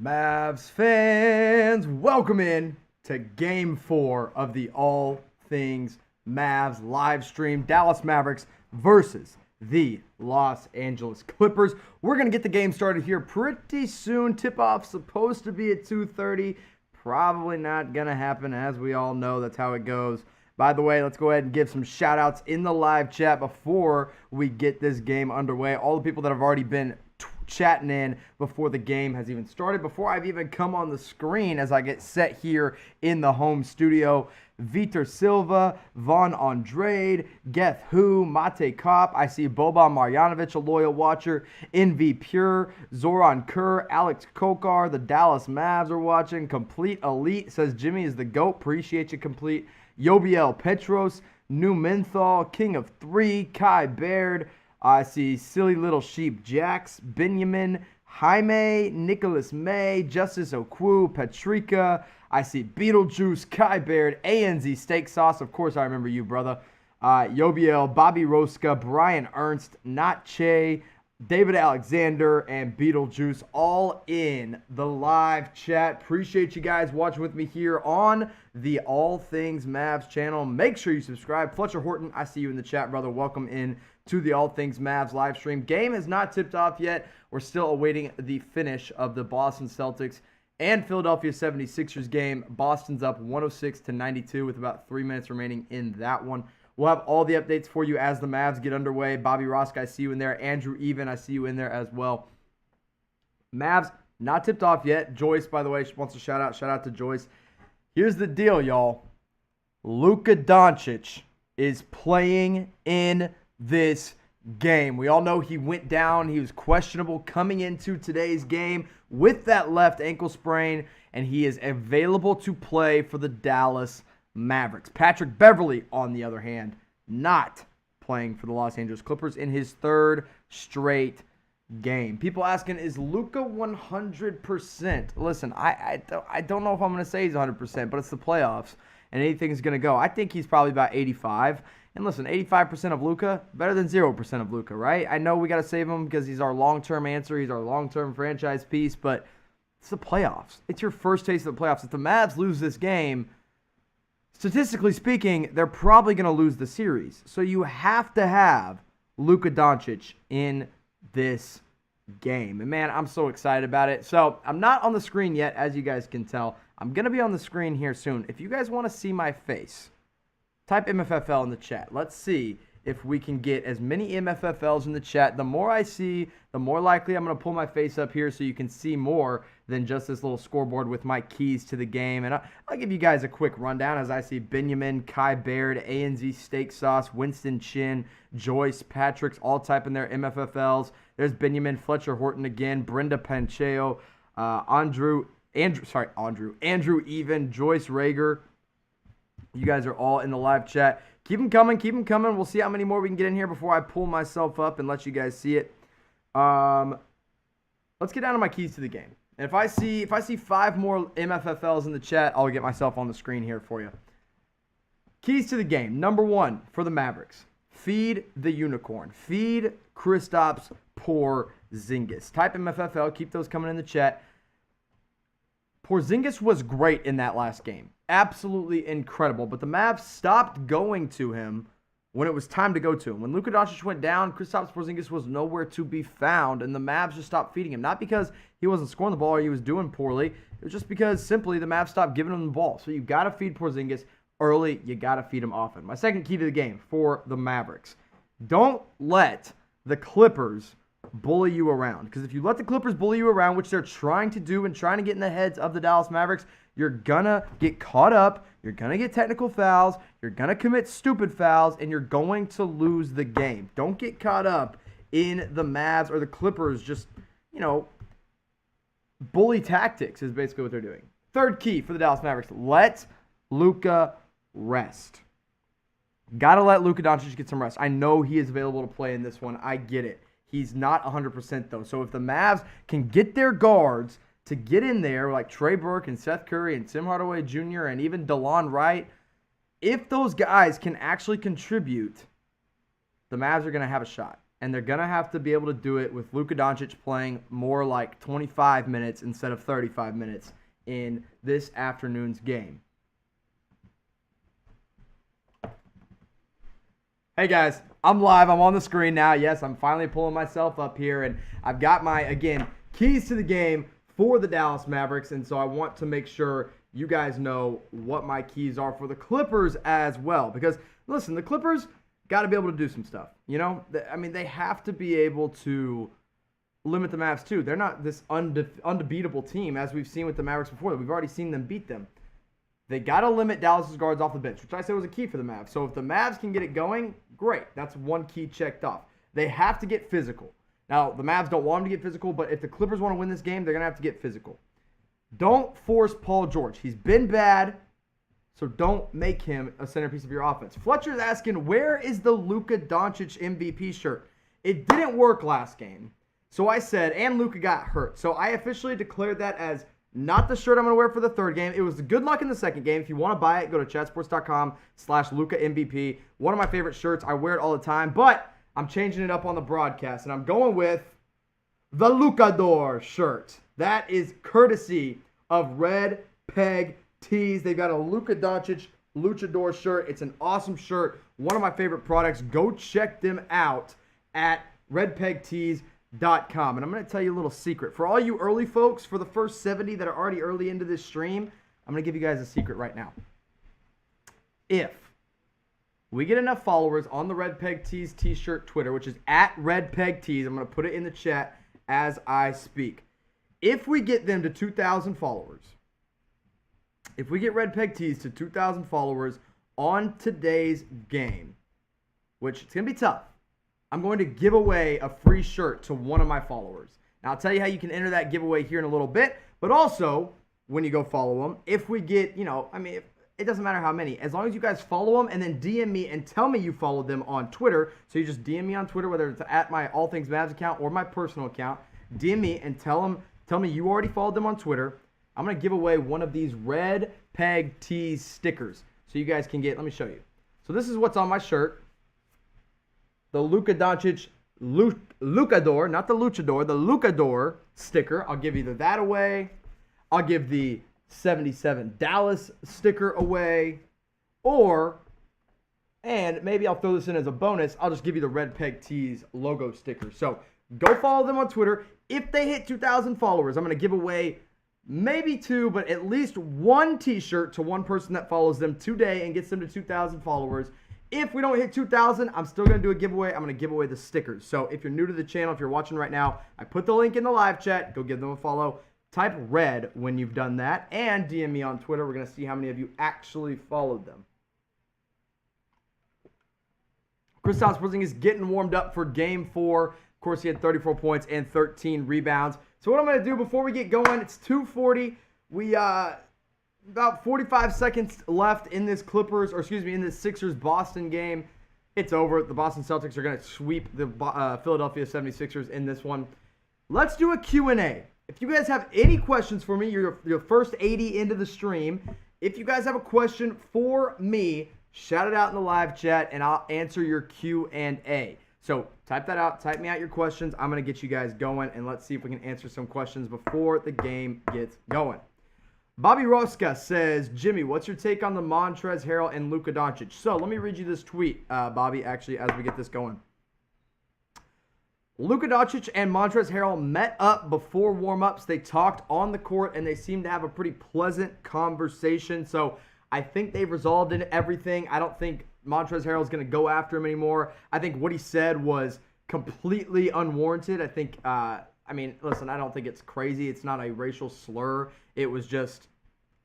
Mavs fans, welcome in to Game 4 of the All Things Mavs live stream. Dallas Mavericks versus the Los Angeles Clippers. We're going to get the game started here pretty soon. Tip-off supposed to be at 2:30. Probably not going to happen, as we all know. That's how it goes. By the way, let's go ahead and give some shout-outs in the live chat before we get this game underway. All the people that have already been chatting in before the game has even started, before I've even come on the screen as I get set here in the home studio. Vitor Silva, Von Andrade, Geth Hu, Mate Kopp. I see Boban Marjanovic, a loyal watcher. NV Pure, Zoran Kerr, Alex Kokar. The Dallas Mavs are watching. Complete Elite says Jimmy is the GOAT. Appreciate you, Complete. Yobiel Petros, New Menthol, King of Three, Kai Baird. I see Silly Little Sheep Jax, Benjamin, Jaime, Nicholas May, Justice Okwu, Patrika. I see Beetlejuice, Kai Baird, ANZ Steak Sauce. Of course, I remember you, brother. Yobiel, Bobby Roska, Brian Ernst, Not Che, David Alexander, and Beetlejuice all in the live chat. Appreciate you guys watching with me here on the All Things Mavs channel. Make sure you subscribe. Fletcher Horton, I see you in the chat, brother. Welcome in to the All Things Mavs live stream. Game is not tipped off yet. We're still awaiting the finish of the Boston Celtics and Philadelphia 76ers game. Boston's up 106-92 with about 3 minutes remaining in that one. We'll have all the updates for you as the Mavs get underway. Bobby Rosk, I see you in there. Andrew Even, I see you in there as well. Mavs not tipped off yet. Joyce, by the way, wants a shout out. Shout out to Joyce. Here's the deal, y'all. Luka Doncic is playing in this game. We all know he went down. He was questionable coming into today's game with that left ankle sprain, and he is available to play for the Dallas Mavericks. Patrick Beverley, on the other hand, not playing for the Los Angeles Clippers in his third straight game. People asking, is Luka 100%? Listen, I don't know if I'm going to say he's 100%, but it's the playoffs, and anything's going to go. I think he's probably about 85. And listen, 85% of Luka, better than 0% of Luka, right? I know we got to save him because he's our long-term answer. He's our long-term franchise piece, but it's the playoffs. It's your first taste of the playoffs. If the Mavs lose this game, statistically speaking, they're probably going to lose the series. So you have to have Luka Doncic in this game. And man, I'm so excited about it. So I'm not on the screen yet, as you guys can tell. I'm going to be on the screen here soon. If you guys want to see my face, type MFFL in the chat. Let's see if we can get as many MFFLs in the chat. The more I see, the more likely I'm going to pull my face up here so you can see more than just this little scoreboard with my keys to the game. And I'll give you guys a quick rundown as I see Benjamin, Kai Baird, ANZ Steak Sauce, Winston Chin, Joyce, Patrick's all typing their MFFLs. There's Benjamin, Fletcher Horton again, Brenda Pancheo, Andrew Even, Joyce Rager. You guys are all in the live chat. Keep them coming. Keep them coming. We'll see how many more we can get in here before I pull myself up and let you guys see it. Let's get down to my keys to the game. And if I see 5 more MFFLs in the chat, I'll get myself on the screen here for you. Keys to the game. Number 1 for the Mavericks. Feed the unicorn. Feed Kristaps Porzingis. Type MFFL. Keep those coming in the chat. Porzingis was great in that last game. Absolutely incredible. But the Mavs stopped going to him when it was time to go to him. When Luka Doncic went down, Kristaps Porzingis was nowhere to be found, and the Mavs just stopped feeding him. Not because he wasn't scoring the ball or he was doing poorly. It was just because simply the Mavs stopped giving him the ball. So you got to feed Porzingis early. You got to feed him often. My second key to the game for the Mavericks. Don't let the Clippers bully you around. Because if you let the Clippers bully you around, which they're trying to do and trying to get in the heads of the Dallas Mavericks, you're going to get caught up. You're going to get technical fouls. You're going to commit stupid fouls, and you're going to lose the game. Don't get caught up in the Mavs or the Clippers just, bully tactics is basically what they're doing. Third key for the Dallas Mavericks, let Luka rest. Got to let Luka Doncic get some rest. I know he is available to play in this one. I get it. He's not 100% though. So if the Mavs can get their guards to get in there, like Trey Burke and Seth Curry and Tim Hardaway Jr. and even DeLon Wright, if those guys can actually contribute, the Mavs are going to have a shot. And they're going to have to be able to do it with Luka Doncic playing more like 25 minutes instead of 35 minutes in this afternoon's game. Hey guys, I'm live. I'm on the screen now. Yes, I'm finally pulling myself up here, and I've got my, again, keys to the game for the Dallas Mavericks, and so I want to make sure you guys know what my keys are for the Clippers as well. Because, listen, the Clippers got to be able to do some stuff. You know, I mean, they have to be able to limit the Mavs too. They're not this unbeatable team as we've seen with the Mavericks before. We've already seen them beat them. They got to limit Dallas's guards off the bench, which I said was a key for the Mavs. So if the Mavs can get it going, great. That's one key checked off. They have to get physical. Now, the Mavs don't want them to get physical, but if the Clippers want to win this game, they're going to have to get physical. Don't force Paul George. He's been bad, so don't make him a centerpiece of your offense. Fletcher's asking, where is the Luka Doncic MVP shirt? It didn't work last game. So I said, and Luka got hurt. So I officially declared that as not the shirt I'm going to wear for the third game. It was good luck in the second game. If you want to buy it, go to chatsports.com/LukaMVP. One of my favorite shirts. I wear it all the time, but I'm changing it up on the broadcast, and I'm going with the Luchador shirt. That is courtesy of Red Peg Tees. They've got a Luka Doncic Luchador shirt. It's an awesome shirt. One of my favorite products. Go check them out at redpegtees.com. And I'm going to tell you a little secret. For all you early folks, for the first 70 that are already early into this stream, I'm going to give you guys a secret right now. If we get enough followers on the Red Peg Tees t-shirt Twitter, which is at Red Peg Tees, I'm going to put it in the chat as I speak. If we get them to 2,000 followers, if we get Red Peg Tees to 2,000 followers on today's game, which it's going to be tough, I'm going to give away a free shirt to one of my followers. Now, I'll tell you how you can enter that giveaway here in a little bit, but also, when you go follow them, if we get, it doesn't matter how many. As long as you guys follow them and then DM me and tell me you followed them on Twitter. So you just DM me on Twitter, whether it's at my All Things Mavs account or my personal account. DM me and tell me you already followed them on Twitter. I'm going to give away one of these Red Peg Tees stickers. So you guys can get, let me show you. So this is what's on my shirt. The Luka Doncic Luchador, not the Luchador, the Luchador sticker. I'll give either that away. I'll give the 77 Dallas sticker away. And maybe I'll throw this in as a bonus, I'll just give you the Red Peg Tees logo sticker. So go follow them on Twitter. If they hit 2,000 followers, I'm going to give away maybe two, but at least one t-shirt to one person that follows them today and gets them to 2,000 followers. If we don't hit 2,000, I'm still going to do a giveaway. I'm going to give away the stickers. So if you're new to the channel, if you're watching right now, I put the link in the live chat. Go give them a follow. Type red when you've done that. And DM me on Twitter. We're going to see how many of you actually followed them. Kristaps Porzingis getting warmed up for Game 4. Of course, he had 34 points and 13 rebounds. So what I'm going to do before we get going, it's 2:40. About 45 seconds left in this in this Sixers-Boston game. It's over. The Boston Celtics are going to sweep the Philadelphia 76ers in this one. Let's do a Q&A. If you guys have any questions for me, you're your first 80 into the stream. If you guys have a question for me, shout it out in the live chat, and I'll answer your Q&A. So type that out. Type me out your questions. I'm going to get you guys going, and let's see if we can answer some questions before the game gets going. Bobby Rosca says, Jimmy, what's your take on the Montrezl Harrell and Luka Doncic? So let me read you this tweet, Bobby, actually, as we get this going. Luka Doncic and Montrezl Harrell met up before warm-ups. They talked on the court, and they seemed to have a pretty pleasant conversation. So I think they've resolved everything. I don't think Montrezl Harrell is going to go after him anymore. I think what he said was completely unwarranted. I think, listen, I don't think it's crazy. It's not a racial slur. It was just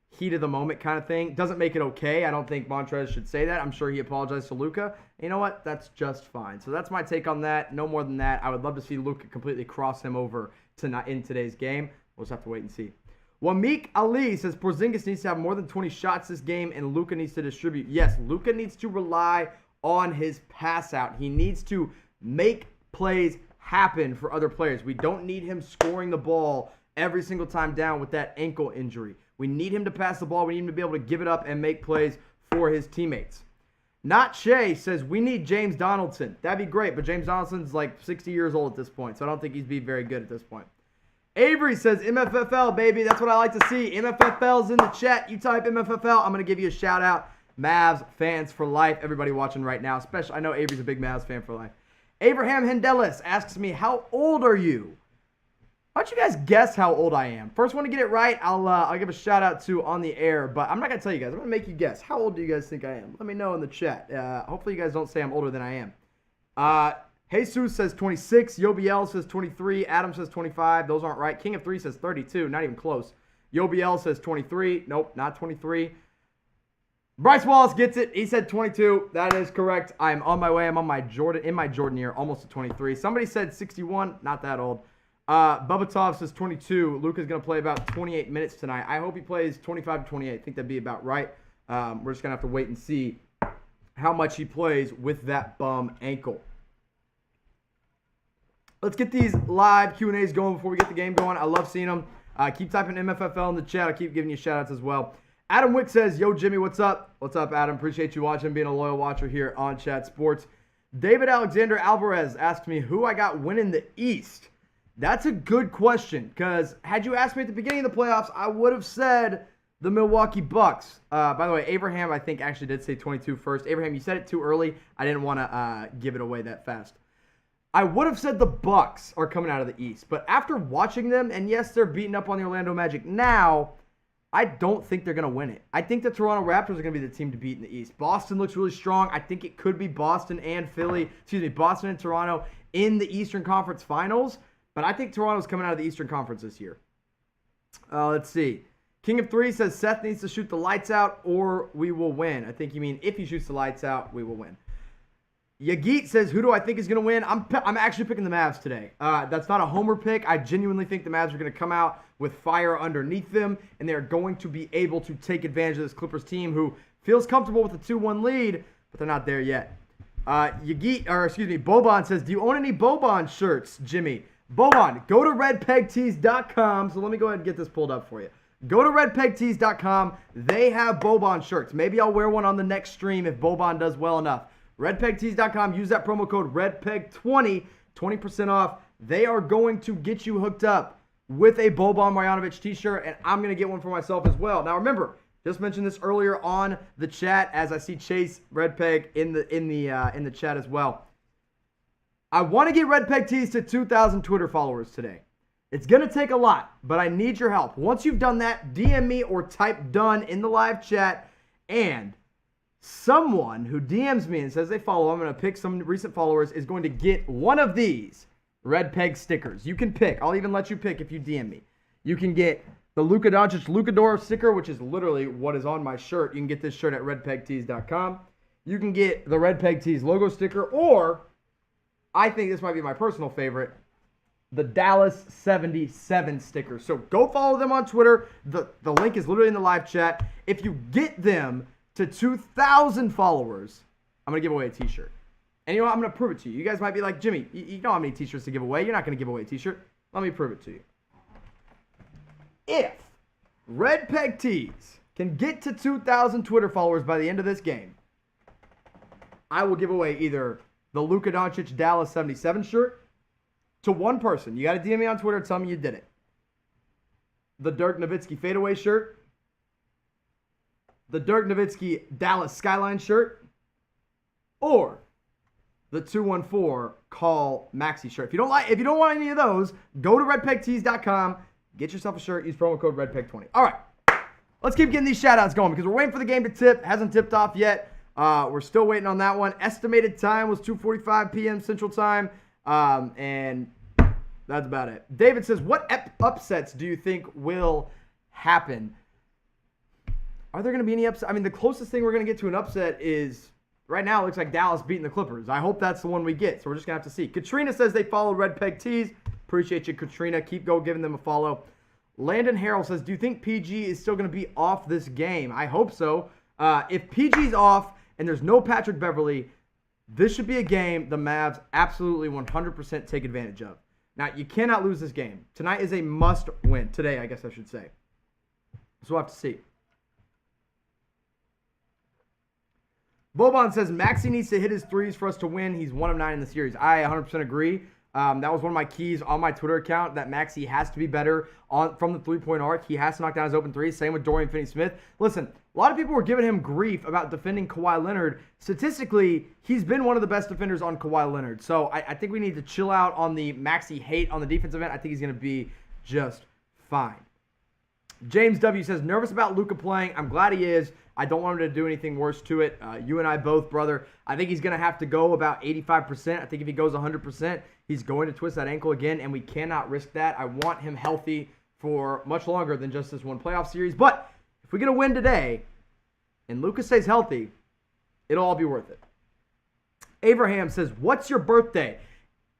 heat of the moment kind of thing. Doesn't make it okay. I don't think Montrez should say that. I'm sure he apologized to Luka. You know what? That's just fine. So that's my take on that. No more than that. I would love to see Luka completely cross him over in today's game. We'll just have to wait and see. Wamik Ali says Porzingis needs to have more than 20 shots this game, and Luka needs to distribute. Yes, Luka needs to rely on his pass out. He needs to make plays happen for other players. We don't need him scoring the ball every single time down with that ankle injury. We need him to pass the ball. We need him to be able to give it up and make plays for his teammates. Not Shay says, we need James Donaldson. That'd be great, but James Donaldson's like 60 years old at this point, so I don't think he's being very good at this point. Avery says, MFFL, baby. That's what I like to see. MFFL's in the chat. You type MFFL, I'm going to give you a shout-out. Mavs fans for life. Everybody watching right now, especially, I know Avery's a big Mavs fan for life. Abraham Hendelis asks me, how old are you? Why don't you guys guess how old I am? First one to get it right, I'll give a shout-out to on the air, but I'm not going to tell you guys. I'm going to make you guess. How old do you guys think I am? Let me know in the chat. Hopefully you guys don't say I'm older than I am. Jesus says 26. Yobiel says 23. Adam says 25. Those aren't right. King of 3 says 32. Not even close. Yobiel says 23. Nope, not 23. Bryce Wallace gets it. He said 22. That is correct. I'm on my way. I'm on my Jordan year, almost to 23. Somebody said 61. Not that old. Bubba Tov says 22. Luka's going to play about 28 minutes tonight. I hope he plays 25 to 28. I think that'd be about right. We're just going to have to wait and see how much he plays with that bum ankle. Let's get these live Q&As going before we get the game going. I love seeing them. Keep typing MFFL in the chat. I'll keep giving you shout-outs as well. Adam Wick says, yo, Jimmy, what's up? What's up, Adam? Appreciate you watching, being a loyal watcher here on Chat Sports. David Alexander Alvarez asked me who I got winning the East. That's a good question, because had you asked me at the beginning of the playoffs, I would have said the Milwaukee Bucks. By the way, Abraham, I think, actually did say 22 first. Abraham, you said it too early. I didn't want to give it away that fast. I would have said the Bucks are coming out of the East, but after watching them, and yes, they're beating up on the Orlando Magic now, I don't think they're going to win it. I think the Toronto Raptors are going to be the team to beat in the East. Boston looks really strong. I think it could be Boston and Toronto in the Eastern Conference Finals, but I think Toronto's coming out of the Eastern Conference this year. Let's see. King of 3 says Seth needs to shoot the lights out or we will win. I think you mean if he shoots the lights out, we will win. Yagit says, who do I think is going to win? I'm actually picking the Mavs today. That's not a homer pick. I genuinely think the Mavs are going to come out with fire underneath them, and they're going to be able to take advantage of this Clippers team who feels comfortable with a 2-1 lead, but they're not there yet. Boban says, do you own any Boban shirts, Jimmy? Boban, go to redpegtees.com. So let me go ahead and get this pulled up for you. Go to redpegtees.com. They have Boban shirts. Maybe I'll wear one on the next stream if Boban does well enough. redpegtees.com. Use that promo code REDPEG20, 20% off. They are going to get you hooked up with a Boban Marjanovic t-shirt, and I'm going to get one for myself as well. Now remember, just mentioned this earlier on the chat as I see Chase Redpeg in the chat as well. I want to get Redpeg Tees to 2,000 Twitter followers today. It's going to take a lot, but I need your help. Once you've done that, DM me or type done in the live chat, and someone who DMs me and says they follow, I'm going to pick some recent followers, is going to get one of these Red Peg stickers. You can pick. I'll even let you pick if you DM me. You can get the Luka Doncic Lucador sticker, which is literally what is on my shirt. You can get this shirt at redpegtees.com. You can get the Red Peg Tees logo sticker, or I think this might be my personal favorite, the Dallas 77 sticker. So go follow them on Twitter. The link is literally in the live chat. If you get them to 2,000 followers, I'm going to give away a t-shirt. And you know what? I'm going to prove it to you. You guys might be like, Jimmy, you don't have any t-shirts to give away. You're not going to give away a t-shirt. Let me prove it to you. If Red Peg Tees can get to 2,000 Twitter followers by the end of this game, I will give away either the Luka Doncic Dallas 77 shirt to one person. You got to DM me on Twitter. Tell me you did it. The Dirk Nowitzki fadeaway shirt. The Dirk Nowitzki Dallas Skyline shirt. Or the 214 Call Maxi shirt. If you don't want any of those, go to redpegtees.com. Get yourself a shirt. Use promo code REDPEG20. All right. Let's keep getting these shout-outs going because we're waiting for the game to tip. Hasn't tipped off yet. We're still waiting on that one. Estimated time was 2:45 p.m. Central Time. And that's about it. David says, what upsets do you think will happen? Are there going to be any upsets? I mean, the closest thing we're going to get to an upset is, right now, it looks like Dallas beating the Clippers. I hope that's the one we get, so we're just going to have to see. Katrina says they follow Red Peg Tees. Appreciate you, Katrina. Keep giving them a follow. Landon Harrell says, do you think PG is still going to be off this game? I hope so. If PG's off and there's no Patrick Beverley, this should be a game the Mavs absolutely 100% take advantage of. Now, you cannot lose this game. Tonight is a must-win. Today, I guess I should say. So we'll have to see. Boban says Maxey needs to hit his threes for us to win. He's 1 of 9 in the series. I 100% agree. That was one of my keys on my Twitter account, that Maxey has to be better from the three-point arc. He has to knock down his open threes. Same with Dorian Finney-Smith. Listen, a lot of people were giving him grief about defending Kawhi Leonard. Statistically, he's been one of the best defenders on Kawhi Leonard. So I think we need to chill out on the Maxey hate on the defensive end. I think he's going to be just fine. James W. says, nervous about Luka playing. I'm glad he is. I don't want him to do anything worse to it. You and I both, brother. I think he's going to have to go about 85%. I think if he goes 100%, he's going to twist that ankle again, and we cannot risk that. I want him healthy for much longer than just this one playoff series. But if we get a win today and Luka stays healthy, it'll all be worth it. Abraham says, what's your birthday?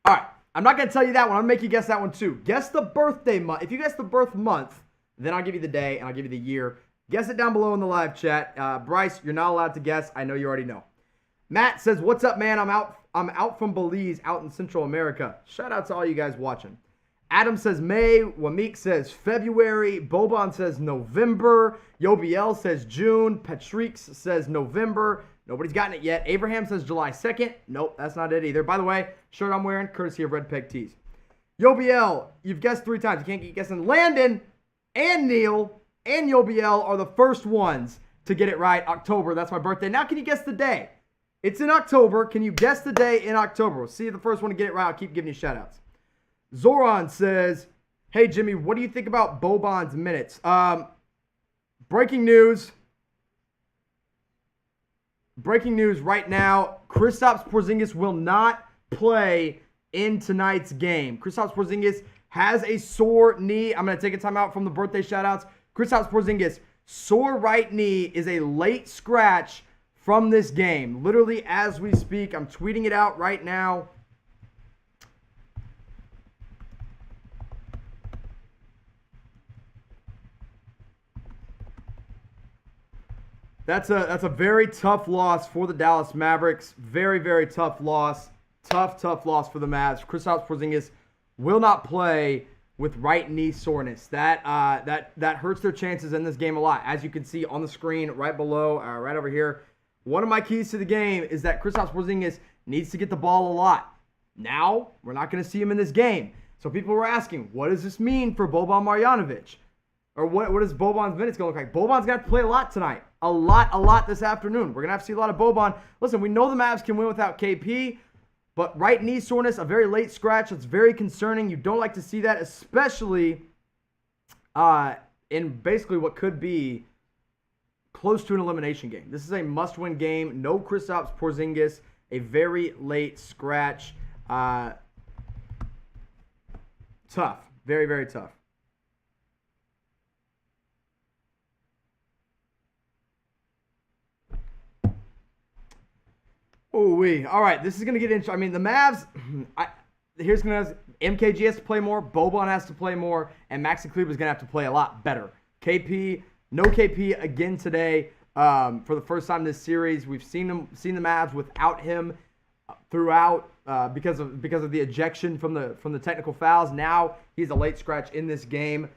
All right, I'm not going to tell you that one. I'm going to make you guess that one too. Guess the birthday month. If you guess the birth month, then I'll give you the day and I'll give you the year. Guess it down below in the live chat. Bryce, you're not allowed to guess. I know you already know. Matt says, what's up, man? I'm out from Belize, out in Central America. Shout out to all you guys watching. Adam says May. Wamik says February. Boban says November. Yobiel says June. Patrick says November. Nobody's gotten it yet. Abraham says July 2nd. Nope, that's not it either. By the way, shirt I'm wearing, courtesy of Red Peg Tees. Yobiel, you've guessed 3 times. You can't keep guessing. Landon and Neil and Yobiel are the first ones to get it right. October, that's my birthday. Now can you guess the day? It's in October. Can you guess the day in October? We'll see the first one to get it right. I'll keep giving you shout-outs. Zoran says, hey, Jimmy, what do you think about Boban's minutes? Breaking news. Breaking news right now. Kristaps Porzingis will not play in tonight's game. Kristaps Porzingis has a sore knee. I'm going to take a timeout from the birthday shout-outs. Kristaps Porzingis, sore right knee, is a late scratch from this game. Literally as we speak. I'm tweeting it out right now. That's a very tough loss for the Dallas Mavericks. Very, very tough loss. Tough loss for the Mavs. Kristaps Porzingis will not play with right knee soreness. That hurts their chances in this game a lot. As you can see on the screen right below, right over here. One of my keys to the game is that Kristaps Porzingis needs to get the ball a lot. Now, we're not going to see him in this game. So people were asking, what does this mean for Boban Marjanovic? Or what is Boban's minutes going to look like? Boban's going to have to play a lot tonight. A lot this afternoon. We're going to have to see a lot of Boban. Listen, we know the Mavs can win without KP, but right knee soreness, a very late scratch, that's very concerning. You don't like to see that, especially in basically what could be close to an elimination game. This is a must-win game. No Kristaps Porzingis, a very late scratch. Tough. Very, very tough. Ooh-wee. All right, this is going to get interesting. I mean, the Mavs, here's going to MKG has to play more, Boban has to play more, and Maxi Kleber is going to have to play a lot better. No KP again today for the first time this series. We've seen the Mavs without him throughout because of the ejection from the technical fouls. Now he's a late scratch in this game.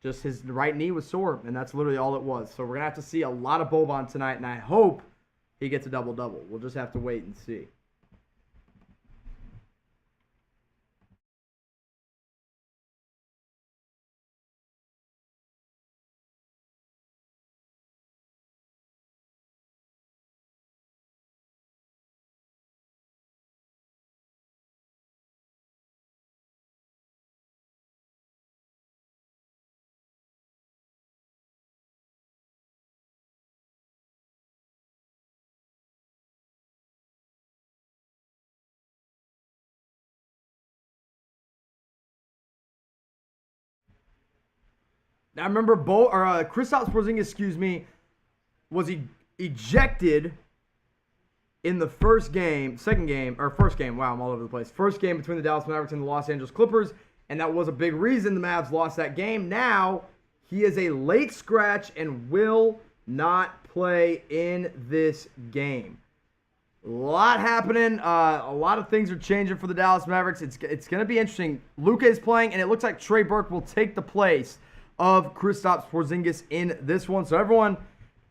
Just his right knee was sore, and that's literally all it was. So we're going to have to see a lot of Boban tonight, and I hope he gets a double-double. We'll just have to wait and see. Now, remember, Kristaps Porzingis, was ejected in the first game. Wow, I'm all over the place. First game between the Dallas Mavericks and the Los Angeles Clippers, and that was a big reason the Mavs lost that game. Now, he is a late scratch and will not play in this game. A lot happening. A lot of things are changing for the Dallas Mavericks. It's going to be interesting. Luka is playing, and it looks like Trey Burke will take the place of Kristaps Porzingis in this one. So everyone,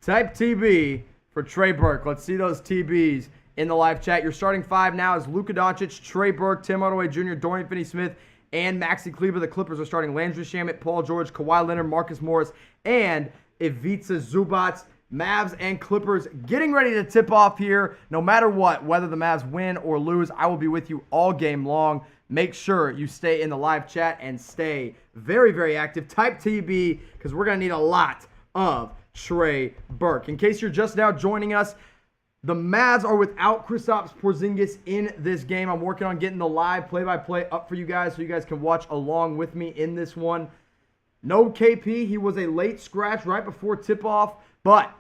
type TB for Trey Burke. Let's see those TBs in the live chat. Your starting five now is Luka Doncic, Trey Burke, Tim Hardaway Jr., Dorian Finney-Smith, and Maxi Kleber. The Clippers are starting Landry Shamet, Paul George, Kawhi Leonard, Marcus Morris, and Ivica Zubac. Mavs and Clippers getting ready to tip off here. No matter what, whether the Mavs win or lose, I will be with you all game long. Make sure you stay in the live chat and stay very, very active. Type TB because we're going to need a lot of Trey Burke. In case you're just now joining us, the Mavs are without Kristaps Porzingis in this game. I'm working on getting the live play-by-play up for you guys so you guys can watch along with me in this one. No KP. He was a late scratch right before tip-off. But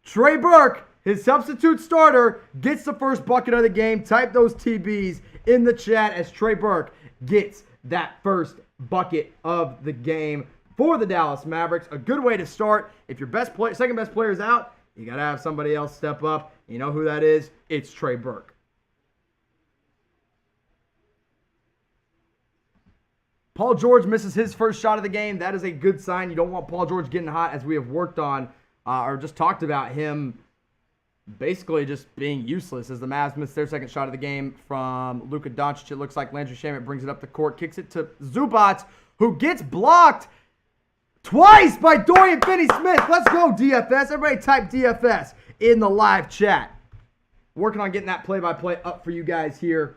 Trey Burke, his substitute starter, gets the first bucket of the game. Type those TBs in the chat as Trey Burke gets that first bucket of the game for the Dallas Mavericks. A good way to start. If your second best player is out, you got to have somebody else step up. You know who that is? It's Trey Burke. Paul George misses his first shot of the game. That is a good sign. You don't want Paul George getting hot, as we have worked on or just talked about him basically just being useless as the Mavs miss their second shot of the game from Luka Doncic. It looks like Landry Shamet brings it up the court, kicks it to Zubac, who gets blocked twice by Dorian Finney-Smith. Let's go, DFS. Everybody type DFS in the live chat. Working on getting that play-by-play up for you guys here.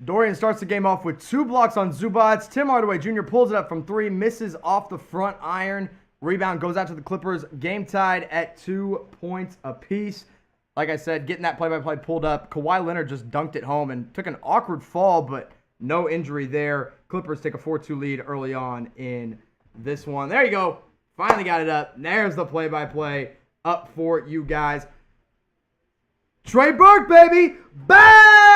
Dorian starts the game off with 2 blocks on Zubac. Tim Hardaway Jr. pulls it up from 3, misses off the front iron. Rebound goes out to the Clippers. Game tied at 2 points apiece. Like I said, getting that play-by-play pulled up. Kawhi Leonard just dunked it home and took an awkward fall, but no injury there. Clippers take a 4-2 lead early on in this one. There you go. Finally got it up. There's the play-by-play up for you guys. Trey Burke, baby! Bang!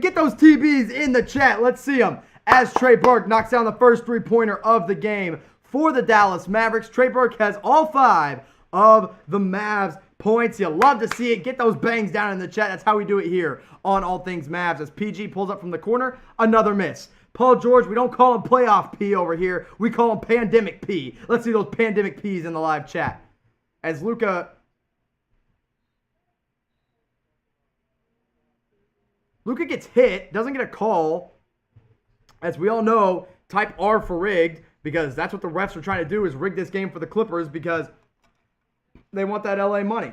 Get those TBs in the chat. Let's see them. As Trey Burke knocks down the first three-pointer of the game for the Dallas Mavericks. Trey Burke has all 5 of the Mavs points. You love to see it. Get those bangs down in the chat. That's how we do it here on All Things Mavs. As PG pulls up from the corner, another miss. Paul George, we don't call him playoff P over here. We call him pandemic P. Let's see those pandemic Ps in the live chat. As Luka gets hit, doesn't get a call. As we all know, type R for rigged, because that's what the refs are trying to do, is rig this game for the Clippers because they want that LA money.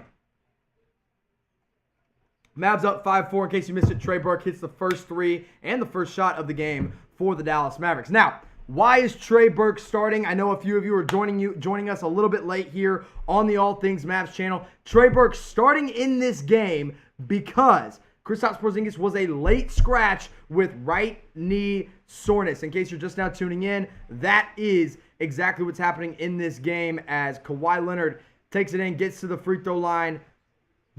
Mavs up 5-4. In case you missed it, Trey Burke hits the first 3 and the first shot of the game for the Dallas Mavericks. Now, why is Trey Burke starting? I know a few of you are joining us a little bit late here on the All Things Mavs channel. Trey Burke starting in this game because Kristaps Porzingis was a late scratch with right knee soreness. In case you're just now tuning in, that is exactly what's happening in this game as Kawhi Leonard takes it in, gets to the free throw line,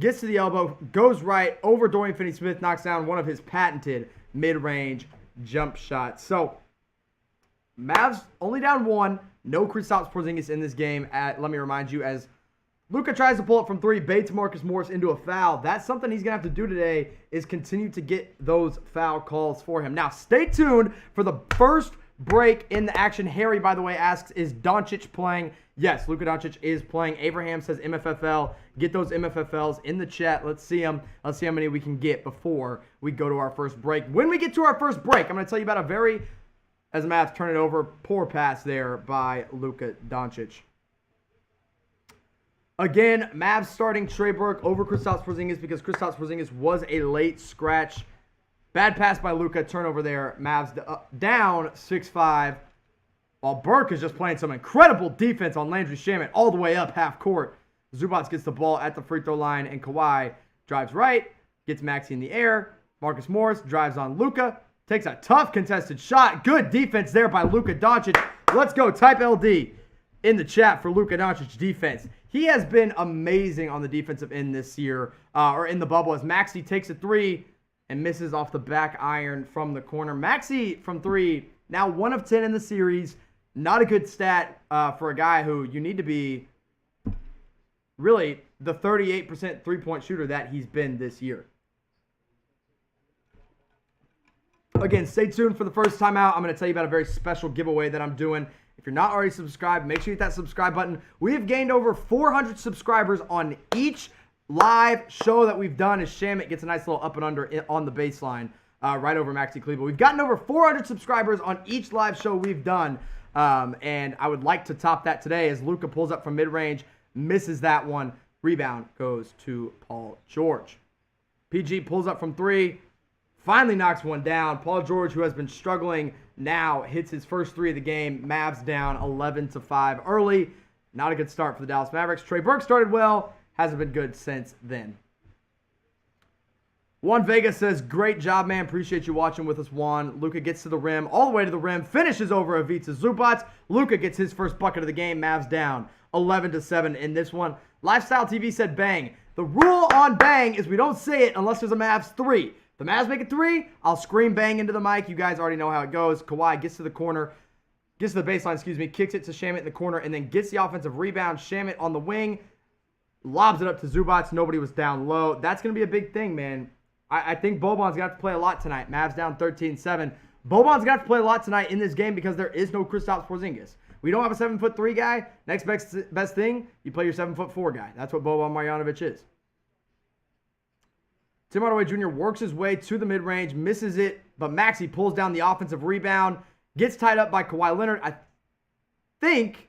gets to the elbow, goes right over Dorian Finney-Smith, knocks down one of his patented mid-range jump shots. So, Mavs only down 1. No Kristaps Porzingis in this game. Let me remind you, as Luka tries to pull it from 3, baits Marcus Morris into a foul. That's something he's going to have to do today, is continue to get those foul calls for him. Now, stay tuned for the first break in the action. Harry, by the way, asks, is Doncic playing? Yes, Luka Doncic is playing. Abraham says MFFL. Get those MFFLs in the chat. Let's see them. Let's see how many we can get before we go to our first break. When we get to our first break, I'm going to tell you about a very, as the Mavs turn it over, poor pass there by Luka Doncic. Again, Mavs starting Trey Burke over Kristaps Porzingis because Kristaps Porzingis was a late scratch. Bad pass by Luka, turnover there. Mavs down 6-5. While Burke is just playing some incredible defense on Landry Shamet all the way up half court. Zubac gets the ball at the free throw line, and Kawhi drives right, gets Maxey in the air. Marcus Morris drives on Luka, takes a tough contested shot. Good defense there by Luka Doncic. Let's go. Type LD in the chat for Luka Doncic defense. He has been amazing on the defensive end this year, or in the bubble, as Maxey takes a 3 and misses off the back iron from the corner. Maxey from 3, now 1 of 10 in the series. Not a good stat for a guy who you need to be really the 38% three-point shooter that he's been this year. Again, stay tuned for the first time out. I'm going to tell you about a very special giveaway that I'm doing. If you're not already subscribed, make sure you hit that subscribe button. We have gained over 400 subscribers on each live show that we've done as Shamit gets a nice little up and under on the baseline right over Maxi Kleber. We've gotten over 400 subscribers on each live show we've done, and I would like to top that today as Luka pulls up from mid-range, misses that one. Rebound goes to Paul George. PG pulls up from three. Finally knocks one down. Paul George, who has been struggling now, hits his first three of the game. Mavs down 11-5 early. Not a good start for the Dallas Mavericks. Trey Burke started well. Hasn't been good since then. Juan Vega says, great job, man. Appreciate you watching with us, Juan. Luka gets to the rim, all the way to the rim, finishes over Ivica Zubac. Luka gets his first bucket of the game. Mavs down 11-7 in this one. Lifestyle TV said bang. The rule on bang is we don't say it unless there's a Mavs three. The Mavs make a three, I'll scream bang into the mic. You guys already know how it goes. Kawhi gets to the corner, gets to the baseline, kicks it to Shamit in the corner, and then gets the offensive rebound. Shamit on the wing, lobs it up to Zubac. Nobody was down low. That's going to be a big thing, man. I think Boban's going to have to play a lot tonight. Mavs down 13-7. Boban's going to have to play a lot tonight in this game because there is no Kristaps Porzingis. We don't have a 7'3" guy. Next best thing, you play your 7'4" guy. That's what Boban Marjanovic is. Tim Hardaway Jr. works his way to the mid-range, misses it, but Maxey pulls down the offensive rebound, gets tied up by Kawhi Leonard. I think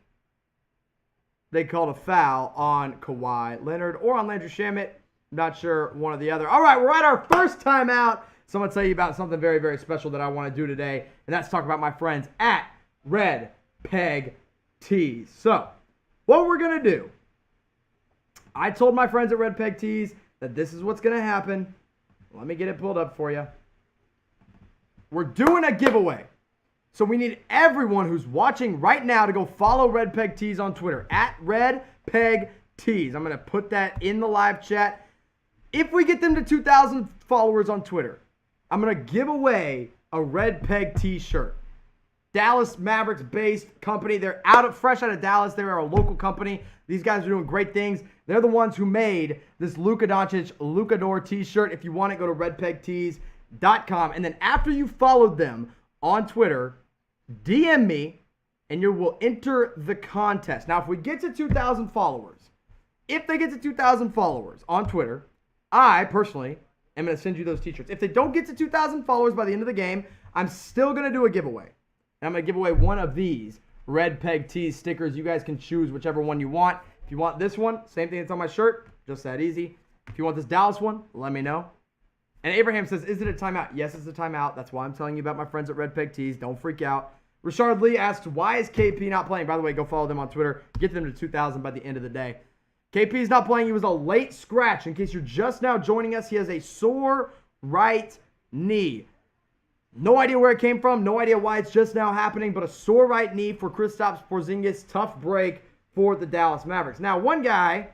they called a foul on Kawhi Leonard or on Landry Shamet. Not sure, one or the other. All right, we're at our first timeout. So I'm going to tell you about something very, very special that I want to do today, and that's talk about my friends at Red Peg Tees. So what we're going to do, I told my friends at Red Peg Tees that this is what's going to happen. Let me get it pulled up for you. We're doing a giveaway. So we need everyone who's watching right now to go follow Red Peg Tees on Twitter, at Red Peg Tees. I'm going to put that in the live chat. If we get them to 2,000 followers on Twitter, I'm going to give away a Red Peg t-shirt. Dallas Mavericks based company. They're fresh out of Dallas. They're a local company. These guys are doing great things. They're the ones who made this Luka Doncic Luka Door t-shirt. If you want it, go to redpegtees.com. And then after you followed them on Twitter, DM me and you will enter the contest. Now, if we get to 2,000 followers, if they get to 2,000 followers on Twitter, I personally am going to send you those t-shirts. If they don't get to 2,000 followers by the end of the game, I'm still going to do a giveaway. And I'm going to give away one of these Red Peg Tees stickers. You guys can choose whichever one you want. If you want this one, same thing that's on my shirt, just that easy. If you want this Dallas one, let me know. And Abraham says, is it a timeout? Yes, it's a timeout. That's why I'm telling you about my friends at Red Peg Tees. Don't freak out. Richard Lee asks, why is KP not playing? By the way, go follow them on Twitter. Get them to 2,000 by the end of the day. KP is not playing. He was a late scratch. In case you're just now joining us, he has a sore right knee. No idea where it came from. No idea why it's just now happening, but a sore right knee for Kristaps Porzingis. Tough break for the Dallas Mavericks. Now, one guy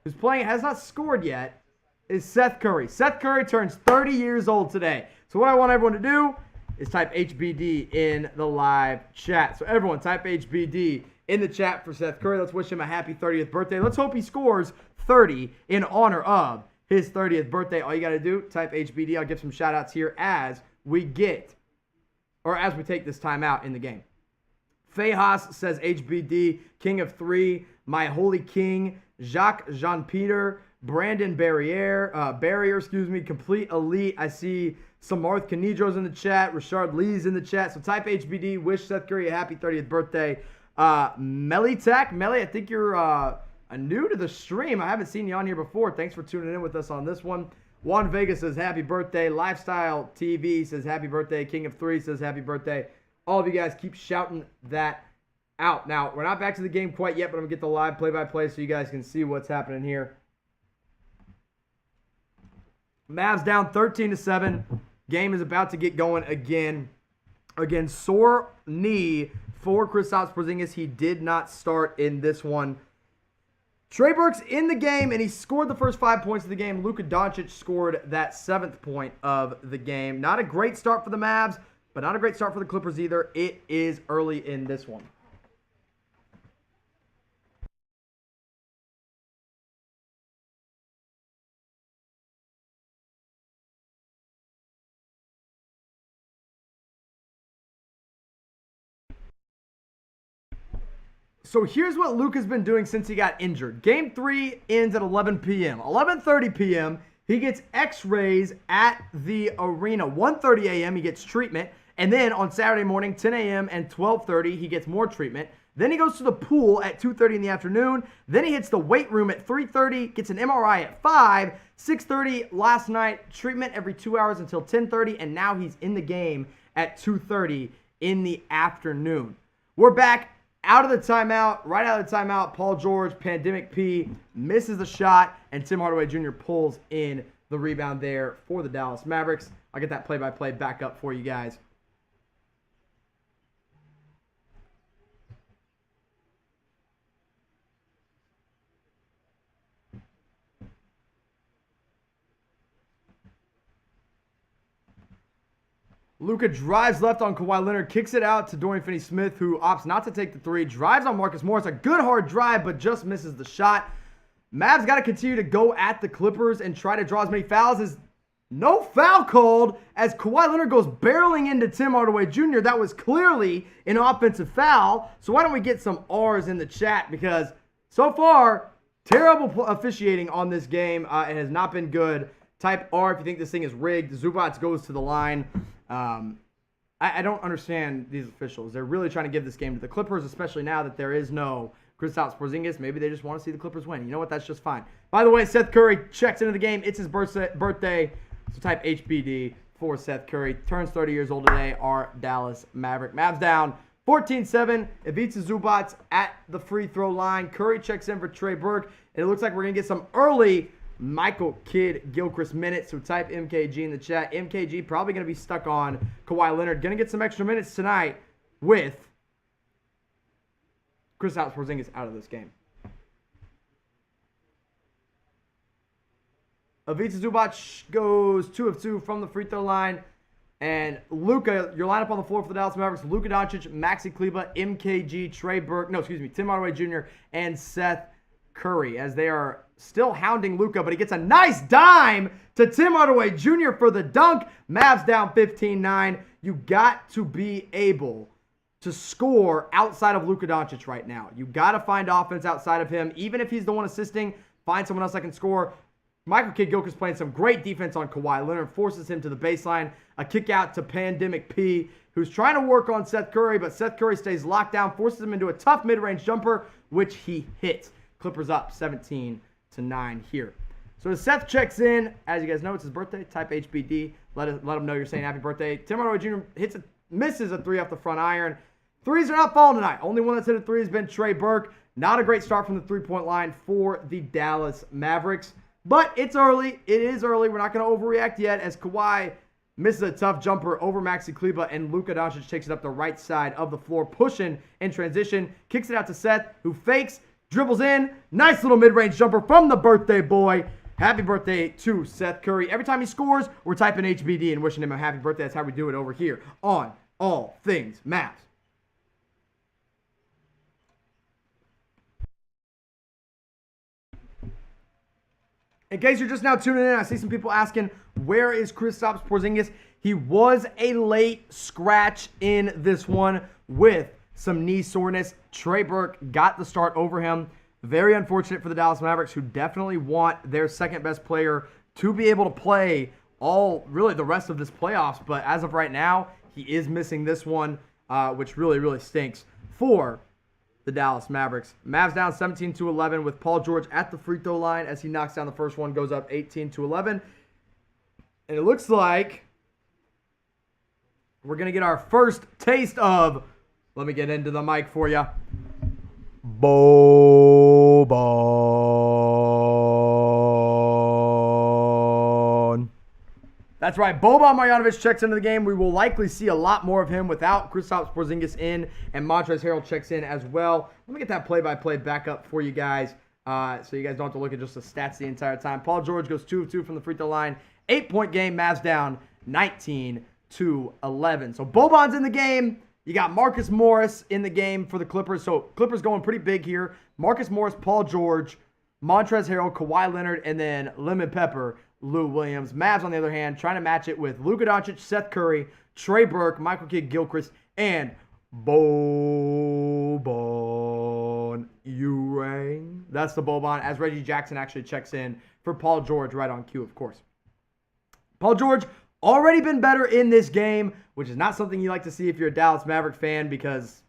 who's playing, has not scored yet, is Seth Curry. Seth Curry turns 30 years old today. So what I want everyone to do is type HBD in the live chat. So everyone type HBD in the chat for Seth Curry. Let's wish him a happy 30th birthday. Let's hope he scores 30 in honor of his 30th birthday. All you got to do, type HBD. I'll give some shout outs here as we take this timeout in the game. Faye Haas says HBD, King of Three, My Holy King, Jacques Jean-Peter, Brandon Barrier, Complete Elite. I see Samarth Canidro's in the chat, Richard Lee's in the chat. So type HBD, wish Seth Curry a happy 30th birthday. Melly, I think you're new to the stream. I haven't seen you on here before. Thanks for tuning in with us on this one. Juan Vega says happy birthday. Lifestyle TV says happy birthday. King of Three says happy birthday. All of you guys keep shouting that out. Now, we're not back to the game quite yet, but I'm going to get the live play-by-play so you guys can see what's happening here. Mavs down 13-7. Game is about to get going again. Again, sore knee for Kristaps Porzingis. He did not start in this one. Trey Burke's in the game, and he scored the first 5 points of the game. Luka Doncic scored that 7th point of the game. Not a great start for the Mavs. but not a great start for the Clippers either. It is early in this one. So here's what Luka's been doing since he got injured. Game 3 ends at 11 p.m. 11:30 p.m., he gets x-rays at the arena. 1:30 a.m., he gets treatment. And then on Saturday morning, 10 a.m. and 12:30, he gets more treatment. Then he goes to the pool at 2:30 in the afternoon. Then he hits the weight room at 3:30, gets an MRI at 5, 6:30 last night, treatment every 2 hours until 10:30, and now he's in the game at 2:30 in the afternoon. We're back out of the timeout, right out of the timeout. Paul George, Pandemic P, misses the shot, and Tim Hardaway Jr. pulls in the rebound there for the Dallas Mavericks. I'll get that play-by-play back up for you guys. Luka drives left on Kawhi Leonard, kicks it out to Dorian Finney-Smith, who opts not to take the three, drives on Marcus Morris. A good hard drive, but just misses the shot. Mavs got to continue to go at the Clippers and try to draw as many fouls as no foul called as Kawhi Leonard goes barreling into Tim Hardaway Jr. That was clearly an offensive foul. So why don't we get some R's in the chat, because so far, terrible officiating on this game. It has not been good. Type R if you think this thing is rigged. Zubac goes to the line. I don't understand these officials. They're really trying to give this game to the Clippers, especially now that there is no Kristaps Porzingis. Maybe they just want to see the Clippers win. You know what? That's just fine. By the way, Seth Curry checks into the game. It's his birthday, so type HBD for Seth Curry. Turns 30 years old today, our Dallas Maverick. Mavs down 14-7. Ivica Zubac at the free throw line. Curry checks in for Trey Burke. And it looks like we're going to get some early Michael Kidd-Gilchrist minutes, so type MKG in the chat. MKG probably going to be stuck on Kawhi Leonard. Going to get some extra minutes tonight with Kristaps Porzingis out of this game. Ivica Zubac goes 2 of 2 from the free throw line. And Luka, your lineup on the floor for the Dallas Mavericks: Luka Doncic, Maxi Kleber, MKG, Tim Hardaway Jr., and Seth Curry, as they are still hounding Luka, but he gets a nice dime to Tim Hardaway Jr. for the dunk. Mavs down 15-9. You got to be able to score outside of Luka Doncic right now. You got to find offense outside of him. Even if he's the one assisting, find someone else that can score. Michael Kidd-Gilchrist playing some great defense on Kawhi Leonard, forces him to the baseline. A kick out to Pandemic P, who's trying to work on Seth Curry, but Seth Curry stays locked down, forces him into a tough mid-range jumper, which he hits. Clippers up 17-9 here. So as Seth checks in, as you guys know, it's his birthday. Type HBD. Let him know you're saying happy birthday. Tim Hardaway Jr. misses a three off the front iron. Threes are not falling tonight. Only one that's hit a three has been Trey Burke. Not a great start from the three-point line for the Dallas Mavericks. But it's early. It is early. We're not going to overreact yet, as Kawhi misses a tough jumper over Maxi Kleber, and Luka Doncic takes it up the right side of the floor, pushing in transition. Kicks it out to Seth, who fakes, dribbles in. Nice little mid-range jumper from the birthday boy. Happy birthday to Seth Curry. Every time he scores, we're typing HBD and wishing him a happy birthday. That's how we do it over here on All Things Mavs. In case you're just now tuning in, I see some people asking, where is Kristaps Porzingis? He was a late scratch in this one with some knee soreness. Trey Burke got the start over him. Very unfortunate for the Dallas Mavericks, who definitely want their second best player to be able to play really the rest of this playoffs. But as of right now, he is missing this one, which really, really stinks for the Dallas Mavericks. Mavs down 17-11 with Paul George at the free throw line as he knocks down the first one, goes up 18-11. And it looks like we're going to get our first taste of, let me get into the mic for you, Boban. That's right, Boban Marjanovic checks into the game. We will likely see a lot more of him without Kristaps Porzingis in, and Montrezl Harrell checks in as well. Let me get that play-by-play back up for you guys, so you guys don't have to look at just the stats the entire time. Paul George goes 2 of 2 from the free throw line. 8-point game, Mavs down 19-11. to 11. So Boban's in the game. You got Marcus Morris in the game for the Clippers. So Clippers going pretty big here. Marcus Morris, Paul George, Montrezl Harrell, Kawhi Leonard, and then Lemon Pepper, Lou Williams. Mavs, on the other hand, trying to match it with Luka Doncic, Seth Curry, Trey Burke, Michael Kidd-Gilchrist, and Boban Urang. That's the Boban, as Reggie Jackson actually checks in for Paul George right on cue, of course. Paul George already been better in this game, which is not something you like to see if you're a Dallas Maverick fan, because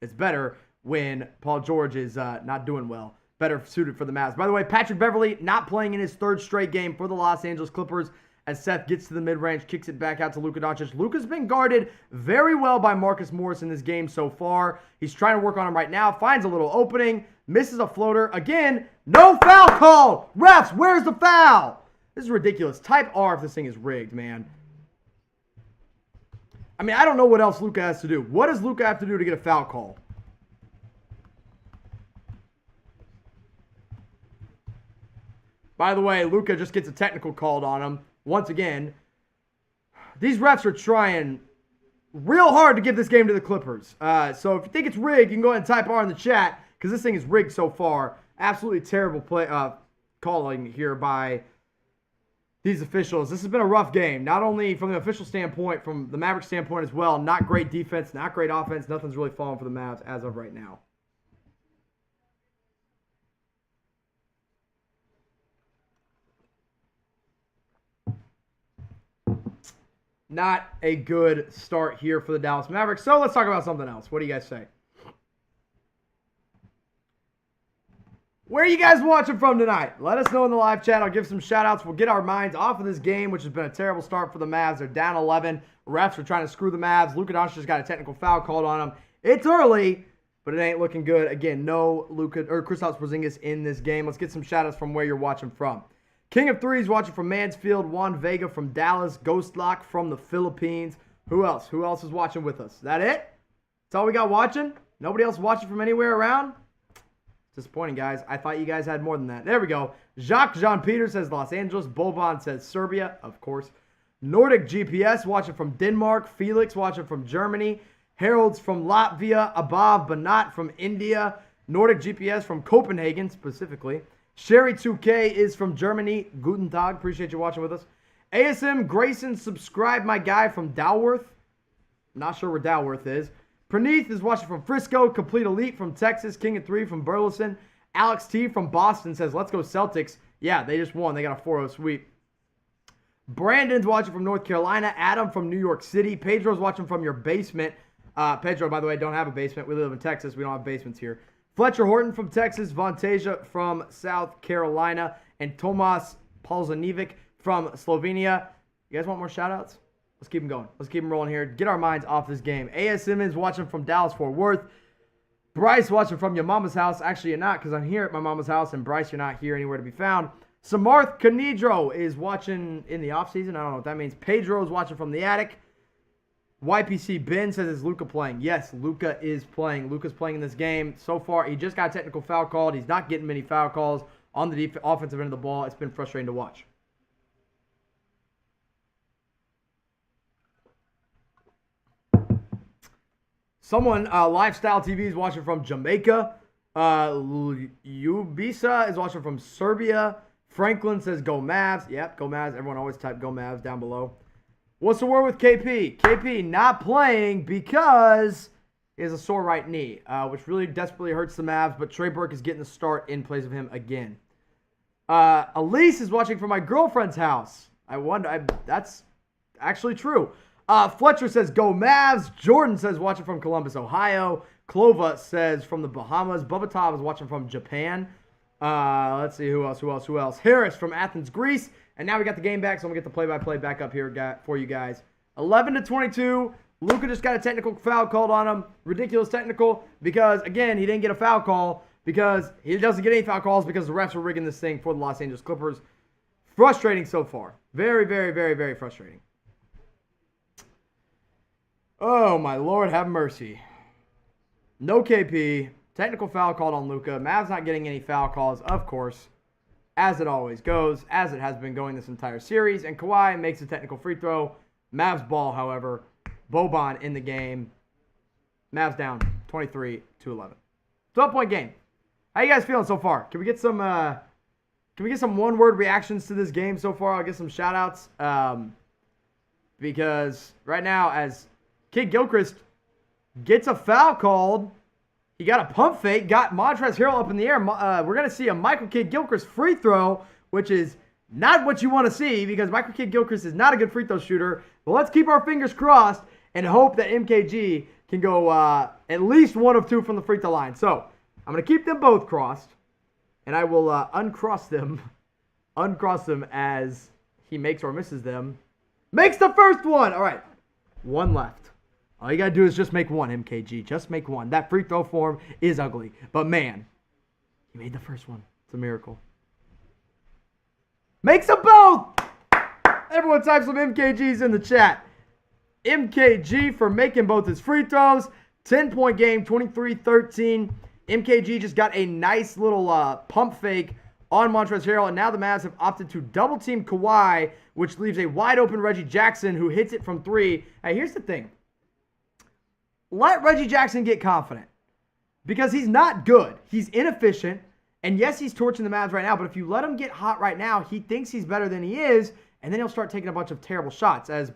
it's better when Paul George is not doing well. Better suited for the Mavs. By the way, Patrick Beverley not playing in his third straight game for the Los Angeles Clippers as Seth gets to the mid-range, kicks it back out to Luka Doncic. Luka's been guarded very well by Marcus Morris in this game so far. He's trying to work on him right now. Finds a little opening. Misses a floater. Again, no foul call. Refs, where's the foul? This is ridiculous. Type R if this thing is rigged, man. I mean, I don't know what else Luka has to do. What does Luka have to do to get a foul call? By the way, Luka just gets a technical called on him. Once again, these refs are trying real hard to give this game to the Clippers. So if you think it's rigged, you can go ahead and type R in the chat, because this thing is rigged so far. Absolutely terrible play calling here by these officials. This has been a rough game, not only from the official standpoint, from the Mavericks standpoint as well. Not great defense, not great offense. Nothing's really falling for the Mavs as of right now. Not a good start here for the Dallas Mavericks. So let's talk about something else. What do you guys say? Where are you guys watching from tonight? Let us know in the live chat. I'll give some shout-outs. We'll get our minds off of this game, which has been a terrible start for the Mavs. They're down 11. Refs are trying to screw the Mavs. Luka Doncic just got a technical foul called on him. It's early, but it ain't looking good. Again, no Kristaps Porzingis in this game. Let's get some shout-outs from where you're watching from. King of Threes watching from Mansfield. Juan Vega from Dallas. Ghost Lock from the Philippines. Who else? Who else is watching with us? Is that it? That's all we got watching? Nobody else watching from anywhere around? Disappointing, guys. I thought you guys had more than that. There we go. Jacques Jean-Peter says Los Angeles. Boban says Serbia, of course. Nordic GPS watching from Denmark. Felix watching from Germany. Harold's from Latvia. Abav Banat from India. Nordic GPS from Copenhagen, specifically. Sherry2K is from Germany. Guten Tag. Appreciate you watching with us. ASM Grayson, subscribe my guy from Dalworth. Not sure where Dalworth is. Praneeth is watching from Frisco. Complete Elite from Texas. King of 3 from Burleson. Alex T from Boston says, let's go Celtics. Yeah, they just won. They got a 4-0 sweep. Brandon's watching from North Carolina. Adam from New York City. Pedro's watching from your basement. Pedro, by the way, don't have a basement. We live in Texas. We don't have basements here. Fletcher Horton from Texas. Vontasia from South Carolina. And Tomas Polzanivic from Slovenia. You guys want more shout-outs? Let's keep them going. Let's keep them rolling here. Get our minds off this game. A.S. Simmons watching from Dallas-Fort Worth. Bryce watching from your mama's house. Actually, you're not, because I'm here at my mama's house. And Bryce, you're not here anywhere to be found. Samarth Canidro is watching in the offseason. I don't know what that means. Pedro is watching from the attic. YPC Ben says, is Luka playing? Yes, Luka is playing. Luka's playing in this game. So far, he just got a technical foul called. He's not getting many foul calls on the offensive end of the ball. It's been frustrating to watch. Someone, Lifestyle TV is watching from Jamaica. Ubisa is watching from Serbia. Franklin says, go Mavs. Yep, go Mavs. Everyone always type go Mavs down below. What's the word with KP? KP not playing because he has a sore right knee, which really desperately hurts the Mavs, but Trey Burke is getting the start in place of him again. Elise is watching from my girlfriend's house. I wonder, that's actually true. Fletcher says, go Mavs. Jordan says, watching from Columbus, Ohio. Clova says, from the Bahamas. Bubba Tom is watching from Japan. Let's see, who else? Harris from Athens, Greece. And now we got the game back, so I'm going to get the play-by-play back up here for you guys. 11-22. Luka just got a technical foul called on him. Ridiculous technical because, again, he didn't get a foul call because he doesn't get any foul calls because the refs are rigging this thing for the Los Angeles Clippers. Frustrating so far. Very, very, very, very frustrating. Oh, my Lord, have mercy. No KP. Technical foul called on Luka. Mavs not getting any foul calls, of course, as it always goes, as it has been going this entire series. And Kawhi makes a technical free throw. Mavs ball, however. Boban in the game. Mavs down 23-11. 12-point game. How you guys feeling so far? Can we get some one-word reactions to this game so far? I'll get some shout-outs. Because right now, as Kid Gilchrist gets a foul called, he got a pump fake, got Montrezl Harrell up in the air. We're going to see a Michael Kidd Gilchrist free throw, which is not what you want to see because Michael Kidd Gilchrist is not a good free throw shooter. But let's keep our fingers crossed and hope that MKG can go at least 1 of 2 from the free throw line. So I'm going to keep them both crossed, and I will uncross them as he makes or misses them. Makes the first one. All right, 1 left. All you got to do is just make 1, MKG. Just make 1. That free throw form is ugly. But, man, he made the first one. It's a miracle. Makes them both. Everyone type some MKGs in the chat. MKG for making both his free throws. 10-point game, 23-13. MKG just got a nice little pump fake on Montrezl Harrell, and now the Mavs have opted to double-team Kawhi, which leaves a wide-open Reggie Jackson who hits it from 3. Hey, here's the thing. Let Reggie Jackson get confident because he's not good. He's inefficient, and yes, he's torching the Mavs right now, but if you let him get hot right now, he thinks he's better than he is, and then he'll start taking a bunch of terrible shots as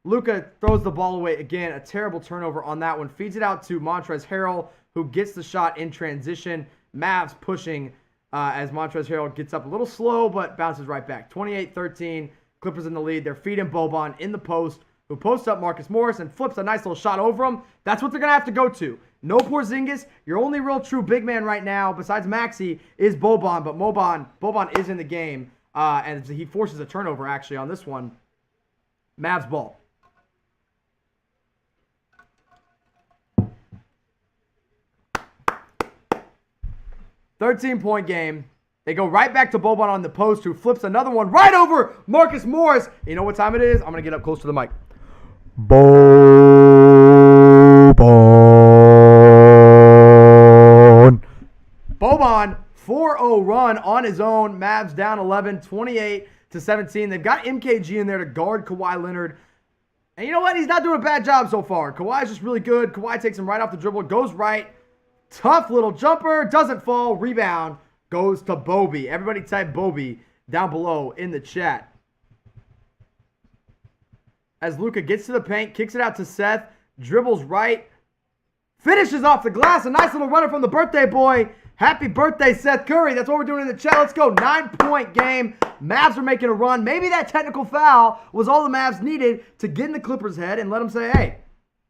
Luka throws the ball away again. A terrible turnover on that one. Feeds it out to Montrezl Harrell, who gets the shot in transition. Mavs pushing as Montrezl Harrell gets up a little slow, but bounces right back. 28-13, Clippers in the lead. They're feeding Boban in the post, who posts up Marcus Morris and flips a nice little shot over him. That's what they're going to have to go to. No Porzingis. Your only real true big man right now, besides Maxey, is Boban, but Boban is in the game, and he forces a turnover, actually, on this one. Mavs ball. $13-point game. They go right back to Boban on the post, who flips another one right over Marcus Morris. You know what time it is? I'm going to get up close to the mic. Boban. 4-0 run on his own. Mavs down 11, 28-17. They've got MKG in there to guard Kawhi Leonard. And you know what? He's not doing a bad job so far. Kawhi's just really good. Kawhi takes him right off the dribble, goes right. Tough little jumper, doesn't fall, rebound, goes to Bobby. Everybody type Bobby down below in the chat. As Luka gets to the paint, kicks it out to Seth, dribbles right, finishes off the glass. A nice little runner from the birthday boy. Happy birthday, Seth Curry. That's what we're doing in the chat. Let's go. 9-point game. Mavs are making a run. Maybe that technical foul was all the Mavs needed to get in the Clippers' head and let them say, hey,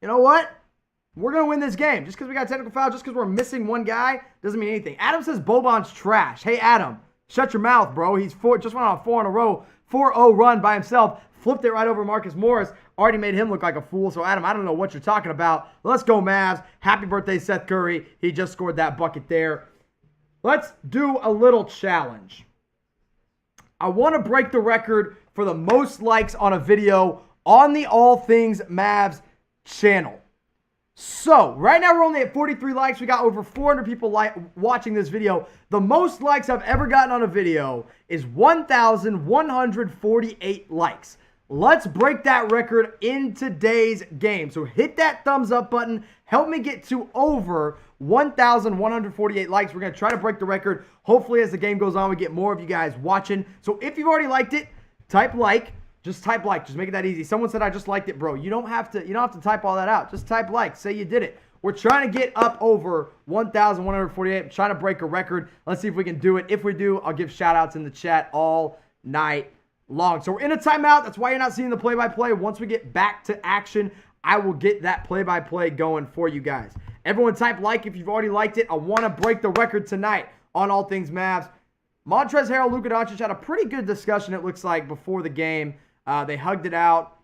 you know what? We're going to win this game. Just because we got a technical foul, just because we're missing one guy, doesn't mean anything. Adam says Boban's trash. Hey, Adam, shut your mouth, bro. He's just went on a 4 in a row, 4-0 run by himself. Flipped it right over Marcus Morris. Already made him look like a fool. So, Adam, I don't know what you're talking about. Let's go, Mavs. Happy birthday, Seth Curry. He just scored that bucket there. Let's do a little challenge. I want to break the record for the most likes on a video on the All Things Mavs channel. So, right now we're only at 43 likes. We got over 400 people watching this video. The most likes I've ever gotten on a video is 1,148 likes. Let's break that record in today's game. So hit that thumbs up button. Help me get to over 1,148 likes. We're going to try to break the record. Hopefully as the game goes on, we get more of you guys watching. So if you've already liked it, type like. Just type like. Just make it that easy. Someone said I just liked it, bro. You don't have to type all that out. Just type like. Say you did it. We're trying to get up over 1,148. I'm trying to break a record. Let's see if we can do it. If we do, I'll give shout outs in the chat all night long. So we're in a timeout. That's why you're not seeing the play-by-play. Once we get back to action, I will get that play-by-play going for you guys. Everyone type like if you've already liked it. I want to break the record tonight on All Things Mavs. Montrezl Harrell, Luka Doncic had a pretty good discussion, it looks like, before the game. They hugged it out.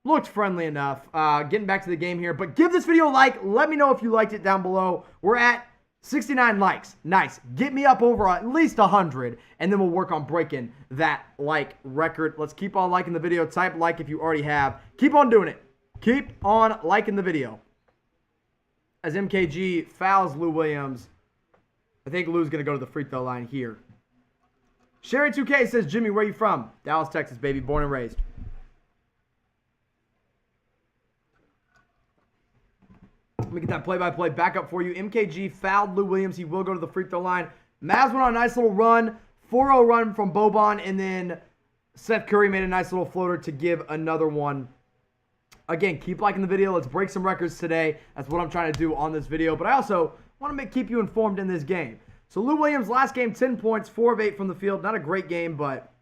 Looked friendly enough. Getting back to the game here. But give this video a like. Let me know if you liked it down below. We're at 69 likes. Nice. Get me up over at least 100. And then we'll work on breaking that like record. Let's keep on liking the video. Type like if you already have. Keep on doing it. Keep on liking the video. As MKG fouls Lou Williams. I think Lou's going to go to the free throw line here. Sherry2K says, Jimmy, where you from? Dallas, Texas, baby. Born and raised. me get that play-by-play back up for you. MKG fouled Lou Williams. He will go to the free throw line. Mavs went on a nice little run. 4-0 run from Boban, and then Seth Curry made a nice little floater to give another one. Again, keep liking the video. Let's break some records today. That's what I'm trying to do on this video. But I also want to keep you informed in this game. So Lou Williams, last game, 10 points, 4 of 8 from the field. Not a great game, but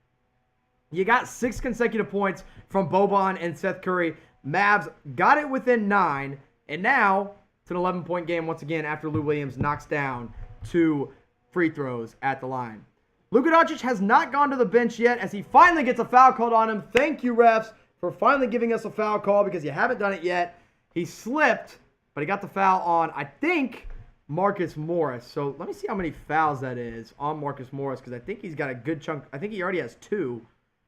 you got 6 consecutive points from Boban and Seth Curry. Mavs got it within 9, and now it's an 11-point game once again after Lou Williams knocks down 2 free throws at the line. Luka Doncic has not gone to the bench yet as he finally gets a foul called on him. Thank you, refs, for finally giving us a foul call because you haven't done it yet. He slipped, but he got the foul on, I think, Marcus Morris. So let me see how many fouls that is on Marcus Morris because I think he's got a good chunk. I think he already has 2,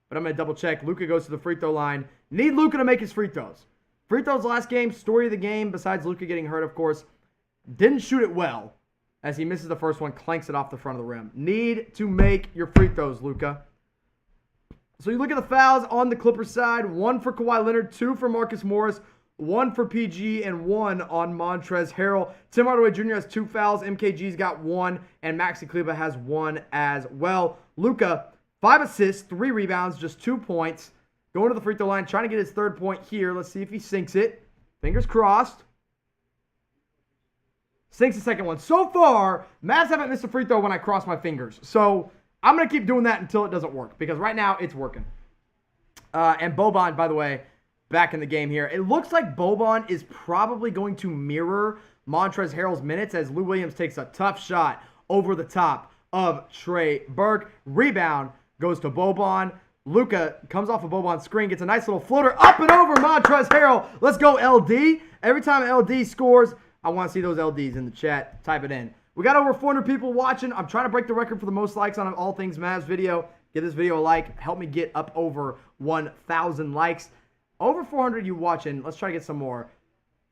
but I'm going to double check. Luka goes to the free throw line. Need Luka to make his free throws. Free throws last game, story of the game, besides Luka getting hurt, of course. Didn't shoot it well. As he misses the first one, clanks it off the front of the rim. Need to make your free throws, Luka. So you look at the fouls on the Clippers side. 1 for Kawhi Leonard, 2 for Marcus Morris, 1 for PG, and 1 on Montrezl Harrell. Tim Hardaway Jr. has 2 fouls. MKG's got 1, and Maxi Kleber has 1 as well. Luka, 5 assists, 3 rebounds, just 2 points. Going to the free throw line, trying to get his 3rd point here. Let's see if he sinks it. Fingers crossed. Sinks the second one. So far, Mavs haven't missed a free throw when I cross my fingers. So I'm going to keep doing that until it doesn't work because right now it's working. And Boban, by the way, back in the game here. It looks like Boban is probably going to mirror Montrezl Harrell's minutes as Lou Williams takes a tough shot over the top of Trey Burke. Rebound goes to Boban. Luka comes off of Boban's screen, gets a nice little floater up and over Montrezl Harrell. Let's go LD. Every time LD scores, I want to see those LDs in the chat. Type it in. We got over 400 people watching. I'm trying to break the record for the most likes on an All Things Mavs video. Give this video a like. Help me get up over 1,000 likes. Over 400 you watching. Let's try to get some more.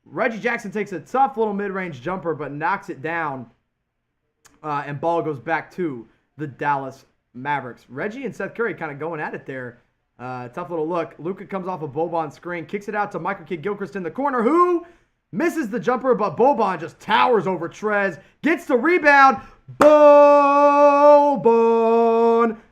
Reggie Jackson takes a tough little mid-range jumper but knocks it down. And ball goes back to the Dallas Mavericks. Reggie and Seth Curry kind of going at it there. Tough little look. Luka comes off a Boban screen. Kicks it out to Michael Kidd-Gilchrist in the corner. Who misses the jumper, but Boban just towers over Trez. Gets the rebound. Boban,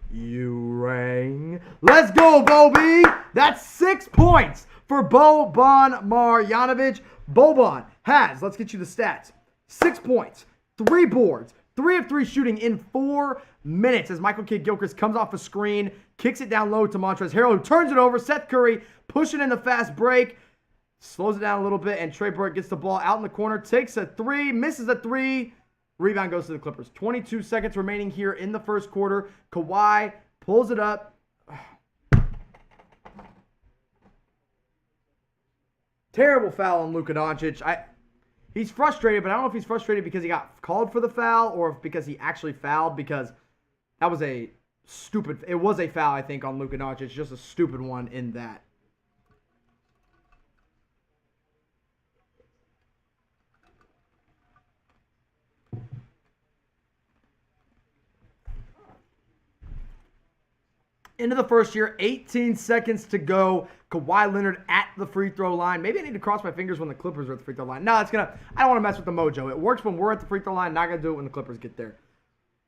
you rang. Let's go, Bobby. That's 6 points for Boban Marjanovic. Boban has, let's get you the stats, 6 points, 3 boards, 3 of 3 shooting in 4 minutes as Michael Kidd-Gilchrist comes off a screen, kicks it down low to Montrezl Harrell, who turns it over. Seth Curry pushing in the fast break. Slows it down a little bit, and Trey Burke gets the ball out in the corner, takes a 3, misses a 3. Rebound goes to the Clippers. 22 seconds remaining here in the first quarter. Kawhi pulls it up. Terrible foul on Luka Doncic. He's frustrated, but I don't know if he's frustrated because he got called for the foul or if because he actually fouled because that was a stupid... It was a foul, I think, on Luka Doncic. Just a stupid one in that. Into the first year, 18 seconds to go. Kawhi Leonard at the free throw line. Maybe I need to cross my fingers when the Clippers are at the free throw line. No, I don't want to mess with the mojo. It works when we're at the free throw line. Not going to do it when the Clippers get there.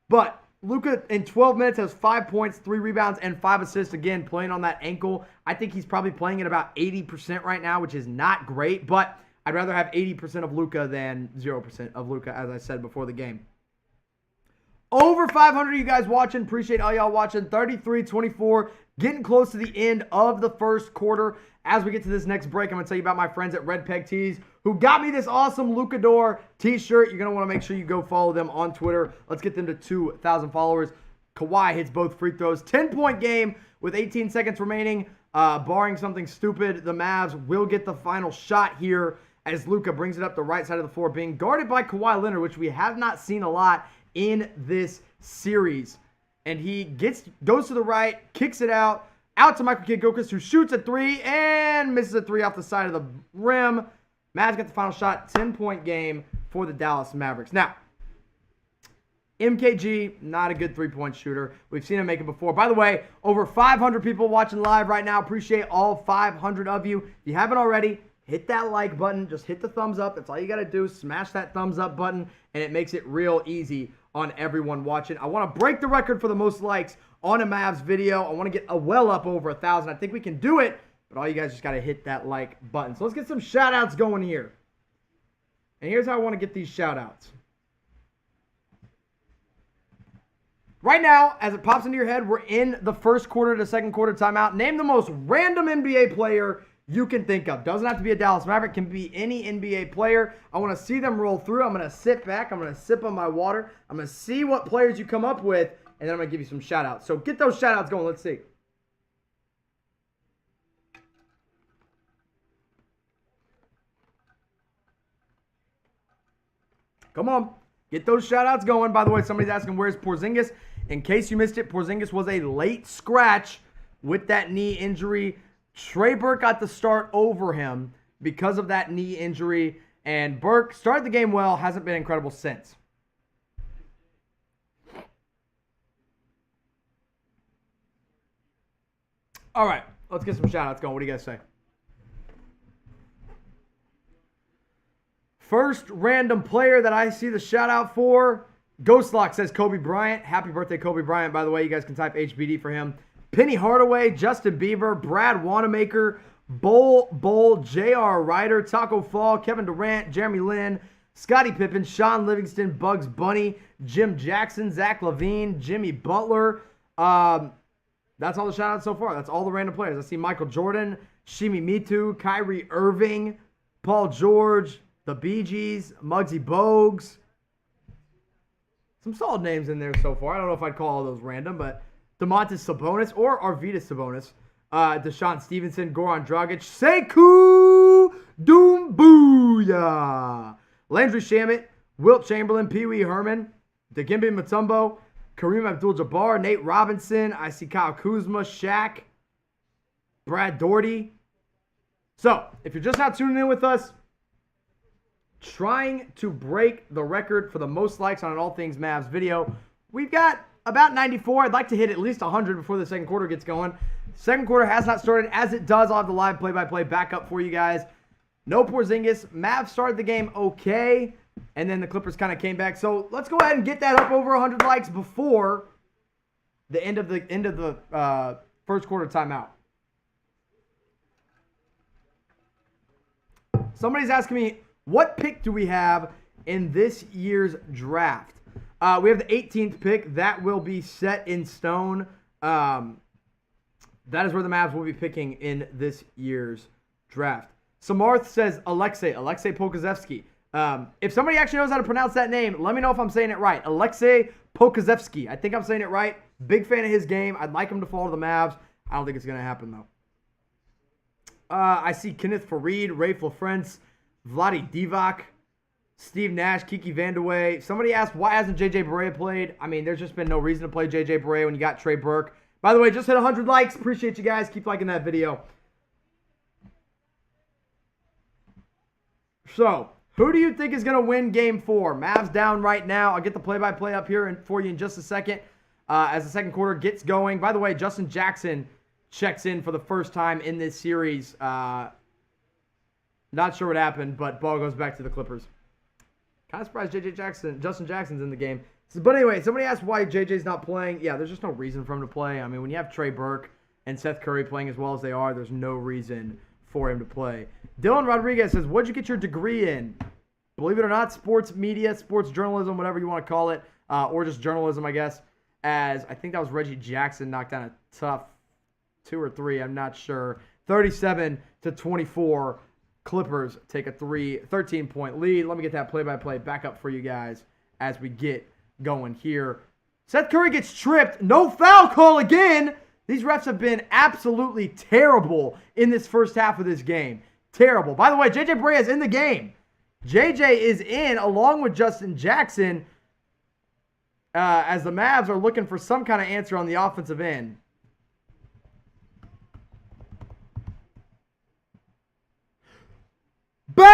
But Luka in 12 minutes has 5 points, 3 rebounds, and 5 assists. Again, playing on that ankle. I think he's probably playing at about 80% right now, which is not great. But I'd rather have 80% of Luka than 0% of Luka, as I said before the game. Over 500 of you guys watching. Appreciate all y'all watching. 33-24. Getting close to the end of the first quarter. As we get to this next break, I'm going to tell you about my friends at Red Peg Tees who got me this awesome Luka Door t-shirt. You're going to want to make sure you go follow them on Twitter. Let's get them to 2,000 followers. Kawhi hits both free throws. 10-point game with 18 seconds remaining. Barring something stupid, the Mavs will get the final shot here as Luka brings it up the right side of the floor, being guarded by Kawhi Leonard, which we have not seen a lot in this series. And he goes to the right, kicks it out to Michael Kidd-Gilchrist, who shoots a 3 and misses a 3 off the side of the rim. Mavs got the final shot. 10-point game for the Dallas Mavericks. Now, MKG, not a good 3-point shooter. We've seen him make it before. By the way, over 500 people watching live right now. Appreciate all 500 of you. If you haven't already, hit that like button. Just hit the thumbs up. That's all you got to do. Smash that thumbs up button, and it makes it real easy on everyone watching. I want to break the record for the most likes on a Mavs video. I want to get well up over 1,000. I think we can do it, but all you guys just got to hit that like button. So let's get some shout-outs going here. And here's how I want to get these shout-outs. Right now, as it pops into your head, we're in the first quarter to second quarter timeout. Name the most random NBA player you can think of. Doesn't have to be a Dallas Maverick. Can be any NBA player. I want to see them roll through. I'm going to sit back. I'm going to sip on my water. I'm going to see what players you come up with, and then I'm going to give you some shout-outs. So get those shout-outs going. Let's see. Come on. Get those shout-outs going. By the way, somebody's asking, where's Porzingis? In case you missed it, Porzingis was a late scratch with that knee injury. Trey Burke got the start over him because of that knee injury. And Burke started the game well, hasn't been incredible since. All right, let's get some shout-outs going. What do you guys say? First random player that I see the shout-out for, Ghostlock says Kobe Bryant. Happy birthday, Kobe Bryant, by the way. You guys can type HBD for him. Penny Hardaway, Justin Bieber, Brad Wanamaker, Bull, J.R. Ryder, Taco Fall, Kevin Durant, Jeremy Lin, Scottie Pippen, Sean Livingston, Bugs Bunny, Jim Jackson, Zach LaVine, Jimmy Butler. That's all the shout-outs so far. That's all the random players. I see Michael Jordan, Shimi Mitu, Kyrie Irving, Paul George, the Bee Gees, Muggsy Bogues. Some solid names in there so far. I don't know if I'd call all those random, but Domantas Sabonis or Arvydas Sabonis. Deshaun Stevenson, Goran Dragic, Sekou Doumbouya, Landry Shamet, Wilt Chamberlain, Pee Wee Herman, Dikembe Mutombo, Kareem Abdul-Jabbar, Nate Robinson. I see Kyle Kuzma, Shaq, Brad Daugherty. So, if you're just now tuning in with us, trying to break the record for the most likes on an All Things Mavs video. We've got about 94. I'd like to hit at least 100 before the second quarter gets going. Second quarter has not started. As it does, I'll have the live play-by-play back up for you guys. No Porzingis. Mavs started the game okay, and then the Clippers kind of came back. So let's go ahead and get that up over 100 likes before the end of the first quarter timeout. Somebody's asking me, what pick do we have in this year's draft? We have the 18th pick. That will be set in stone. That is where the Mavs will be picking in this year's draft. Samarth says Alexei Pokazevsky. If somebody actually knows how to pronounce that name, let me know if I'm saying it right. Alexei Pokazevsky. I think I'm saying it right. Big fan of his game. I'd like him to fall to the Mavs. I don't think it's going to happen, though. I see Kenneth Fareed, Rafe LaFrance, Vlade Divac, Steve Nash, Kiki Vandeweghe. Somebody asked, why hasn't J.J. Barea played? I mean, there's just been no reason to play J.J. Barea when you got Trey Burke. By the way, just hit 100 likes. Appreciate you guys. Keep liking that video. So, who do you think is going to win Game 4? Mavs down right now. I'll get the play-by-play up here for you in just a second as the second quarter gets going. By the way, Justin Jackson checks in for the first time in this series. Not sure what happened, but ball goes back to the Clippers. Kind of surprised Justin Jackson's in the game. But anyway, somebody asked why JJ's not playing. Yeah, there's just no reason for him to play. I mean, when you have Trey Burke and Seth Curry playing as well as they are, there's no reason for him to play. Dylan Rodriguez says, what'd you get your degree in? Believe it or not, sports media, sports journalism, whatever you want to call it, or just journalism, I guess. As I think that was Reggie Jackson knocked down a tough 2 or 3, I'm not sure. 37-24. Clippers take a 13-point lead. Let me get that play-by-play back up for you guys as we get going here. Seth Curry gets tripped. No foul call again. These refs have been absolutely terrible in this first half of this game. Terrible. By the way, J.J. Barea is in the game. J.J. is in along with Justin Jackson as the Mavs are looking for some kind of answer on the offensive end. Bang!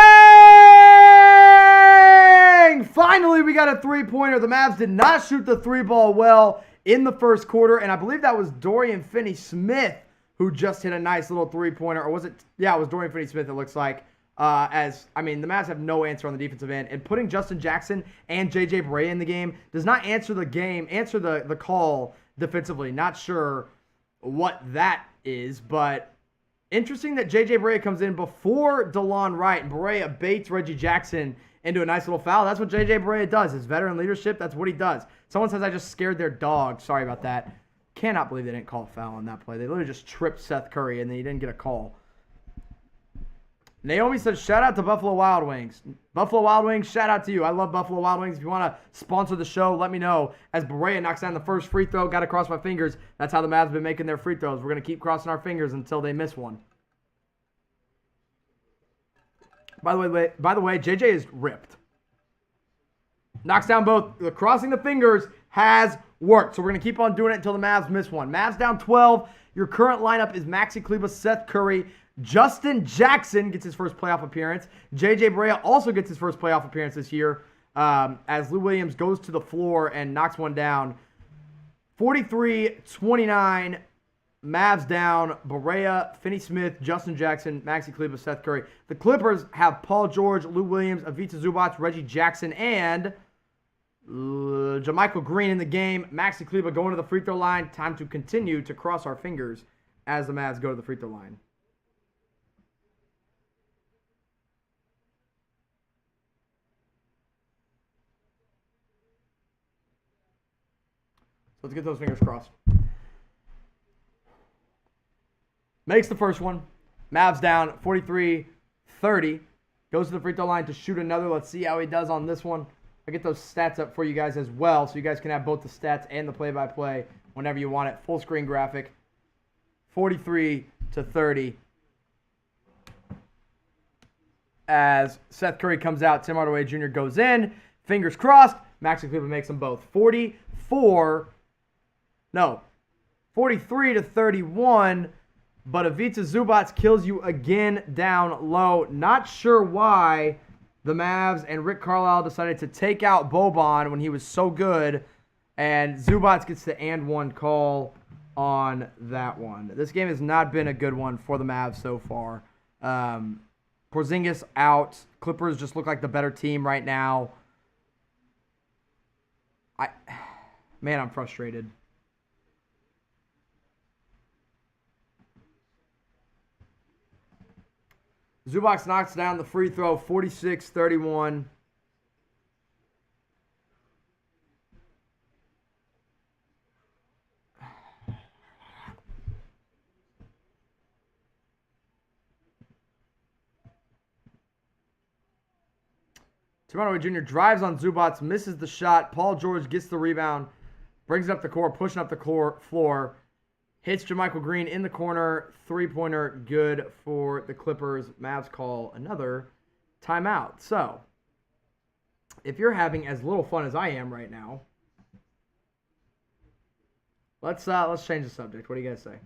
Finally, we got a three-pointer. The Mavs did not shoot the three ball well in the first quarter, and I believe that was Dorian Finney-Smith who just hit a nice little three-pointer. Or was it? Yeah, it was Dorian Finney-Smith, it looks like, The Mavs have no answer on the defensive end, and putting Justin Jackson and JJ Barea in the game does not answer the call defensively. Not sure what that is, but interesting that JJ Barea comes in before DeLon Wright, and Barea baits Reggie Jackson into a nice little foul. That's what JJ Barea does. His veteran leadership, that's what he does. Someone says I just scared their dog. Sorry about that. Cannot believe they didn't call a foul on that play. They literally just tripped Seth Curry, and then he didn't get a call. Naomi says, shout out to Buffalo Wild Wings. Buffalo Wild Wings, shout out to you. I love Buffalo Wild Wings. If you want to sponsor the show, let me know. As Barea knocks down the first free throw, got to cross my fingers. That's how the Mavs have been making their free throws. We're going to keep crossing our fingers until they miss one. By the way, JJ is ripped. Knocks down both. The crossing the fingers has worked. So we're going to keep on doing it until the Mavs miss one. Mavs down 12. Your current lineup is Maxi Kleber, Seth Curry, Justin Jackson gets his first playoff appearance. JJ Barea also gets his first playoff appearance this year as Lou Williams goes to the floor and knocks one down. 43-29, Mavs down. Barea, Finney-Smith, Justin Jackson, Maxi Kleber, Seth Curry. The Clippers have Paul George, Lou Williams, Ivica Zubac, Reggie Jackson, and JaMychal Green in the game. Maxi Kleber going to the free throw line. Time to continue to cross our fingers as the Mavs go to the free throw line. Let's get those fingers crossed. Makes the first one. Mavs down 43-30. Goes to the free throw line to shoot another. Let's see how he does on this one. I'll get those stats up for you guys as well, so you guys can have both the stats and the play-by-play whenever you want it. Full screen graphic. 43-30. As Seth Curry comes out, Tim Hardaway Jr. goes in. Fingers crossed. Maxi Kleber makes them both. 43-31, but Ivica Zubac kills you again down low. Not sure why the Mavs and Rick Carlisle decided to take out Boban when he was so good, and Zubac gets the and one call on that one. This game has not been a good one for the Mavs so far. Porzingis out. Clippers just look like the better team right now. Man, I'm frustrated. Zubac knocks down the free throw, 46-31. Tim Hardaway Jr. drives on Zubac, misses the shot. Paul George gets the rebound, brings it up the court, pushing up the floor. Hits JaMychal Green in the corner. Three-pointer good for the Clippers. Mavs call another timeout. So, if you're having as little fun as I am right now, let's change the subject. What do you guys say?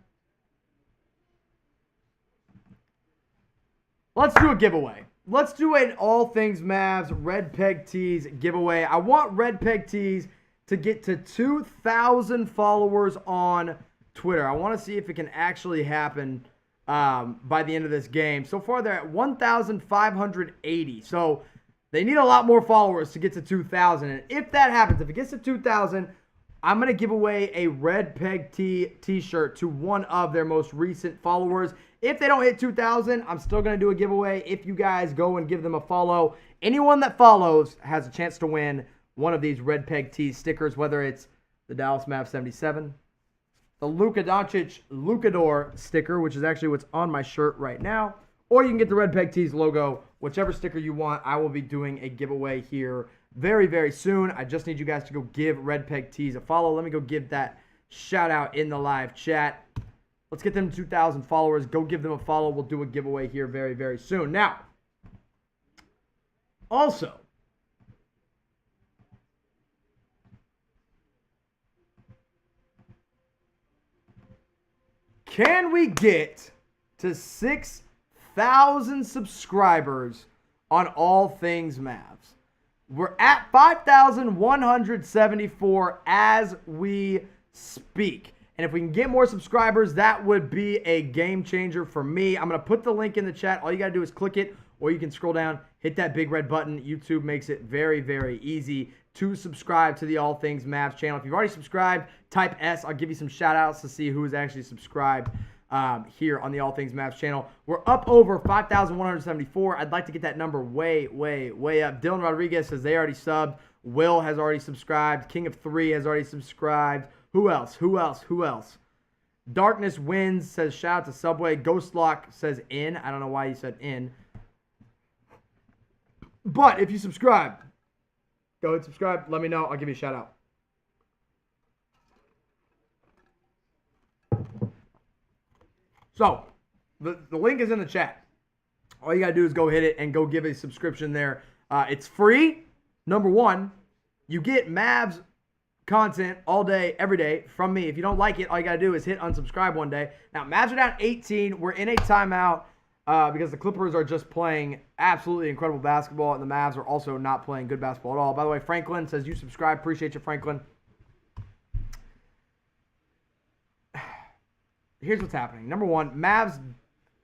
Let's do a giveaway. Let's do an All Things Mavs Red Peg Tees giveaway. I want Red Peg Tees to get to 2,000 followers on Twitter. I want to see if it can actually happen by the end of this game. So far, they're at 1,580. So they need a lot more followers to get to 2,000. And if that happens, if it gets to 2,000, I'm going to give away a Red Peg t-shirt to one of their most recent followers. If they don't hit 2,000, I'm still going to do a giveaway. If you guys go and give them a follow, anyone that follows has a chance to win one of these Red Peg Tees stickers, whether it's the Dallas Mavs 77, the Luka Doncic Lucador sticker, which is actually what's on my shirt right now, or you can get the Red Peg Tees logo, whichever sticker you want. I will be doing a giveaway here very, very soon. I just need you guys to go give Red Peg Tees a follow. Let me go give that shout out in the live chat. Let's get them 2,000 followers. Go give them a follow. We'll do a giveaway here very, very soon. Now, also, can we get to 6,000 subscribers on All Things Mavs? We're at 5,174 as we speak. And if we can get more subscribers, that would be a game changer for me. I'm going to put the link in the chat. All you got to do is click it or you can scroll down, hit that big red button. YouTube makes it very, very easy to subscribe to the All Things Mavs channel. If you've already subscribed, type S. I'll give you some shout-outs to see who is actually subscribed here on the All Things Mavs channel. We're up over 5,174. I'd like to get that number way, way, way up. Dylan Rodriguez says they already subbed. Will has already subscribed. King of 3 has already subscribed. Who else? Who else? Who else? Darkness Wins says shout out to Subway. Ghostlock says in. I don't know why you said in. But if you subscribe, go ahead and subscribe. Let me know. I'll give you a shout out. So, the link is in the chat. All you got to do is go hit it and go give a subscription there. It's free. Number one, you get Mavs content all day, every day from me. If you don't like it, all you got to do is hit unsubscribe one day. Now, Mavs are down 18. We're in a timeout because the Clippers are just playing absolutely incredible basketball, and the Mavs are also not playing good basketball at all. By the way, Franklin says you subscribe. Appreciate you, Franklin. Here's what's happening. Number one, Mavs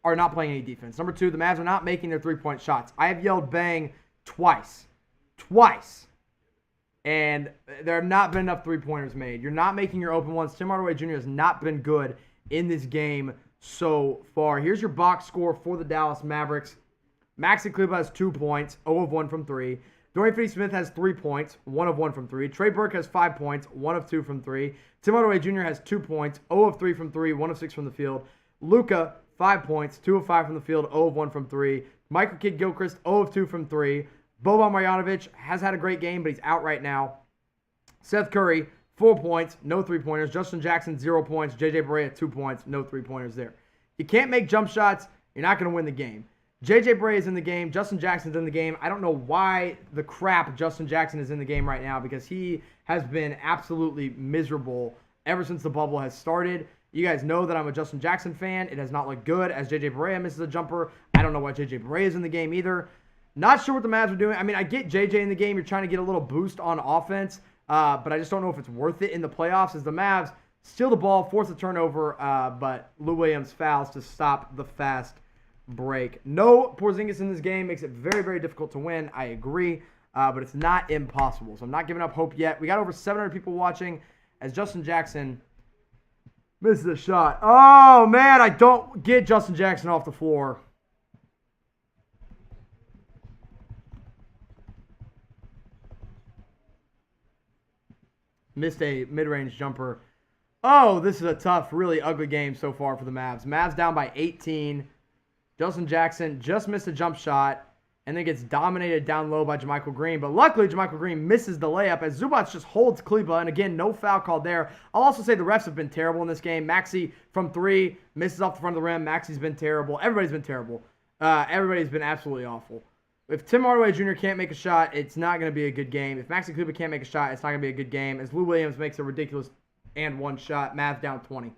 are not playing any defense. Number two, the Mavs are not making their three-point shots. I have yelled bang twice. And there have not been enough three-pointers made. You're not making your open ones. Tim Hardaway Jr. has not been good in this game so far. Here's your box score for the Dallas Mavericks. Maxi Kleber has 2 points, 0 of 1 from 3. Dorian Finney-Smith has 3 points, 1 of 1 from 3. Trey Burke has 5 points, 1 of 2 from 3. Tim Hardaway Jr. has 2 points, 0 of 3 from 3, 1 of 6 from the field. Luka, 5 points, 2 of 5 from the field, 0 of 1 from 3. Michael Kidd-Gilchrist, 0 of 2 from 3. Boban Marjanovic has had a great game, but he's out right now. Seth Curry, 4 points, no three-pointers. Justin Jackson, 0 points. JJ Barea, 2 points, no three-pointers there. You can't make jump shots, you're not going to win the game. JJ Barea is in the game. Justin Jackson's in the game. I don't know why the crap Justin Jackson is in the game right now because he has been absolutely miserable ever since the bubble has started. You guys know that I'm a Justin Jackson fan. It has not looked good as JJ Barea misses a jumper. I don't know why JJ Barea is in the game either. Not sure what the Mavs are doing. I mean, I get JJ in the game. You're trying to get a little boost on offense, but I just don't know if it's worth it in the playoffs as the Mavs steal the ball, force a turnover, but Lou Williams fouls to stop the fast break. No Porzingis in this game makes it very, very difficult to win. I agree, but it's not impossible. So I'm not giving up hope yet. We got over 700 people watching as Justin Jackson misses a shot. Oh, man, I don't get Justin Jackson off the floor. Missed a mid-range jumper. Oh, this is a tough, really ugly game so far for the Mavs. Mavs down by 18. Justin Jackson just missed a jump shot and then gets dominated down low by JaMychal Green. But luckily, JaMychal Green misses the layup as Zubac just holds Kleber. And again, no foul called there. I'll also say the refs have been terrible in this game. Maxey from 3 misses off the front of the rim. Maxey's been terrible. Everybody's been terrible. Everybody's been absolutely awful. If Tim Hardaway Jr. can't make a shot, it's not going to be a good game. If Maxi Kleber can't make a shot, it's not going to be a good game. As Lou Williams makes a ridiculous and one shot, Mavs down 20.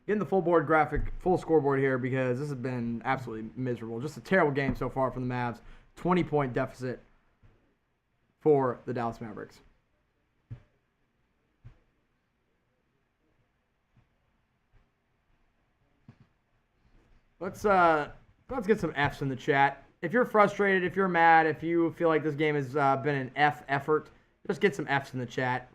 Getting the full board graphic, full scoreboard here because this has been absolutely miserable. Just a terrible game so far from the Mavs. 20-point deficit for the Dallas Mavericks. Let's get some Fs in the chat. If you're frustrated, if you're mad, if you feel like this game has been an F effort, just get some Fs in the chat.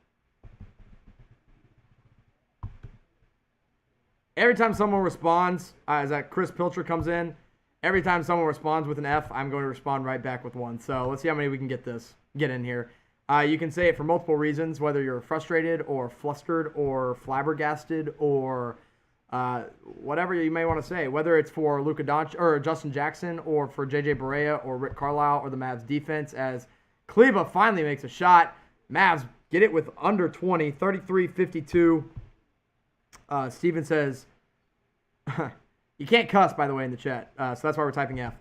Every time someone responds, as that Chris Pilcher comes in, every time someone responds with an F, I'm going to respond right back with one. So let's see how many we can get in here. You can say it for multiple reasons, whether you're frustrated or flustered or flabbergasted or whatever you may want to say, whether it's for Luka Doncic or Justin Jackson or for JJ Barea or Rick Carlisle or the Mavs defense as Kleber finally makes a shot. Mavs get it with under 20, 33-52. Steven says, you can't cuss, by the way, in the chat. So that's why we're typing F.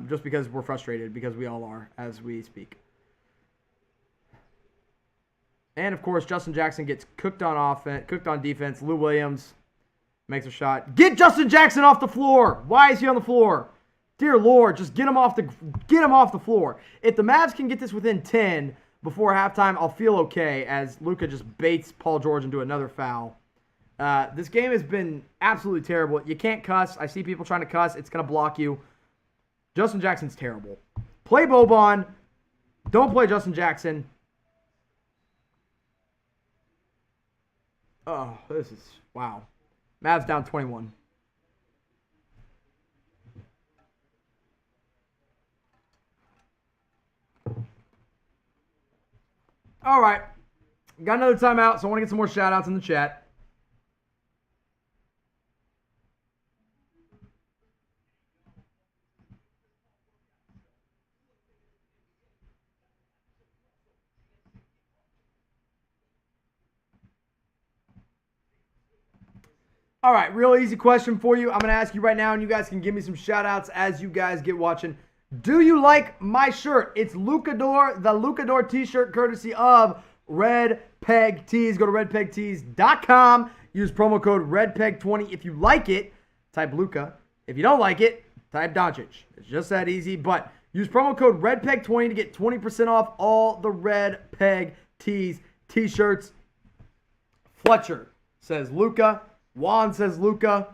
Just because we're frustrated, because we all are as we speak. And, of course, Justin Jackson gets cooked on offense, cooked on defense. Lou Williams makes a shot. Get Justin Jackson off the floor. Why is he on the floor? Dear Lord, just get him off the floor. If the Mavs can get this within 10 before halftime, I'll feel okay as Luka just baits Paul George into another foul. This game has been absolutely terrible. You can't cuss. I see people trying to cuss. It's going to block you. Justin Jackson's terrible. Play Boban. Don't play Justin Jackson. Oh, this is, wow. Mavs down 21. All right. Got another timeout, so I want to get some more shout-outs in the chat. All right, real easy question for you. I'm going to ask you right now, and you guys can give me some shout-outs as you guys get watching. Do you like my shirt? It's Luka Doncic, the Luka Doncic t-shirt courtesy of Red Peg Tees. Go to redpegtees.com. Use promo code RedPeg20. If you like it, type Luka. If you don't like it, type Doncic. It's just that easy. But use promo code RedPeg20 to get 20% off all the Red Peg Tees t-shirts. Fletcher says Luka. Juan says Luka.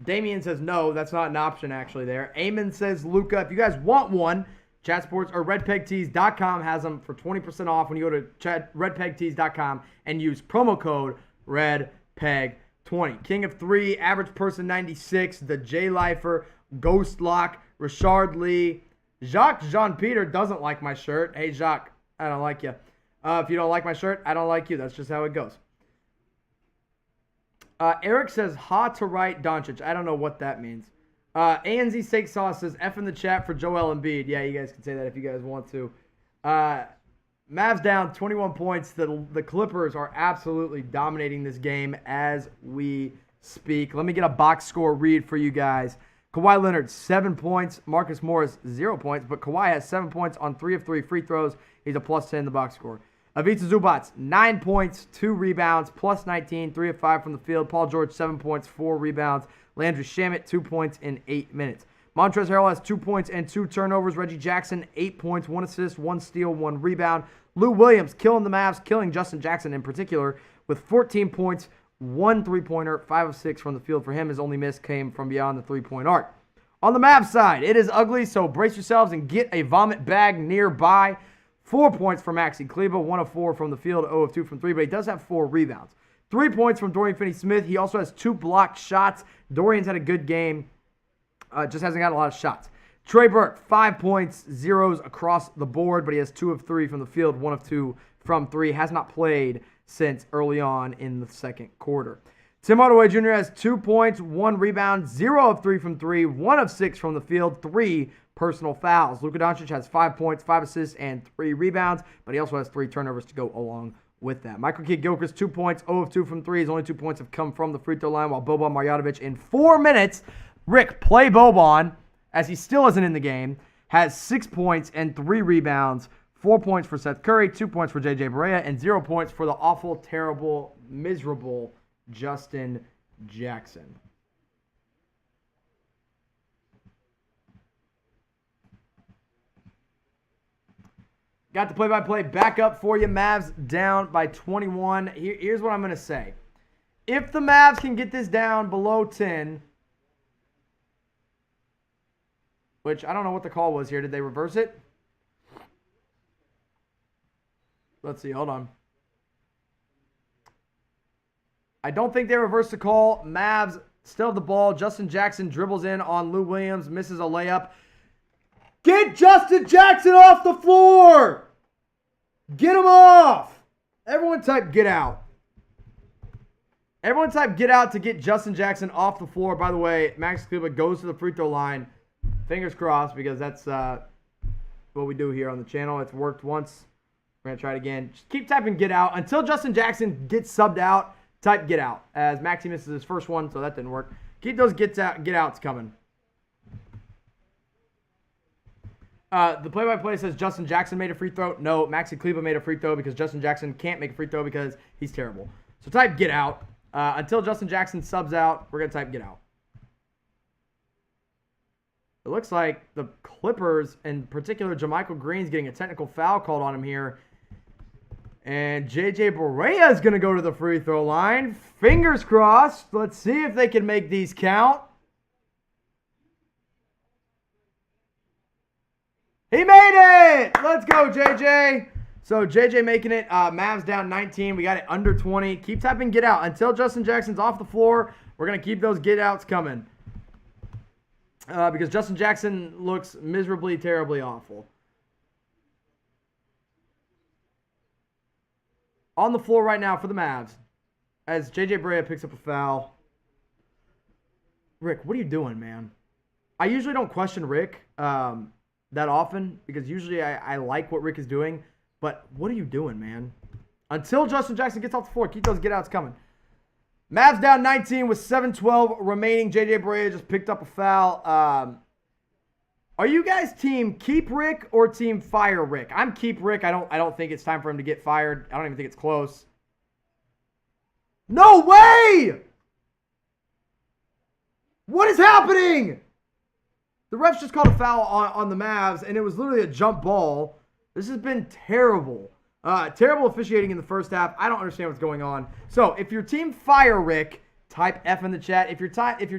Damian says no. That's not an option actually there. Eamon says Luka. If you guys want one, Chat Sports or redpegtees.com has them for 20% off when you go to redpegtees.com and use promo code RedPeg20. King of 3, average person 96, the J Lifer, Ghost Lock, Richard Lee. Jacques Jean-Peter doesn't like my shirt. Hey, Jacques, I don't like you. If you don't like my shirt, I don't like you. That's just how it goes. Eric says, ha to right Doncic. I don't know what that means. ANZ Steak Sauce says, F in the chat for Joel Embiid. Yeah, you guys can say that if you guys want to. Mavs down 21 points. The Clippers are absolutely dominating this game as we speak. Let me get a box score read for you guys. Kawhi Leonard, 7 points. Marcus Morris, 0 points. But Kawhi has 7 points on 3 of 3 free throws. He's a plus 10 in the box score. Ivica Zubac, 9 points, 2 rebounds, plus 19, 3 of 5 from the field. Paul George, 7 points, 4 rebounds. Landry Shamet, 2 points in 8 minutes. Montrezl Harrell has 2 points and 2 turnovers. Reggie Jackson, 8 points, 1 assist, 1 steal, 1 rebound. Lou Williams killing the Mavs, killing Justin Jackson in particular with 14 points, 1 3-pointer, 5 of 6 from the field for him. His only miss came from beyond the 3-point arc. On the Mavs side, it is ugly, so brace yourselves and get a vomit bag nearby. 4 points for Maxi Kleber, 1 of 4 from the field, 0 of 2 from 3, but he does have 4 rebounds. 3 points from Dorian Finney-Smith. He also has 2 blocked shots. Dorian's had a good game, just hasn't got a lot of shots. Trey Burke, 5 points, zeros across the board, but he has 2 of 3 from the field, 1 of 2 from 3. Has not played since early on in the second quarter. Tim Hardaway Jr. has 2 points, 1 rebound, 0 of 3 from 3, 1 of 6 from the field, 3 personal fouls. Luka Doncic has 5 points, 5 assists, and 3 rebounds, but he also has 3 turnovers to go along with that. Michael Kidd-Gilchrist, 2 points, 0 of 2 from 3. His only 2 points have come from the free throw line, while Boban Marjanovic in 4 minutes, Rick, play Boban, as he still isn't in the game, has 6 points and 3 rebounds, 4 points for Seth Curry, 2 points for J.J. Barea, and 0 points for the awful, terrible, miserable Justin Jackson. Got the play-by-play back up for you. Mavs down by 21. Here's what I'm going to say. If the Mavs can get this down below 10, which I don't know what the call was here. Did they reverse it? Let's see. Hold on. I don't think they reversed the call. Mavs still have the ball. Justin Jackson dribbles in on Lou Williams, misses a layup. Get Justin Jackson off the floor! Get him off! Everyone type get out. Everyone type get out to get Justin Jackson off the floor. By the way, Max Kleber goes to the free throw line. Fingers crossed, because that's what we do here on the channel. It's worked once. We're going to try it again. Just keep typing get out. Until Justin Jackson gets subbed out, type get out. As Maxi misses his first one, so that didn't work. Keep those get outs coming. The play-by-play says Justin Jackson made a free throw. No, Maxi Kleber made a free throw because Justin Jackson can't make a free throw because he's terrible. So type get out. Until Justin Jackson subs out, we're going to type get out. It looks like the Clippers, in particular, JaMychal Green's getting a technical foul called on him here. And JJ Barea is going to go to the free throw line. Fingers crossed. Let's see if they can make these count. He made it! Let's go, JJ. So JJ making it. Mavs down 19. We got it under 20. Keep typing get out. Until Justin Jackson's off the floor, we're going to keep those get outs coming. Because Justin Jackson looks miserably, terribly awful. On the floor right now for the Mavs, as JJ Barea picks up a foul. Rick, what are you doing, man? I usually don't question Rick that often because usually I like what Rick is doing. But what are you doing, man? Until Justin Jackson gets off the floor, keep those get-outs coming. Mavs down 19 with 7:12 remaining. JJ Barea just picked up a foul. Are you guys team keep Rick or team fire Rick? I'm keep Rick. I don't think it's time for him to get fired. I don't even think it's close. No way! What is happening? The refs just called a foul on the Mavs, and it was literally a jump ball. This has been terrible. Terrible officiating in the first half. I don't understand what's going on. So, if your team fire Rick, type F in the chat. If your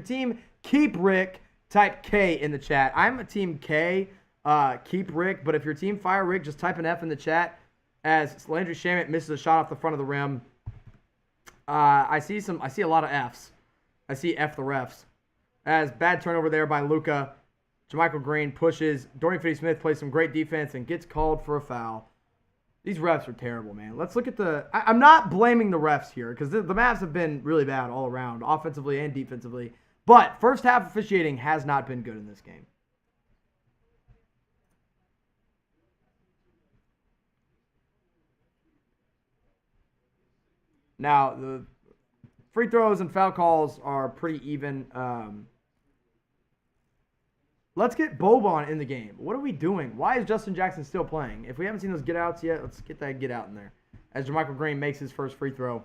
team keep Rick, type K in the chat. I'm a team K, keep Rick. But if your team fire Rick, just type an F in the chat. As Landry Shamet misses a shot off the front of the rim. I see a lot of Fs. I see F the refs. As bad turnover there by Luka. JaMychal Green pushes. Dorian Finney-Smith plays some great defense and gets called for a foul. These refs are terrible, man. Let's look at the... I'm not blaming the refs here because the Mavs have been really bad all around, offensively and defensively. But first half officiating has not been good in this game. Now, the free throws and foul calls are pretty even. Let's get Boban in the game. What are we doing? Why is Justin Jackson still playing? If we haven't seen those get-outs yet, let's get that get-out in there. As JaMychal Green makes his first free throw.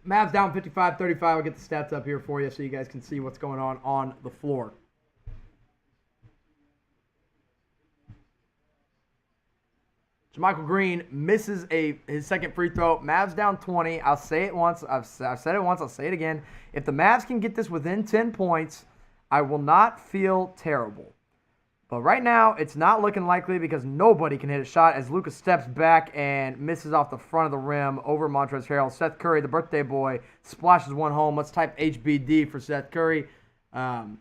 Mavs down 55-35. I'll get the stats up here for you so you guys can see what's going on the floor. JaMychal Green misses his second free throw. Mavs down 20. I'll say it once. I've said it once. I'll say it again. If the Mavs can get this within 10 points, I will not feel terrible. But right now, it's not looking likely because nobody can hit a shot as Luka steps back and misses off the front of the rim over Montrezl Harrell. Seth Curry, the birthday boy, splashes one home. Let's type HBD for Seth Curry. Get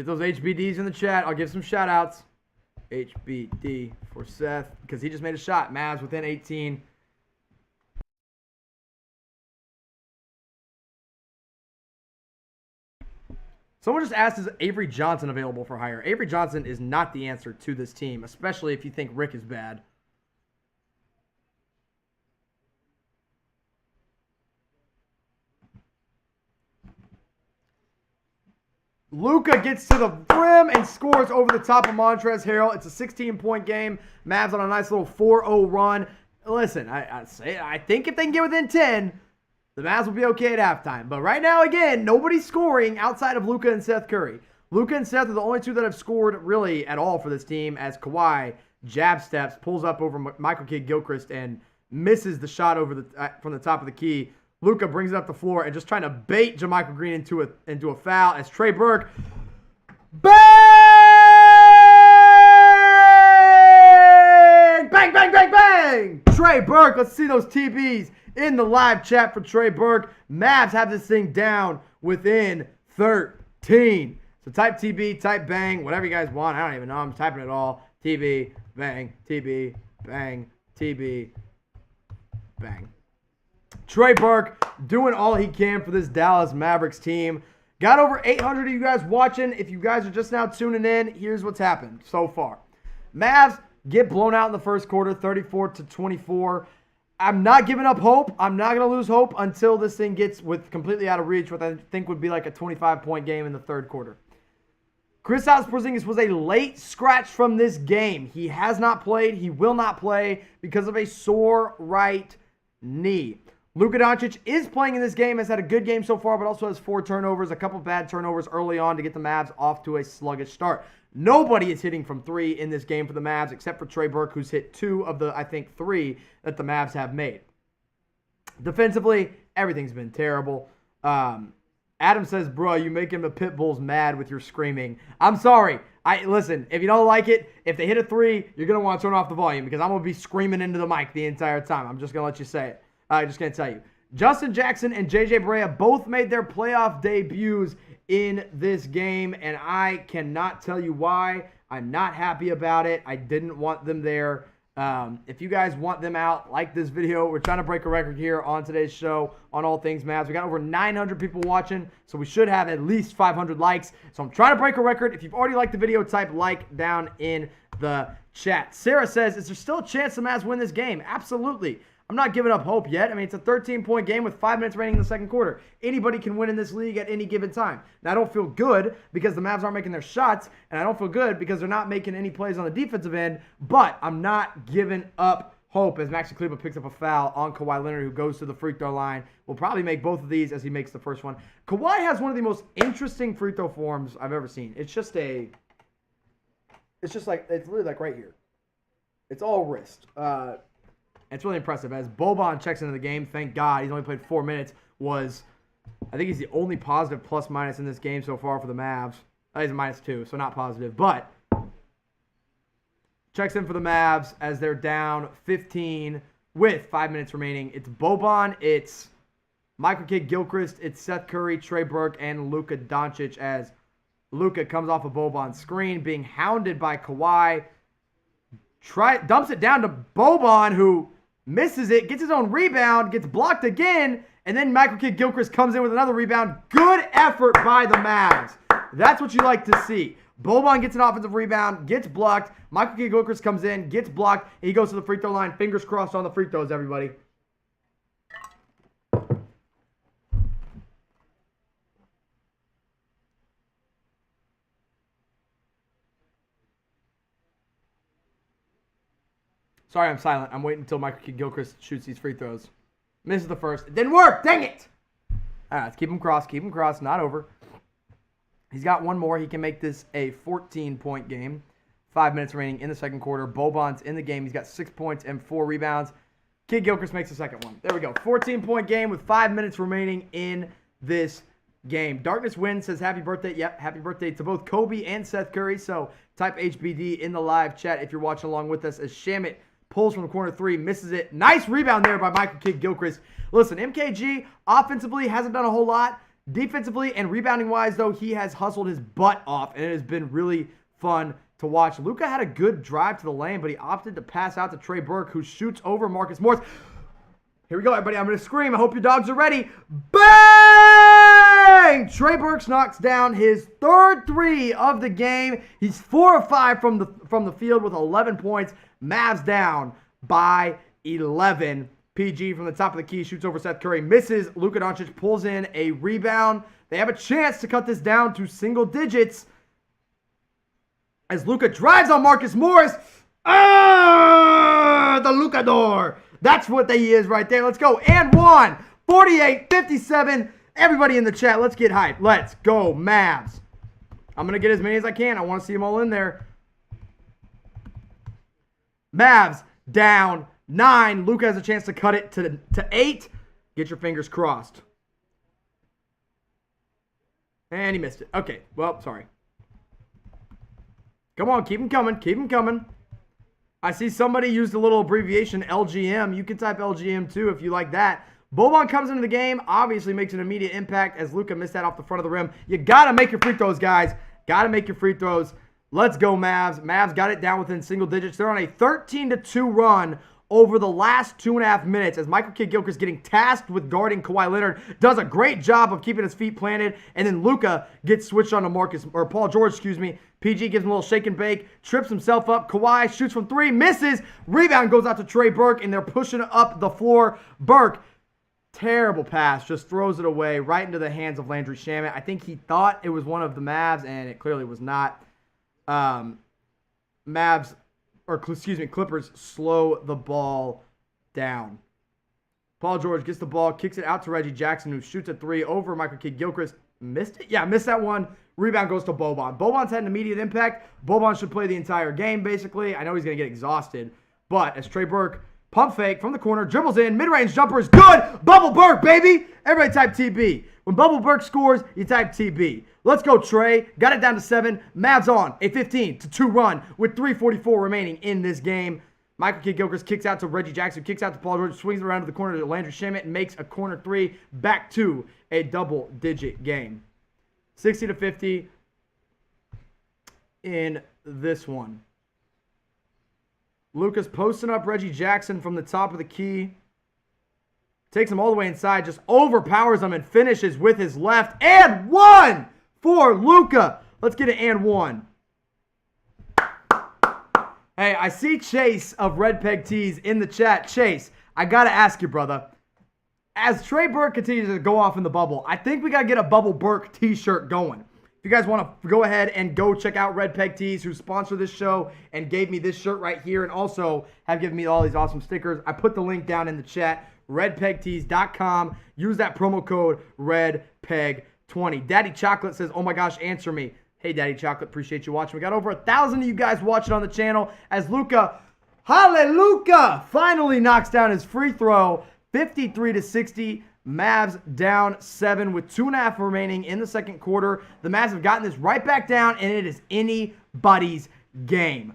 those HBDs in the chat. I'll give some shout-outs. HBD for Seth because he just made a shot. Mavs within 18. Someone just asked, is Avery Johnson available for hire? Avery Johnson is not the answer to this team, especially if you think Rick is bad. Luka gets to the rim and scores over the top of Montrezl Harrell. It's a 16-point game. Mavs on a nice little 4-0 run. Listen, I think if they can get within 10, the Mavs will be okay at halftime. But right now, again, nobody's scoring outside of Luka and Seth Curry. Luka and Seth are the only two that have scored really at all for this team as Kawhi jab steps, pulls up over Michael Kidd-Gilchrist, and misses the shot over from the top of the key. Luka brings it up the floor and just trying to bait JaMychal Green into a foul as Trey Burke. Bang! Bang, bang, bang, bang! Trey Burke, let's see those TBs in the live chat for Trey Burke. Mavs have this thing down within 13. So type TB, type bang, whatever you guys want. I don't even know. I'm typing it all. TB, bang, TB, bang, TB, bang. Trey Burke doing all he can for this Dallas Mavericks team. Got over 800 of you guys watching. If you guys are just now tuning in, here's what's happened so far. Mavs get blown out in the first quarter, 34-24. I'm not giving up hope. I'm not going to lose hope until this thing gets completely out of reach, what I think would be like a 25-point game in the third quarter. Kristaps Porzingis was a late scratch from this game. He has not played. He will not play because of a sore right knee. Luka Doncic is playing in this game, has had a good game so far, but also has 4 turnovers, a couple bad turnovers early on to get the Mavs off to a sluggish start. Nobody is hitting from 3 in this game for the Mavs except for Trey Burke, who's hit 2 of the, I think, 3 that the Mavs have made. Defensively, everything's been terrible. Adam says, bro, you making the pit bulls mad with your screaming. I'm sorry. Listen, if you don't like it, if they hit a 3, you're going to want to turn off the volume because I'm going to be screaming into the mic the entire time. I'm just going to let you say it. I'm just going to tell you. Justin Jackson and J.J. Barea both made their playoff debuts in this game, and I cannot tell you why. I'm not happy about it. I didn't want them there. If you guys want them out, like this video. We're trying to break a record here on today's show on All Things Mavs. We got over 900 people watching, so we should have at least 500 likes. So I'm trying to break a record. If you've already liked the video, type like down in the chat. Sarah says, is there still a chance the Mavs win this game? Absolutely. I'm not giving up hope yet. I mean, it's a 13-point game with 5 minutes remaining in the second quarter. Anybody can win in this league at any given time. Now, I don't feel good because the Mavs aren't making their shots, and I don't feel good because they're not making any plays on the defensive end, but I'm not giving up hope as Maxi Kleber picks up a foul on Kawhi Leonard, who goes to the free throw line. Will probably make both of these as he makes the first one. Kawhi has one of the most interesting free throw forms I've ever seen. It's literally like right here. It's all wrist. It's really impressive. As Boban checks into the game, thank God, he's only played 4 minutes, I think he's the only positive plus-minus in this game so far for the Mavs. He's a -2, so not positive. But checks in for the Mavs as they're down 15 with 5 minutes remaining. It's Boban, it's Michael Kidd-Gilchrist, it's Seth Curry, Trey Burke, and Luka Doncic as Luka comes off of Boban's screen, being hounded by Kawhi. Dumps it down to Boban, who misses it, gets his own rebound, gets blocked again, and then Michael Kidd-Gilchrist comes in with another rebound. Good effort by the Mavs. That's what you like to see. Boban gets an offensive rebound, gets blocked. Michael Kidd-Gilchrist comes in, gets blocked, and he goes to the free throw line. Fingers crossed on the free throws, everybody. Sorry, I'm silent. I'm waiting until Michael Kidd-Gilchrist shoots these free throws. Misses the first. It didn't work. Dang it. All right, let's keep him crossed. Keep him crossed. Not over. He's got one more. He can make this a 14-point game. 5 minutes remaining in the second quarter. Boban's in the game. He's got 6 points and 4 rebounds. Kidd-Gilchrist makes the second one. There we go. 14-point game with 5 minutes remaining in this game. Darkness Wins says happy birthday. Yep, happy birthday to both Kobe and Seth Curry. So type HBD in the live chat if you're watching along with us as Shamit pulls from the corner 3, misses it. Nice rebound there by Michael Kidd-Gilchrist. Listen, MKG offensively hasn't done a whole lot. Defensively and rebounding-wise, though, he has hustled his butt off, and it has been really fun to watch. Luka had a good drive to the lane, but he opted to pass out to Trey Burke, who shoots over Marcus Morris. Here we go, everybody. I'm going to scream. I hope your dogs are ready. Bang! Trey Burke knocks down his third 3 of the game. He's 4 of 5 from the field with 11 points. Mavs down by 11. PG from the top of the key shoots over Seth Curry. Misses. Luka Doncic pulls in a rebound. They have a chance to cut this down to single digits as Luka drives on Marcus Morris. The Luka door. That's what he is right there. Let's go. And 1. 48-57. Everybody in the chat, let's get hyped. Let's go, Mavs. I'm going to get as many as I can. I want to see them all in there. Mavs down 9. Luka has a chance to cut it to 8. Get your fingers crossed. And he missed it. Okay, well, sorry. Come on, keep them coming. Keep them coming. I see somebody used a little abbreviation, LGM. You can type LGM too if you like that. Boban comes into the game, obviously makes an immediate impact as Luka missed that off the front of the rim. You got to make your free throws, guys. Got to make your free throws. Let's go, Mavs. Mavs got it down within single digits. They're on a 13-2 run over the last 2.5 minutes as Michael Kidd-Gilchrist getting tasked with guarding Kawhi Leonard. Does a great job of keeping his feet planted. And then Luka gets switched on to Paul George, PG gives him a little shake and bake, trips himself up. Kawhi shoots from 3, misses. Rebound goes out to Trey Burke, and they're pushing up the floor. Burke Terrible pass. Just throws it away right into the hands of Landry Shamet. I think he thought it was one of the Mavs, and it clearly was not. Clippers slow the ball down. Paul George gets the ball, kicks it out to Reggie Jackson, who shoots a three over Michael Kidd-Gilchrist. Missed it? Yeah, missed that one. Rebound goes to Boban. Boban's had an immediate impact. Boban should play the entire game, basically. I know he's going to get exhausted. But as Trey Burke, pump fake from the corner, dribbles in, mid-range jumper is good. Bubble Burke, baby. Everybody type TB. When Bubble Burke scores, you type TB. Let's go, Trey. Got it down to 7. Mavs on a 15-2 run with 3:44 remaining in this game. Michael Kidd-Gilchrist kicks out to Reggie Jackson, kicks out to Paul George, swings around to the corner to Landry Shamet, and makes a corner three, back to a double-digit game. 60-50 in this one. Luka's posting up Reggie Jackson from the top of the key. Takes him all the way inside, just overpowers him and finishes with his left. And one for Luka. Let's get it and one. Hey, I see Chase of Red Peg Tees in the chat. Chase, I got to ask you, brother. As Trey Burke continues to go off in the bubble, I think we got to get a Bubble Burke t-shirt going. If you guys want to go ahead and go check out Red Peg Tees, who sponsor this show and gave me this shirt right here and also have given me all these awesome stickers. I put the link down in the chat, redpegtees.com. Use that promo code REDPEG20. Daddy Chocolate says, oh my gosh, answer me. Hey, Daddy Chocolate, appreciate you watching. We got over 1,000 of you guys watching on the channel as Luka, hallelujah, finally knocks down his free throw. 53-60. Mavs down 7 with 2.5 remaining in the second quarter. The Mavs have gotten this right back down, and it is anybody's game.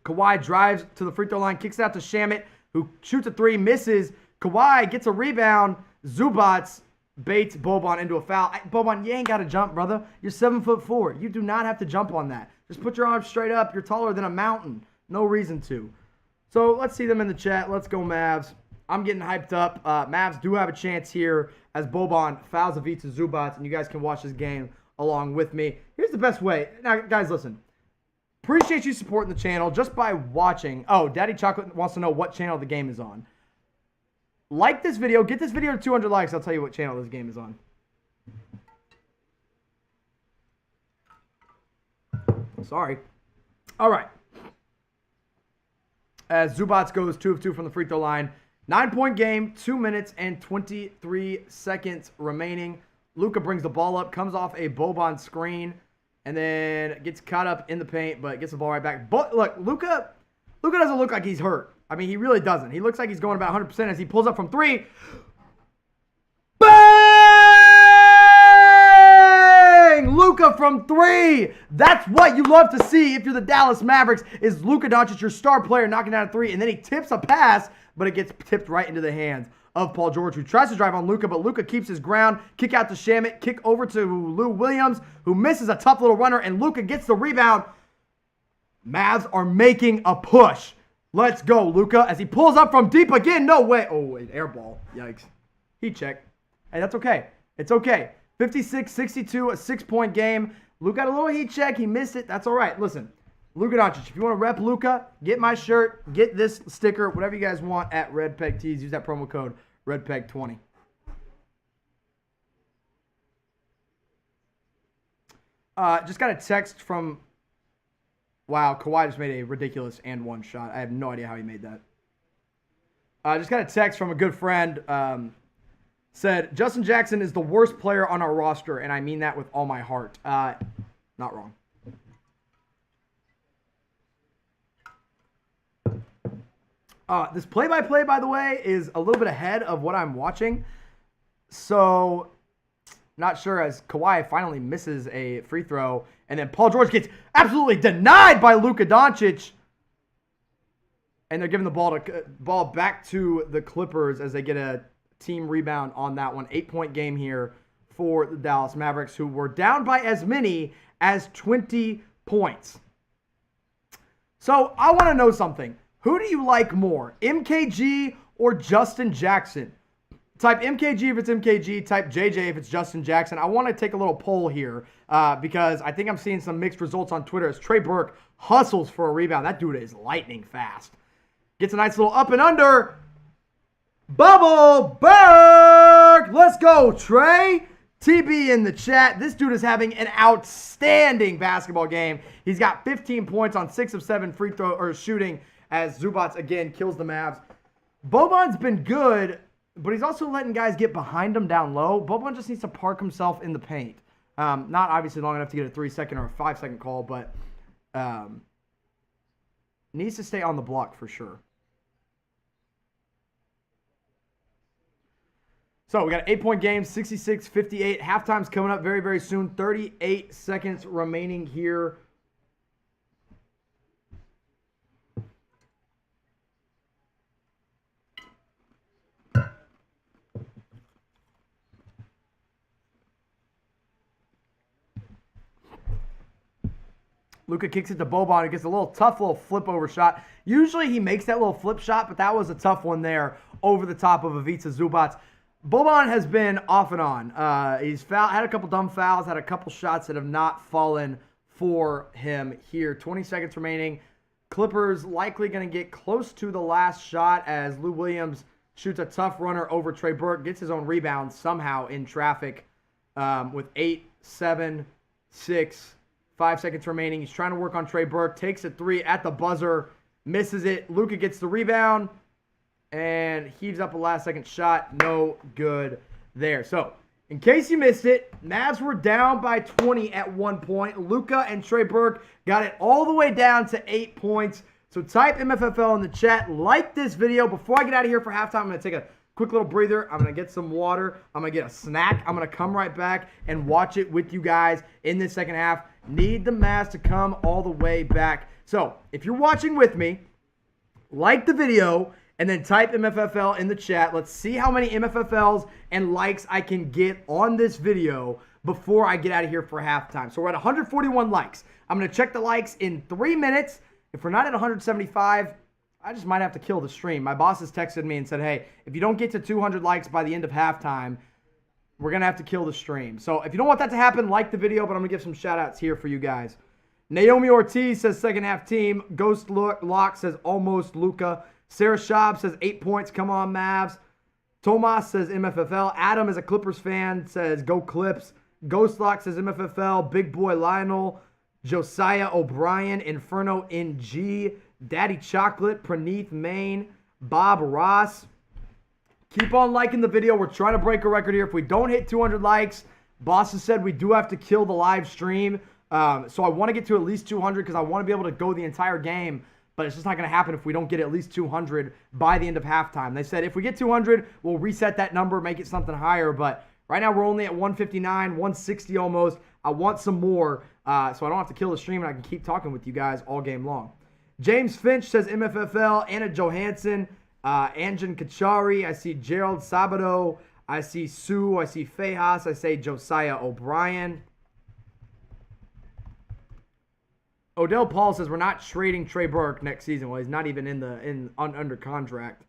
Kawhi drives to the free throw line, kicks out to Shamet, who shoots a three, misses. Kawhi gets a rebound. Zubac baits Boban into a foul. Boban, you ain't got to jump, brother. You're 7'4". You do not have to jump on that. Just put your arms straight up. You're taller than a mountain. No reason to. So let's see them in the chat. Let's go, Mavs. I'm getting hyped up. Mavs do have a chance here as Boban fouls Ivica Zubac, and you guys can watch this game along with me. Here's the best way. Now, guys, listen. Appreciate you supporting the channel just by watching. Oh, Daddy Chocolate wants to know what channel the game is on. Like this video. Get this video to 200 likes. I'll tell you what channel this game is on. Sorry. All right. As Zubac goes 2 of 2 from the free throw line. 9-point game, 2 minutes and 23 seconds remaining. Luka brings the ball up, comes off a Boban screen, and then gets caught up in the paint, but gets the ball right back. But look, Luka doesn't look like he's hurt. I mean, he really doesn't. He looks like he's going about 100% as he pulls up from 3. Bang! Luka from 3. That's what you love to see if you're the Dallas Mavericks, is Luka Doncic, your star player, knocking down a 3, and then he tips a pass, but it gets tipped right into the hands of Paul George, who tries to drive on Luka, but Luka keeps his ground. Kick out to Shamet, kick over to Lou Williams, who misses a tough little runner, and Luka gets the rebound. Mavs are making a push. Let's go, Luka, as he pulls up from deep again. No way. Oh, wait, air ball. Yikes. Heat check. Hey, that's okay. It's okay. 56-62, a 6-point game. Luka got a little heat check. He missed it. That's all right. Listen, Luka Doncic, if you want to rep Luka, get my shirt, get this sticker, whatever you guys want at Red Peg Tees. Use that promo code REDPEG20. Just got a text from... Wow, Kawhi just made a ridiculous and one shot. I have no idea how he made that. Just got a text from a good friend. Said, Justin Jackson is the worst player on our roster, and I mean that with all my heart. Not wrong. This play-by-play, by the way, is a little bit ahead of what I'm watching. So, not sure, as Kawhi finally misses a free throw. And then Paul George gets absolutely denied by Luka Doncic. And they're giving the ball back to the Clippers as they get a team rebound on that one. 8-point game here for the Dallas Mavericks, who were down by as many as 20 points. So, I want to know something. Who do you like more, MKG or Justin Jackson? Type MKG if it's MKG. Type JJ if it's Justin Jackson. I want to take a little poll here because I think I'm seeing some mixed results on Twitter as Trey Burke hustles for a rebound. That dude is lightning fast. Gets a nice little up and under. Bubble Berg! Let's go, Trey. TB in the chat. This dude is having an outstanding basketball game. He's got 15 points on 6 of 7 free throw or shooting as Zubac again kills the Mavs. Boban's been good, but he's also letting guys get behind him down low. Boban just needs to park himself in the paint. Not obviously long enough to get a 3-second or a 5-second call, but needs to stay on the block for sure. So we got an 8-point game, 66-58. Halftime's coming up very, very soon. 38 seconds remaining here. Luka kicks it to Boban. He gets a little tough little flip over shot. Usually he makes that little flip shot, but that was a tough one there over the top of Ivica Zubac. Boban has been off and on. He's had a couple dumb fouls, had a couple shots that have not fallen for him here. 20 seconds remaining. Clippers likely going to get close to the last shot as Lou Williams shoots a tough runner over Trey Burke, gets his own rebound somehow in traffic with 8, 7, 6, 5 seconds remaining. He's trying to work on Trey Burke, takes a 3 at the buzzer, misses it. Luka gets the rebound and heaves up a last-second shot. No good there. So, in case you missed it, Mavs were down by 20 at one point. Luka and Trey Burke got it all the way down to 8 points. So type MFFL in the chat. Like this video. Before I get out of here for halftime, I'm going to take a quick little breather. I'm going to get some water. I'm going to get a snack. I'm going to come right back and watch it with you guys in this second half. Need the Mavs to come all the way back. So, if you're watching with me, like the video and then type MFFL in the chat. Let's see how many MFFLs and likes I can get on this video before I get out of here for halftime. So we're at 141 likes. I'm going to check the likes in 3 minutes. If we're not at 175, I just might have to kill the stream. My boss has texted me and said, hey, if you don't get to 200 likes by the end of halftime, we're going to have to kill the stream. So if you don't want that to happen, like the video, but I'm going to give some shout-outs here for you guys. Naomi Ortiz says second half team. Ghost Lock says almost Luka. Sarah Schaub says 8 points. Come on, Mavs. Tomas says MFFL. Adam is a Clippers fan, says go Clips. Ghost Lock says MFFL. Big Boy Lionel. Josiah O'Brien. Inferno NG. Daddy Chocolate. Praneeth Main. Bob Ross. Keep on liking the video. We're trying to break a record here. If we don't hit 200 likes, boss has said we do have to kill the live stream. So I want to get to at least 200 because I want to be able to go the entire game. But it's just not going to happen if we don't get at least 200 by the end of halftime. They said if we get 200, we'll reset that number, make it something higher. But right now we're only at 159, 160 almost. I want some more so I don't have to kill the stream and I can keep talking with you guys all game long. James Finch says MFFL. Anna Johansson. Anjan Kachari. I see Gerald Sabato. I see Sue. I see Fejas. I say Josiah O'Brien. Odell Paul says we're not trading Trey Burke next season. Well, he's not even under contract.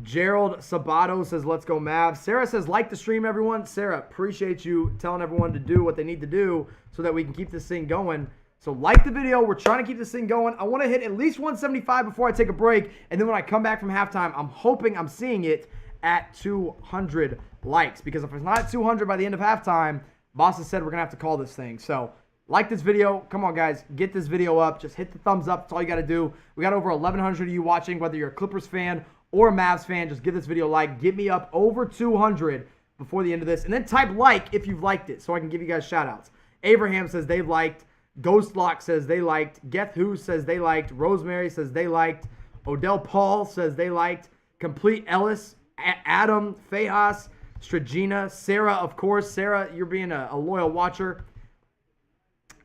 Gerald Sabato says let's go Mavs. Sarah says like the stream, everyone. Sarah, appreciate you telling everyone to do what they need to do so that we can keep this thing going. So like the video. We're trying to keep this thing going. I want to hit at least 175 before I take a break. And then when I come back from halftime, I'm seeing it at 200 likes. Because if it's not at 200 by the end of halftime, boss has said we're going to have to call this thing. So like this video. Come on, guys. Get this video up. Just hit the thumbs up. That's all you got to do. We got over 1,100 of you watching, whether you're a Clippers fan or a Mavs fan. Just give this video a like. Get me up over 200 before the end of this. And then type like if you've liked it so I can give you guys shout-outs. Abraham says they liked. Ghost Lock says they liked. Geth Who says they liked. Rosemary says they liked. Odell Paul says they liked. Complete Ellis. Adam. Fejas. Stragina. Sarah, of course. Sarah, you're being a loyal watcher.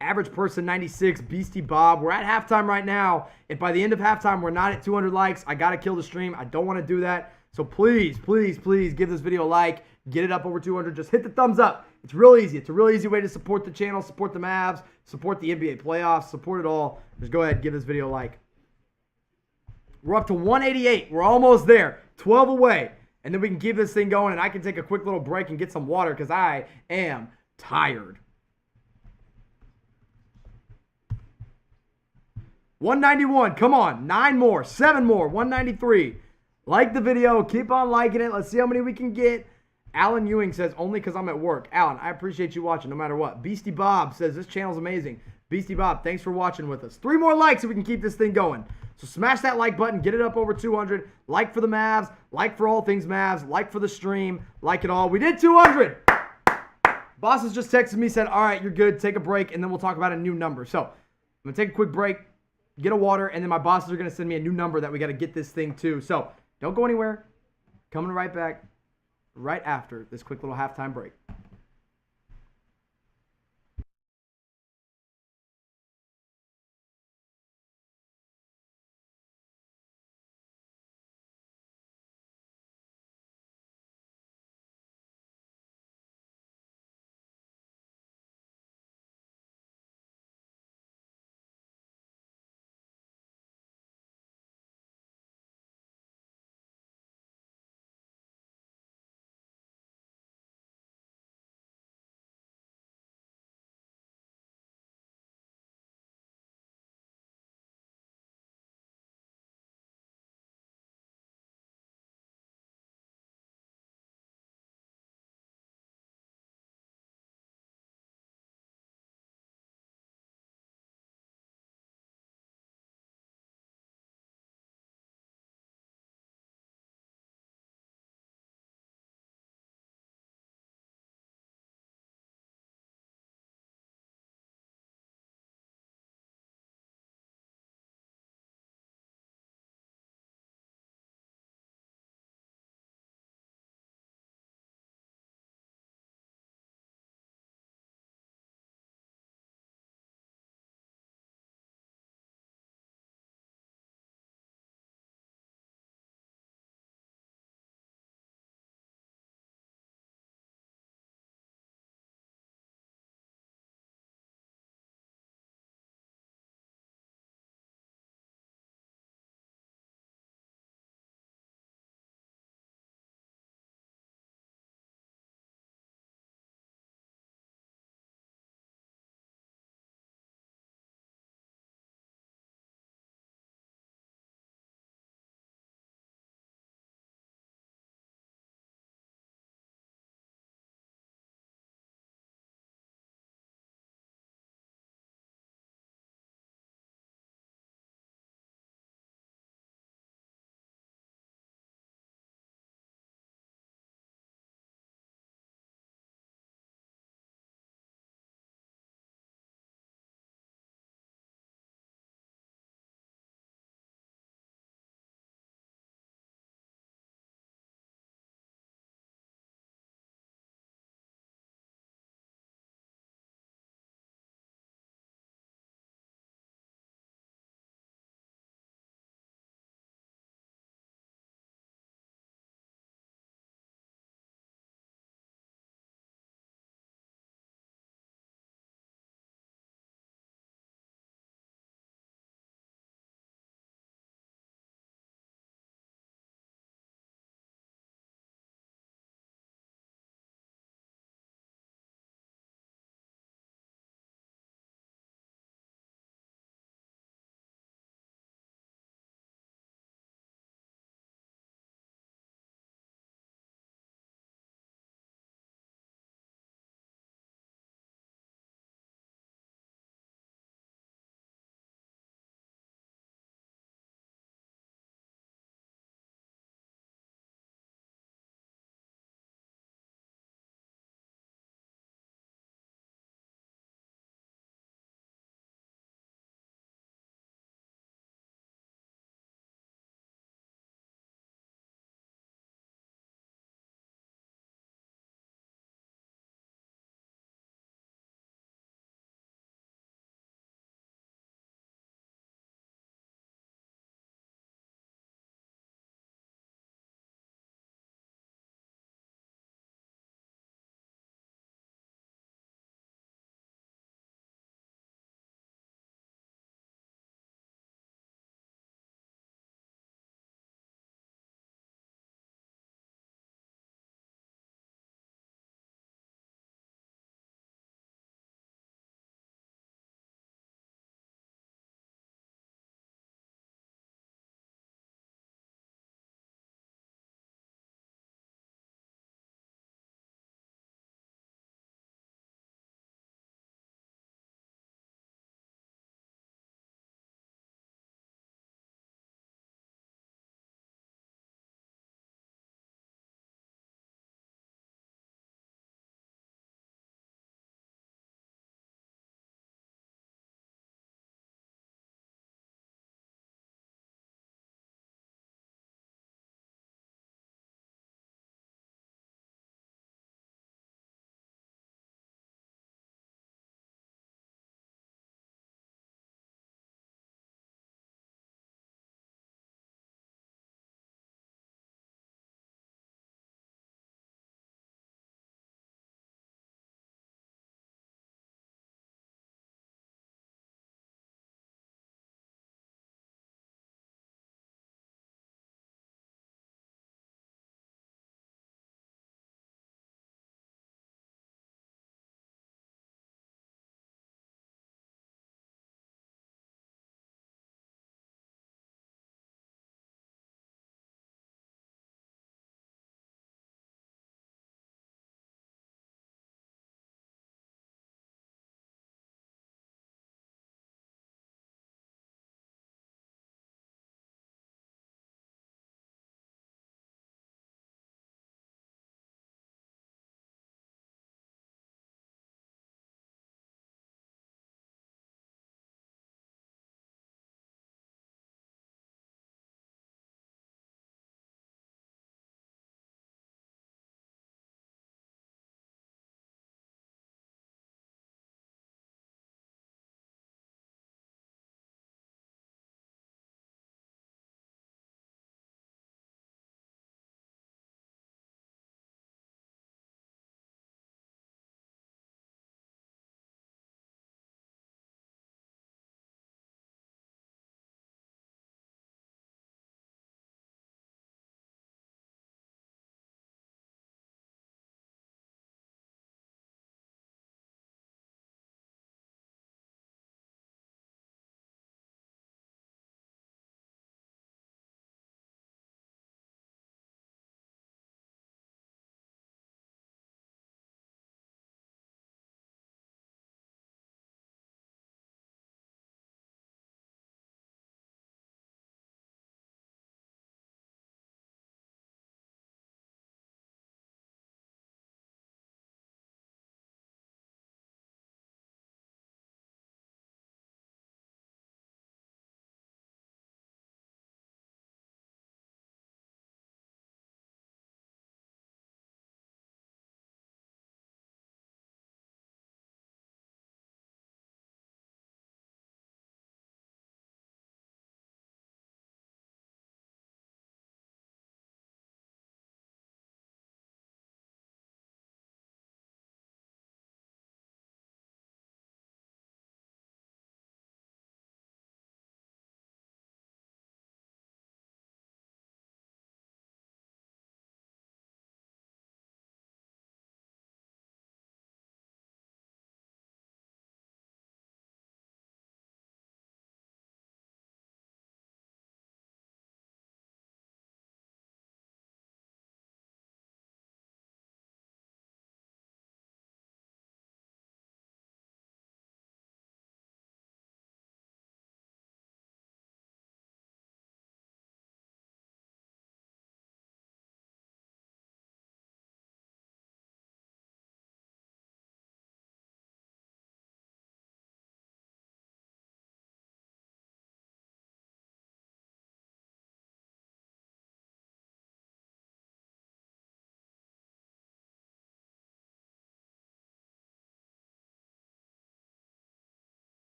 Average Person 96, Beastie Bob. We're at halftime right now. If by the end of halftime we're not at 200 likes, I got to kill the stream. I don't want to do that. So please, please, please give this video a like. Get it up over 200. Just hit the thumbs up. It's real easy. It's a real easy way to support the channel, support the Mavs, support the NBA playoffs, support it all. Just go ahead and give this video a like. We're up to 188. We're almost there. 12 away. And then we can keep this thing going, and I can take a quick little break and get some water because I am tired. 191, come on, 9 more, 7 more, 193, Like the video. Keep on liking it. Let's see how many we can get. Alan Ewing says, only because I'm at work. Alan, I appreciate you watching no matter what. Beastie Bob says, this channel's amazing. Beastie Bob, thanks for watching with us. 3 more likes so we can keep this thing going. So smash that like button. Get it up over 200. Like for the Mavs. Like for all things Mavs. Like for the stream. Like it all. We did 200. Boss has just texted me, said, all right, you're good. Take a break, and then we'll talk about a new number. So I'm going to take a quick break, get a water, and then my bosses are going to send me a new number that we got to get this thing to. So don't go anywhere. Coming right back right after this quick little halftime break.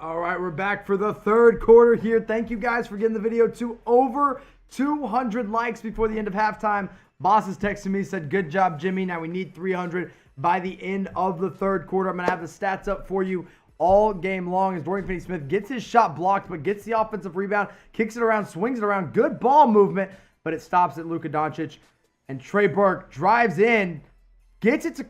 All right, we're back for the third quarter here. Thank you guys for getting the video to over 200 likes before the end of halftime. Boss is texting me, said, good job, Jimmy. Now we need 300 by the end of the third quarter. I'm going to have the stats up for you all game long as Dorian Finney-Smith gets his shot blocked, but gets the offensive rebound, kicks it around, swings it around. Good ball movement, but it stops at Luka Doncic. And Trey Burke drives in, gets it to...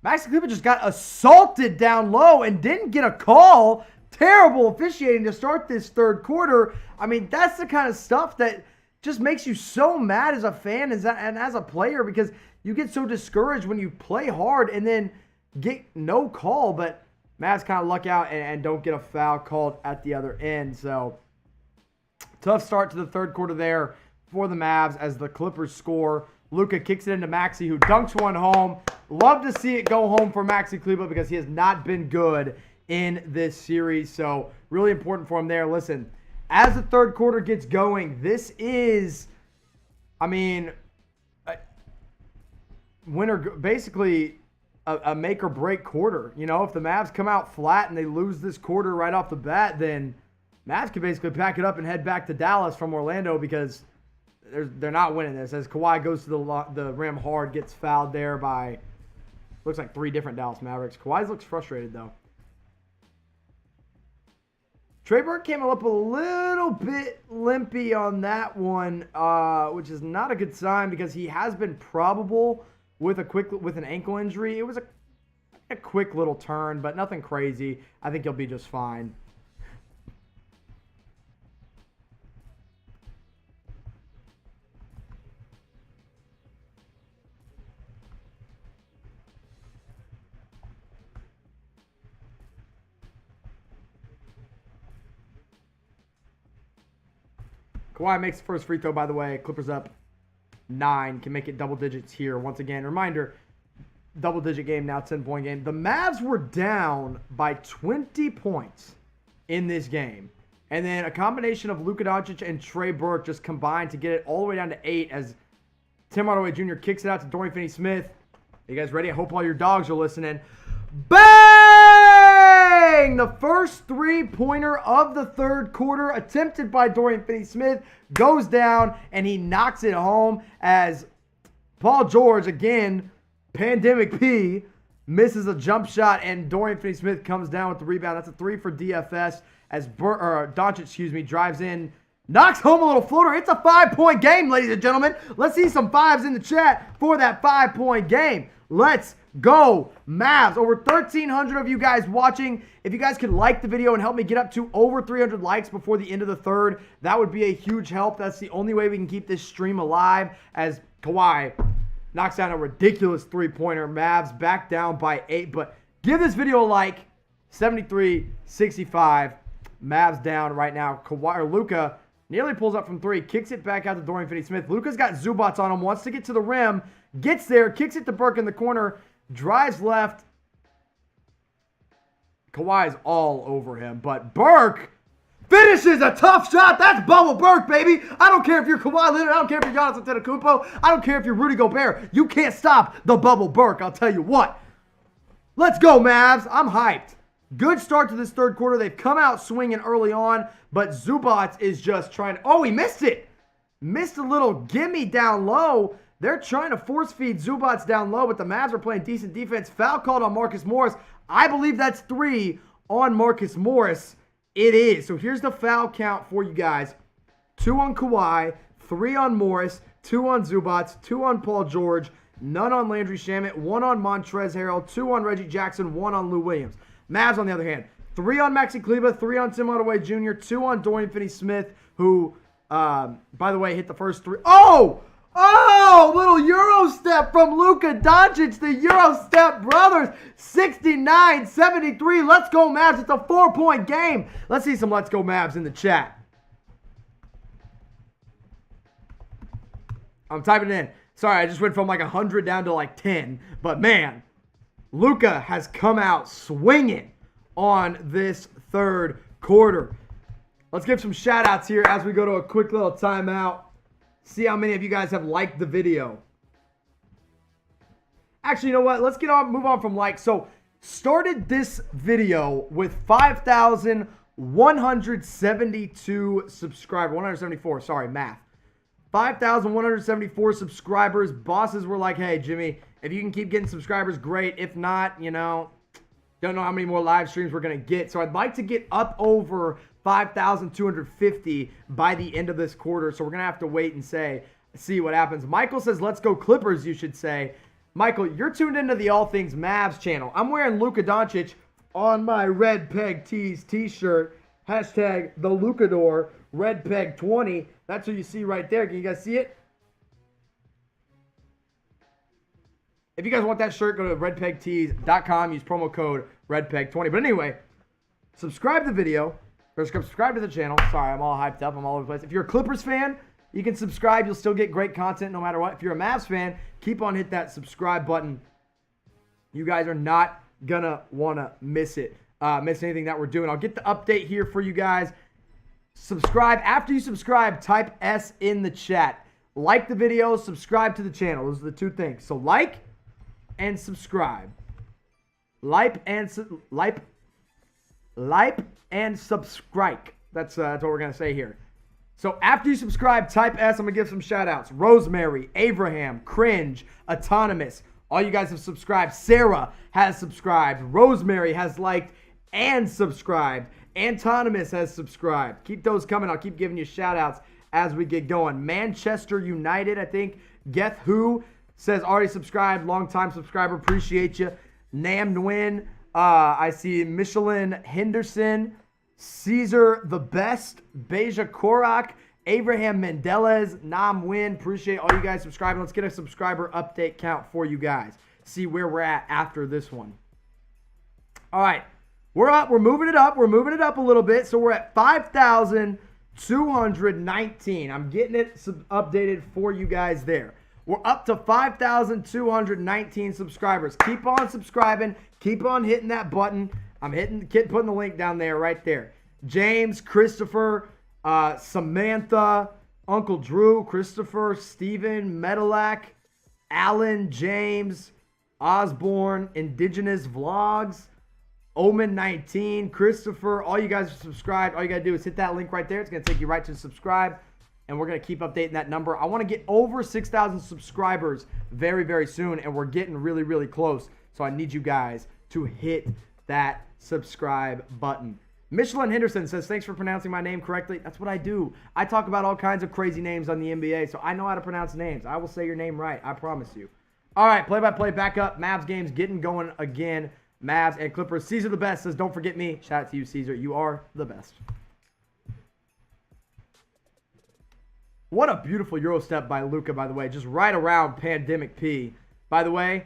Maxi Kleber just got assaulted down low and didn't get a call. Terrible officiating to start this third quarter. I mean, that's the kind of stuff that just makes you so mad as a fan and as a player, because you get so discouraged when you play hard and then get no call. But Mavs kind of luck out and don't get a foul called at the other end. So tough start to the third quarter there for the Mavs as the Clippers score. Luka kicks it into Maxi, who dunks one home. Love to see it go home for Maxi Kleber because he has not been good in this series. So really important for him there. Listen, as the third quarter gets going, this is, I mean, basically a make or break quarter. You know, if the Mavs come out flat and they lose this quarter right off the bat, then Mavs can basically pack it up and head back to Dallas from Orlando, because they're not winning this. As Kawhi goes to the rim hard, gets fouled there by, looks like 3 different Dallas Mavericks. Kawhi looks frustrated, though. Trey Burke came up a little bit limpy on that one, which is not a good sign because he has been probable with an ankle injury. It was a quick little turn, but nothing crazy. I think he'll be just fine. Kawhi makes the first free throw, by the way. Clippers up 9. Can make it double digits here. Once again, reminder, double-digit game now, 10-point game. The Mavs were down by 20 points in this game. And then a combination of Luka Doncic and Trey Burke just combined to get it all the way down to 8 as Tim Hardaway Jr. kicks it out to Dorian Finney-Smith. You guys ready? I hope all your dogs are listening. Bang! The first three-pointer of the third quarter, attempted by Dorian Finney-Smith, goes down, and he knocks it home as Paul George, again, Pandemic P, misses a jump shot, and Dorian Finney-Smith comes down with the rebound. That's a 3 for DFS as Doncic, drives in, knocks home a little floater. It's a 5-point game, ladies and gentlemen. Let's see some 5s in the chat for that 5-point game. Let's go, Mavs. Over 1,300 of you guys watching. If you guys could like the video and help me get up to over 300 likes before the end of the third, that would be a huge help. That's the only way we can keep this stream alive as Kawhi knocks down a ridiculous three-pointer. Mavs back down by 8. But give this video a like. 73-65. Mavs down right now. Luka nearly pulls up from 3. Kicks it back out to Dorian Finney-Smith. Luka's got Zubats on him. Wants to get to the rim. Gets there. Kicks it to Burke in the corner. Drives left. Kawhi's all over him. But Burke finishes a tough shot. That's Bubble Burke, baby. I don't care if you're Kawhi Leonard. I don't care if you're Giannis Antetokounmpo. I don't care if you're Rudy Gobert. You can't stop the Bubble Burke. I'll tell you what. Let's go, Mavs. I'm hyped. Good start to this third quarter. They've come out swinging early on, but Zubats is just trying to... Oh, he missed it. Missed a little gimme down low. They're trying to force feed Zubats down low, but the Mavs are playing decent defense. Foul called on Marcus Morris. I believe that's 3 on Marcus Morris. It is. So here's the foul count for you guys. 2 on Kawhi, 3 on Morris, 2 on Zubats, 2 on Paul George, none on Landry Shamet, 1 on Montrezl Harrell, 2 on Reggie Jackson, 1 on Lou Williams. Mavs, on the other hand, 3 on Maxi Kleber, 3 on Tim Hardaway Jr., 2 on Dorian Finney-Smith, who, by the way, hit the first 3. Oh! Oh! Little Euro step from Luka Doncic, the Euro step brothers. 69-73. Let's go, Mavs. It's a 4-point game. Let's see some Let's Go Mavs in the chat. I'm typing it in. Sorry, I just went from like 100 down to like 10. But, man, Luka has come out swinging on this third quarter. Let's give some shout-outs here as we go to a quick little timeout. See how many of you guys have liked the video. Actually, you know what? Let's move on from likes. So, started this video with 5,172 subscribers. 174, sorry, math. 5,174 subscribers. Bosses were like, hey, Jimmy, if you can keep getting subscribers, great. If not, you know, don't know how many more live streams we're going to get. So I'd like to get up over 5,250 by the end of this quarter. So we're going to have to wait and see what happens. Michael says, let's go Clippers, you should say. Michael, you're tuned into the All Things Mavs channel. I'm wearing Luka Doncic on my Red Peg Tees t-shirt. Hashtag the Lucador Red Peg 20. That's what you see right there. Can you guys see it? If you guys want that shirt, go to redpegtees.com. Use promo code RedPeg20. But anyway, subscribe to the video. Or subscribe to the channel. Sorry, I'm all hyped up. I'm all over the place. If you're a Clippers fan, you can subscribe. You'll still get great content no matter what. If you're a Mavs fan, keep on hit that subscribe button. You guys are not going to want to miss it. Miss anything that we're doing. I'll get the update here for you guys. Subscribe. After you subscribe, type S in the chat. Like the video, subscribe to the channel. Those are the two things. So like and subscribe. Like and subscribe. That's what we're going to say here. So after you subscribe, type S. I'm going to give some shout outs. Rosemary, Abraham, Cringe, Autonomous. All you guys have subscribed. Sarah has subscribed. Rosemary has liked and subscribed. Antonymous has subscribed. Keep those coming. I'll keep giving you shout outs as we get going. Manchester United, I think. Geth Who says already subscribed. Long-time subscriber. Appreciate you. Nam Nguyen. I see Michelin Henderson. Caesar the Best. Beja Korak. Abraham Mendelez. Nam Nguyen. Appreciate all you guys subscribing. Let's get a subscriber update count for you guys. See where we're at after this one. All right. We're up. We're moving it up. We're moving it up a little bit. So we're at 5,219. I'm getting it updated for you guys there. We're up to 5,219 subscribers. Keep on subscribing. Keep on hitting that button. I'm putting the link down there, right there. James, Christopher, Samantha, Uncle Drew, Christopher, Steven, Metalak, Alan, James, Osborne, Indigenous Vlogs, Omen 19, Christopher, all you guys are subscribed. All you got to do is hit that link right there. It's going to take you right to subscribe, and we're going to keep updating that number. I want to get over 6,000 subscribers very, very soon, and we're getting really, really close. So I need you guys to hit that subscribe button. Michelin Henderson says, thanks for pronouncing my name correctly. That's what I do. I talk about all kinds of crazy names on the NBA, so I know how to pronounce names. I will say your name right. I promise you. All right, play-by-play back up. Mavs games getting going again. Mavs and Clippers. Caesar the Best says, don't forget me. Shout out to you, Caesar. You are the best. What a beautiful Euro step by Luka, by the way. Just right around Pandemic P. By the way,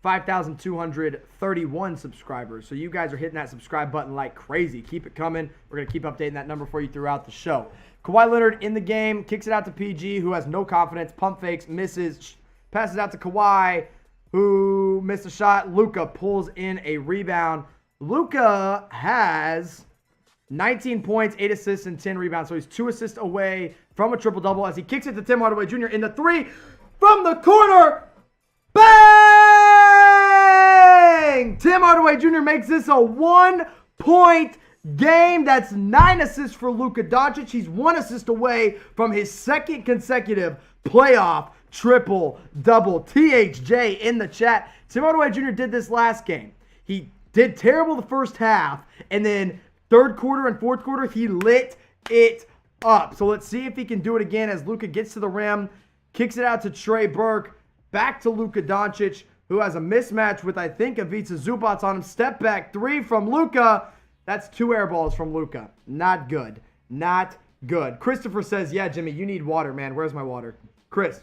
5,231 subscribers. So you guys are hitting that subscribe button like crazy. Keep it coming. We're going to keep updating that number for you throughout the show. Kawhi Leonard in the game. Kicks it out to PG, who has no confidence. Pump fakes. Misses. Passes out to Kawhi, who missed a shot. Luka pulls in a rebound. Luka has 19 points, 8 assists, and 10 rebounds. So he's 2 assists away from a triple-double as he kicks it to Tim Hardaway Jr. in the 3 from the corner. Bang! Tim Hardaway Jr. makes this a 1-point game. That's 9 assists for Luka Doncic. He's 1 assist away from his second consecutive playoff triple-double. THJ in the chat. Tim Hardaway Jr. did this last game. He did terrible the first half, and then third quarter and fourth quarter, he lit it up. So let's see if he can do it again as Luka gets to the rim, kicks it out to Trey Burke, back to Luka Doncic, who has a mismatch with, I think, Ivica Zubac on him. Step back 3 from Luka. That's 2 air balls from Luka. Not good. Not good. Christopher says, yeah, Jimmy, you need water, man. Where's my water? Chris,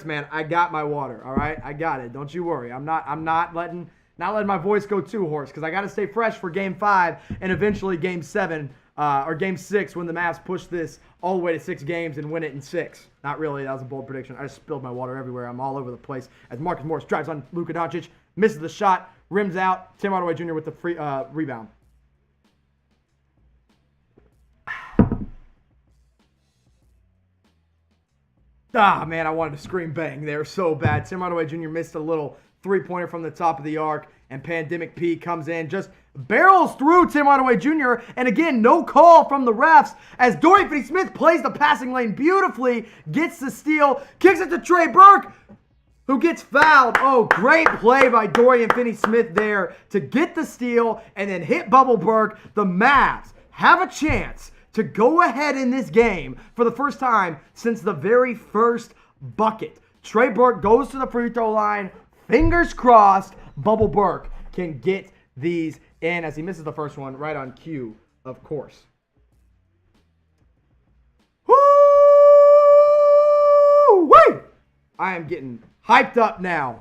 man, I got my water, all right? I got it. Don't you worry. I'm not letting my voice go too hoarse because I got to stay fresh for Game 5 and eventually Game 7 or Game 6 when the Mavs push this all the way to 6 games and win it in 6. Not really. That was a bold prediction. I just spilled my water everywhere. I'm all over the place as Marcus Morris drives on Luka Doncic, misses the shot, rims out. Tim Hardaway Jr. with the free rebound. Ah, man, I wanted to scream bang there so bad. Tim Hardaway Jr. missed a little 3-pointer from the top of the arc. And Pandemic P comes in, just barrels through Tim Hardaway Jr. And again, no call from the refs as Dorian Finney-Smith plays the passing lane beautifully, gets the steal, kicks it to Trey Burke, who gets fouled. Oh, great play by Dorian Finney-Smith there to get the steal and then hit Bubble Burke. The Mavs have a chance to go ahead in this game for the first time since the very first bucket. Trey Burke goes to the free throw line. Fingers crossed, Bubble Burke can get these in as he misses the first one right on cue, of course. Woo-wee! I am getting hyped up now,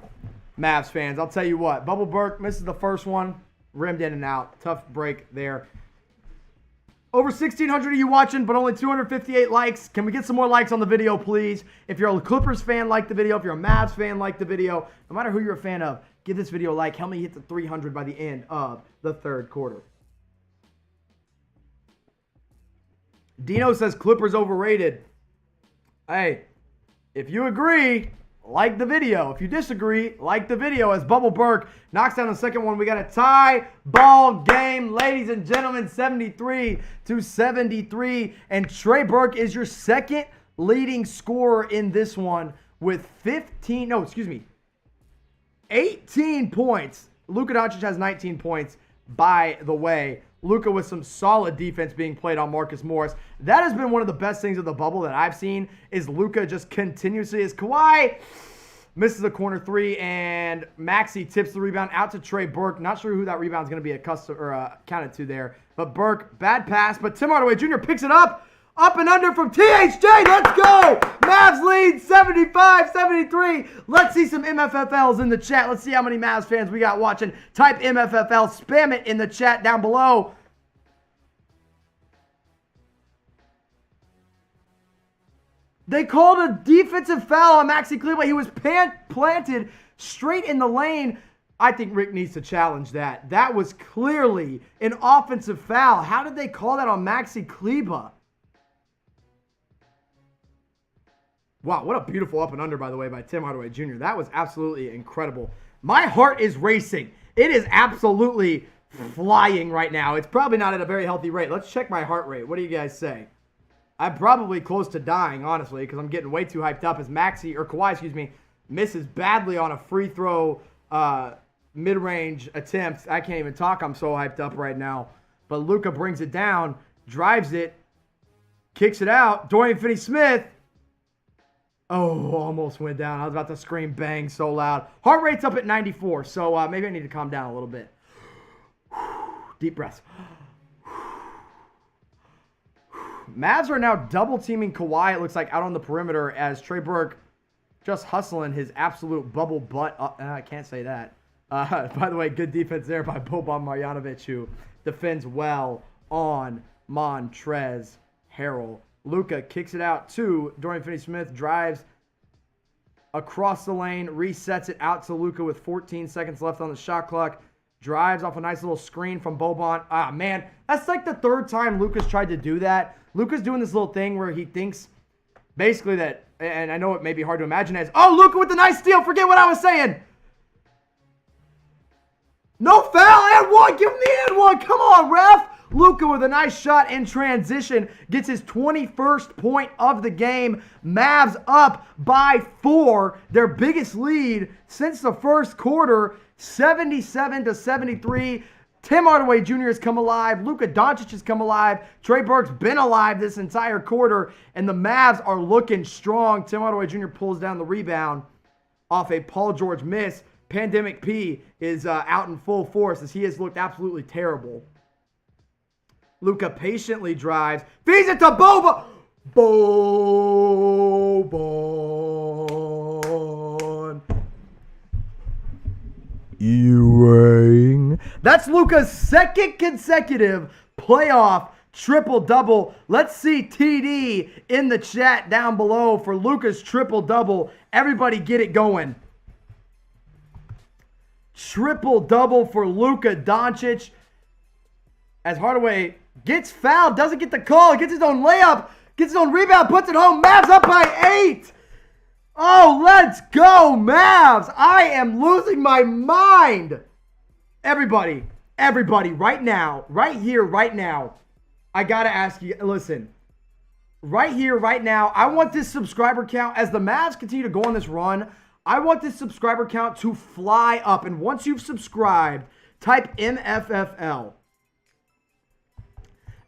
Mavs fans. I'll tell you what, Bubble Burke misses the first one, rimmed in and out. Tough break there. Over 1,600 of you watching, but only 258 likes. Can we get some more likes on the video, please? If you're a Clippers fan, like the video. If you're a Mavs fan, like the video. No matter who you're a fan of, give this video a like. Help me hit the 300 by the end of the third quarter. Dino says Clippers overrated. Hey, if you agree, like the video. If you disagree, like the video as Bubble Burke knocks down the second one. We got a tie ball game, ladies and gentlemen, 73-73. And Trey Burke is your second leading scorer in this one with 18 points. Luka Doncic has 19 points, by the way. Luka with some solid defense being played on Marcus Morris. That has been one of the best things of the bubble that I've seen is Luka just continuously as Kawhi misses a corner three and Maxey tips the rebound out to Trey Burke. Not sure who that rebound is going to be counted to there. But Burke, bad pass. But Tim Hardaway Jr. picks it up and under from THJ. Let's go. Mavs lead 75-73. Let's see some MFFLs in the chat. Let's see how many Mavs fans we got watching. Type MFFL. Spam it in the chat down below. They called a defensive foul on Maxey Kleber. He was planted straight in the lane. I think Rick needs to challenge that. That was clearly an offensive foul. How did they call that on Maxey Kleber? Wow, what a beautiful up and under, by the way, by Tim Hardaway Jr. That was absolutely incredible. My heart is racing. It is absolutely flying right now. It's probably not at a very healthy rate. Let's check my heart rate. What do you guys say? I'm probably close to dying, honestly, because I'm getting way too hyped up as Kawhi, misses badly on a free throw mid-range attempt. I can't even talk. I'm so hyped up right now. But Luka brings it down, drives it, kicks it out. Dorian Finney-Smith. Oh, almost went down. I was about to scream bang so loud. Heart rate's up at 94, so maybe I need to calm down a little bit. Deep breaths. Mavs are now double-teaming Kawhi, it looks like, out on the perimeter as Trey Burke just hustling his absolute bubble butt up. I can't say that. By the way, good defense there by Boban Marjanovic, who defends well on Montrezl Harrell. Luka kicks it out to Dorian Finney-Smith, drives across the lane, resets it out to Luka with 14 seconds left on the shot clock, drives off a nice little screen from Boban. Ah, man, that's like the third time Luka's tried to do that. Luka's doing this little thing where he thinks basically that, and I know it may be hard to imagine as, oh, Luka with the nice steal, forget what I was saying. No foul, and one, give him the and one, come on, ref. Luka with a nice shot in transition gets his 21st point of the game. Mavs up by 4, their biggest lead since the first quarter, 77-73. Tim Hardaway Jr. has come alive. Luka Doncic has come alive. Trey Burke's been alive this entire quarter, and the Mavs are looking strong. Tim Hardaway Jr. pulls down the rebound off a Paul George miss. Pandemic P is out in full force as he has looked absolutely terrible. Luka patiently drives, feeds it to Boban. Ewing. That's Luka's second consecutive playoff triple-double. Let's see TD in the chat down below for Luka's triple-double. Everybody get it going. Triple-double for Luka Doncic. As Hardaway gets fouled, doesn't get the call, gets his own layup, gets his own rebound, puts it home. Mavs up by 8. Oh, let's go, Mavs. I am losing my mind. everybody, right now, right here, right now, I got to ask you, listen, right here, right now, I want this subscriber count, as the Mavs continue to go on this run, I want this subscriber count to fly up. And once you've subscribed, type MFFL.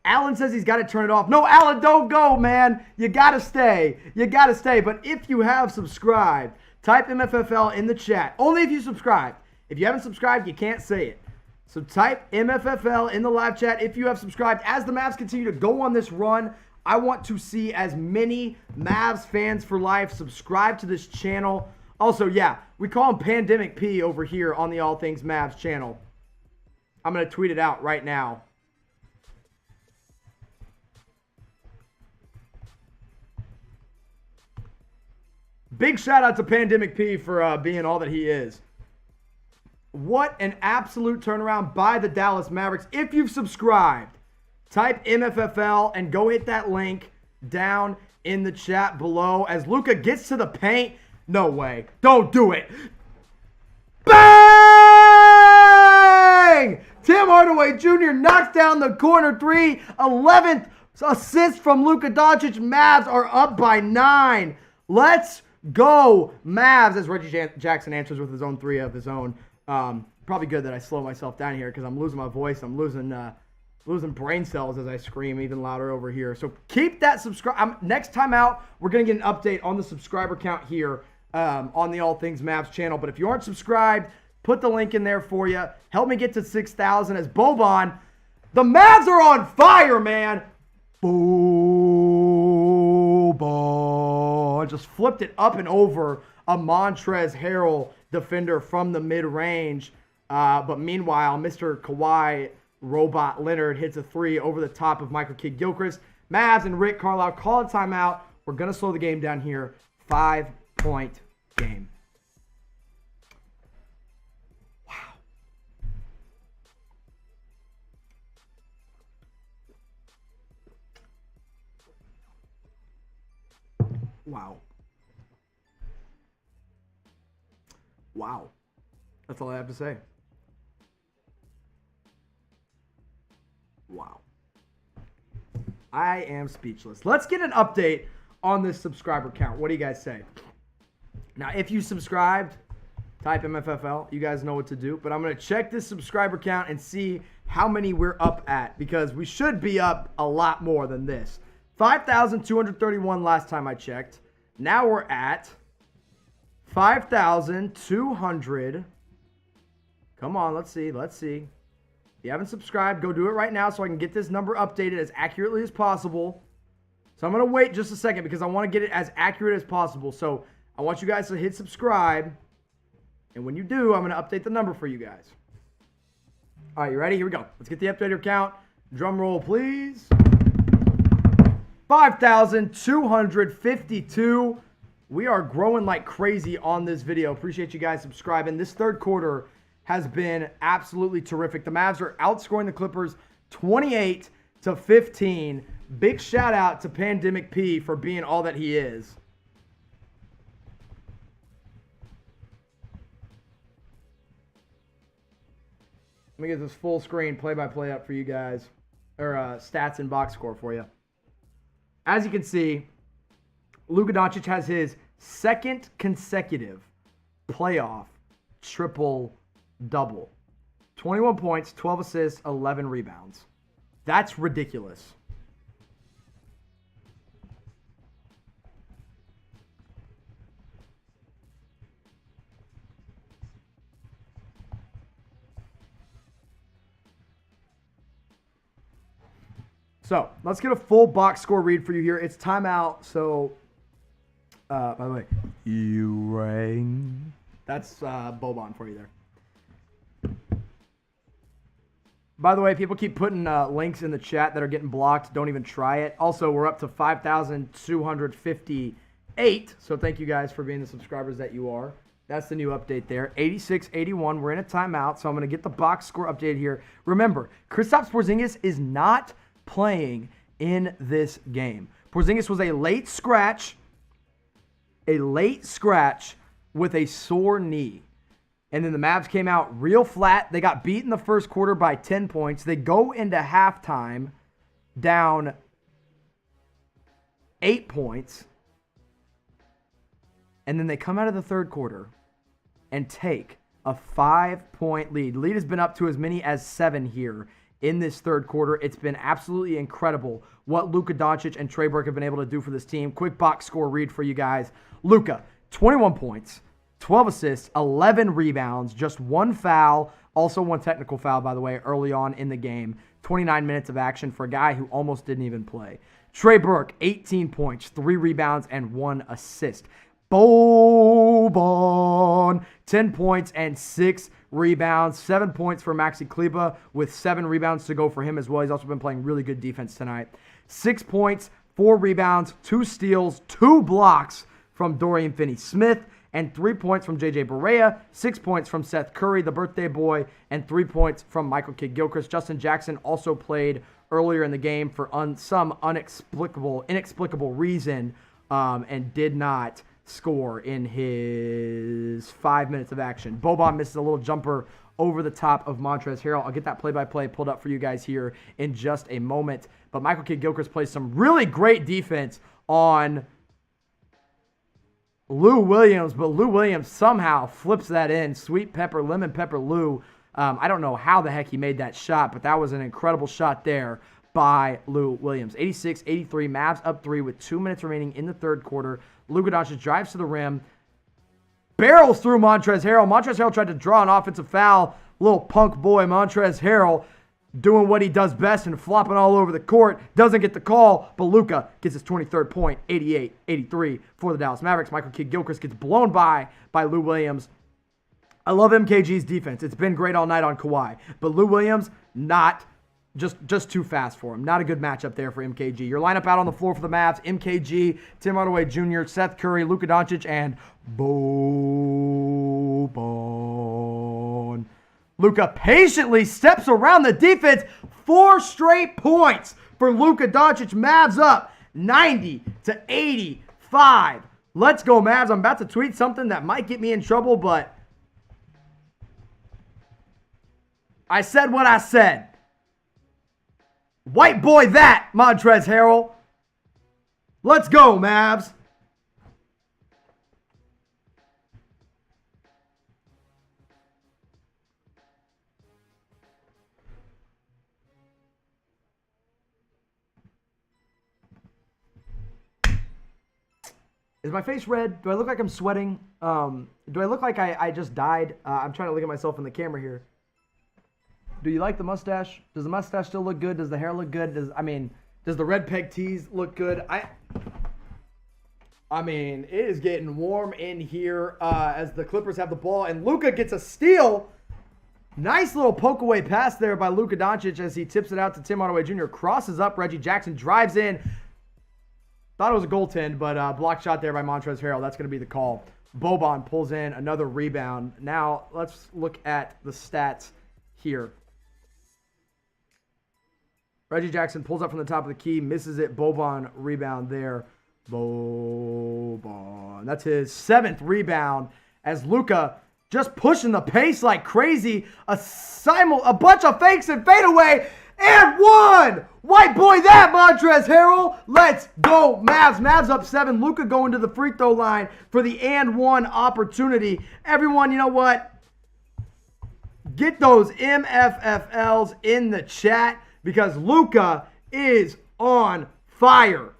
Alan says he's got to turn it off. No, Alan, don't go, man. You got to stay. You got to stay. But if you have subscribed, type MFFL in the chat. Only if you subscribe. If you haven't subscribed, you can't say it. So type MFFL in the live chat if you have subscribed. As the Mavs continue to go on this run, I want to see as many Mavs fans for life subscribe to this channel. Also, yeah, we call him Pandemic P over here on the All Things Mavs channel. I'm going to tweet it out right now. Big shout out to Pandemic P for being all that he is. What an absolute turnaround by the Dallas Mavericks. If you've subscribed, type MFFL and go hit that link down in the chat below. As Luka gets to the paint, no way. Don't do it. Bang! Tim Hardaway Jr. knocks down the corner three. 11th assist from Luka Doncic. Mavs are up by 9. Let's go, Mavs, as Reggie Jackson answers with his own three of his own. Probably good that I slow myself down here because I'm losing my voice. I'm losing brain cells as I scream even louder over here. So keep that subscribe. Next time out, we're going to get an update on the subscriber count here on the All Things Mavs channel. But if you aren't subscribed, put the link in there for you. Help me get to 6,000 as Boban. The Mavs are on fire, man. Boban just flipped it up and over a Montrezl Harrell defender from the mid-range. But meanwhile, Mr. Kawhi Robot Leonard hits a three over the top of Michael Kidd-Gilchrist. Mavs and Rick Carlisle call a timeout. We're going to slow the game down here. 5-point game. Wow. Wow. Wow. That's all I have to say. Wow. I am speechless. Let's get an update on this subscriber count. What do you guys say? Now, if you subscribed, type MFFL. You guys know what to do. But I'm going to check this subscriber count and see how many we're up at, because we should be up a lot more than this. 5,231 last time I checked. Now we're at 5,200. Come on, let's see. If you haven't subscribed, go do it right now so I can get this number updated as accurately as possible. So I'm going to wait just a second because I want to get it as accurate as possible. So I want you guys to hit subscribe. And when you do, I'm going to update the number for you guys. All right, you ready? Here we go. Let's get the updated count. Drum roll, please. 5,252. We are growing like crazy on this video. Appreciate you guys subscribing. This third quarter has been absolutely terrific. The Mavs are outscoring the Clippers 28-15. Big shout out to Pandemic P for being all that he is. Let me get this full screen play-by-play up for you guys, or stats and box score for you. As you can see, Luka Doncic has his second consecutive playoff triple-double. 21 points, 12 assists, 11 rebounds. That's ridiculous. So, let's get a full box score read for you here. It's timeout, so, by the way, you rang. That's Boban for you there. By the way, people keep putting links in the chat that are getting blocked. Don't even try it. Also, we're up to 5,258, so thank you guys for being the subscribers that you are. That's the new update there. 86-81, we're in a timeout, so I'm going to get the box score updated here. Remember, Kristaps Porzingis is not playing in this game. Porzingis was a late scratch with a sore knee. And then the Mavs came out real flat. They got beat in the first quarter by 10 points. They go into halftime down 8 points. And then they come out of the third quarter and take a 5-point lead. Lead has been up to as many as 7 here in this third quarter. It's been absolutely incredible what Luka Doncic and Trey Burke have been able to do for this team. Quick box score read for you guys. Luka, 21 points, 12 assists, 11 rebounds, just 1 foul, also 1 technical foul, by the way, early on in the game. 29 minutes of action for a guy who almost didn't even play. Trey Burke, 18 points, 3 rebounds, and 1 assist. Boban, 10 points and 6 rebounds. 7 points for Maxi Kleber with 7 rebounds to go for him as well. He's also been playing really good defense tonight. 6 points, 4 rebounds, 2 steals, 2 blocks from Dorian Finney-Smith, and 3 points from J.J. Barea, 6 points from Seth Curry, the birthday boy, and 3 points from Michael Kidd-Gilchrist. Justin Jackson also played earlier in the game for some inexplicable reason and did not score in his 5 minutes of action. Boban misses a little jumper over the top of Montrezl Harrell. I'll get that play-by-play pulled up for you guys here in just a moment. But Michael Kidd-Gilchrist plays some really great defense on Lou Williams, but Lou Williams somehow flips that in. Sweet pepper, lemon pepper Lou. I don't know how the heck he made that shot, but that was an incredible shot there by Lou Williams. 86-83, Mavs up 3 with 2 minutes remaining in the third quarter. Luka Doncic drives to the rim, barrels through Montrezl Harrell. Montrezl Harrell tried to draw an offensive foul. Little punk boy Montrezl Harrell doing what he does best and flopping all over the court. Doesn't get the call, but Luka gets his 23rd point, 88-83 for the Dallas Mavericks. Michael Kidd-Gilchrist gets blown by Lou Williams. I love MKG's defense. It's been great all night on Kawhi. But Lou Williams, not just too fast for him. Not a good matchup there for MKG. Your lineup out on the floor for the Mavs: MKG, Tim Hardaway Jr., Seth Curry, Luka Doncic, and Boban. Luka patiently steps around the defense. 4 straight points for Luka Doncic. Mavs up 90-85. Let's go, Mavs. I'm about to tweet something that might get me in trouble, but I said what I said. White boy that, Montrezl Harrell. Let's go, Mavs. Is my face red? Do I look like I'm sweating? Do I look like I just died? I'm trying to look at myself in the camera here. Do you like the mustache? Does the mustache still look good? Does the hair look good? Does the red peg tees look good? I mean, it is getting warm in here as the Clippers have the ball, and Luka gets a steal. Nice little poke away pass there by Luka Doncic as he tips it out to Tim Hardaway Jr. Crosses up. Reggie Jackson drives in. Thought it was a goaltend, but blocked shot there by Montrezl Harrell. That's going to be the call. Boban pulls in another rebound. Now let's look at the stats here. Reggie Jackson pulls up from the top of the key, misses it. Boban rebound there. Boban. That's his 7th rebound as Luka just pushing the pace like crazy. A bunch of fakes and fadeaway. And 1! White boy that, Montrezl Harrell. Let's go, Mavs. Mavs up 7. Luka going to the free throw line for the and 1 opportunity. Everyone, you know what? Get those MFFLs in the chat because Luka is on fire.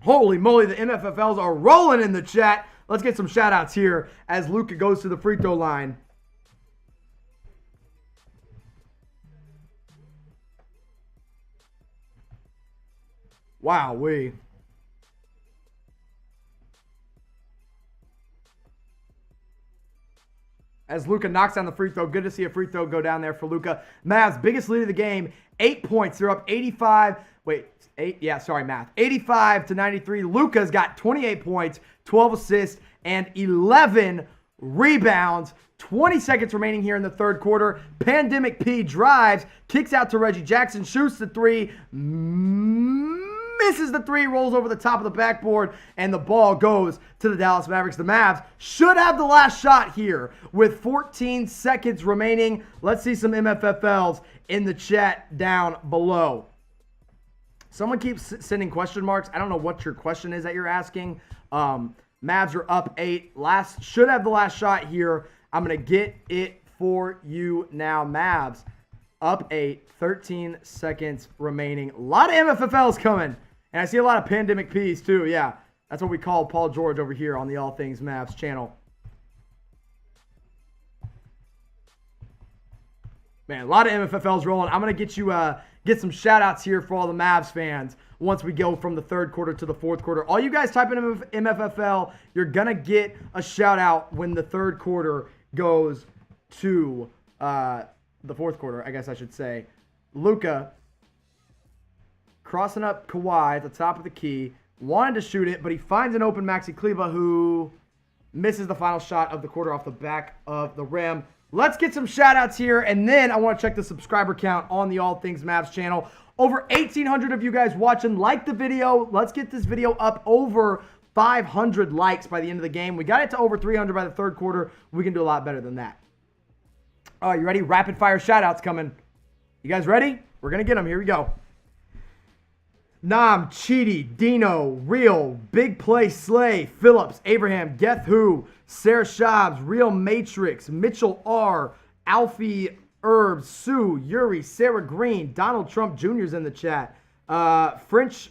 Holy moly, the MFFLs are rolling in the chat. Let's get some shout-outs here as Luka goes to the free throw line. Wow-wee. As Luka knocks down the free throw. Good to see a free throw go down there for Luka. Mavs, biggest lead of the game, 8 points. They're up 85. Wait, 8? Yeah, sorry, math. 85-93. Luka's got 28 points, 12 assists, and 11 rebounds. 20 seconds remaining here in the third quarter. Pandemic P drives, kicks out to Reggie Jackson, shoots the three, misses the three, rolls over the top of the backboard, and the ball goes to the Dallas Mavericks. The Mavs should have the last shot here with 14 seconds remaining. Let's see some MFFLs in the chat down below. Someone keeps sending question marks. I don't know what your question is that you're asking. Mavs are up 8. Should have the last shot here. I'm going to get it for you now. Mavs up 8, 13 seconds remaining. A lot of MFFLs coming. And I see a lot of Pandemic P's too. Yeah, that's what we call Paul George over here on the All Things Mavs channel. Man, a lot of MFFLs rolling. I'm going to get you get some shout-outs here for all the Mavs fans once we go from the third quarter to the fourth quarter. All you guys type in MFFL, you're going to get a shout-out when the third quarter goes to the fourth quarter, I guess I should say. Luka crossing up Kawhi at the top of the key. Wanted to shoot it, but he finds an open Maxi Kleber who misses the final shot of the quarter off the back of the rim. Let's get some shout-outs here, and then I want to check the subscriber count on the All Things Mavs channel. Over 1,800 of you guys watching. Like the video. Let's get this video up over 500 likes by the end of the game. We got it to over 300 by the third quarter. We can do a lot better than that. All right, you ready? Rapid-fire shout-outs coming. You guys ready? We're going to get them. Here we go. Nam, Cheaty, Dino, Real, Big Play, Slay, Phillips, Abraham, Geth Who, Sarah Shabs, Real Matrix, Mitchell R, Alfie Herbs, Sue, Yuri, Sarah Green, Donald Trump Jr.'s in the chat, French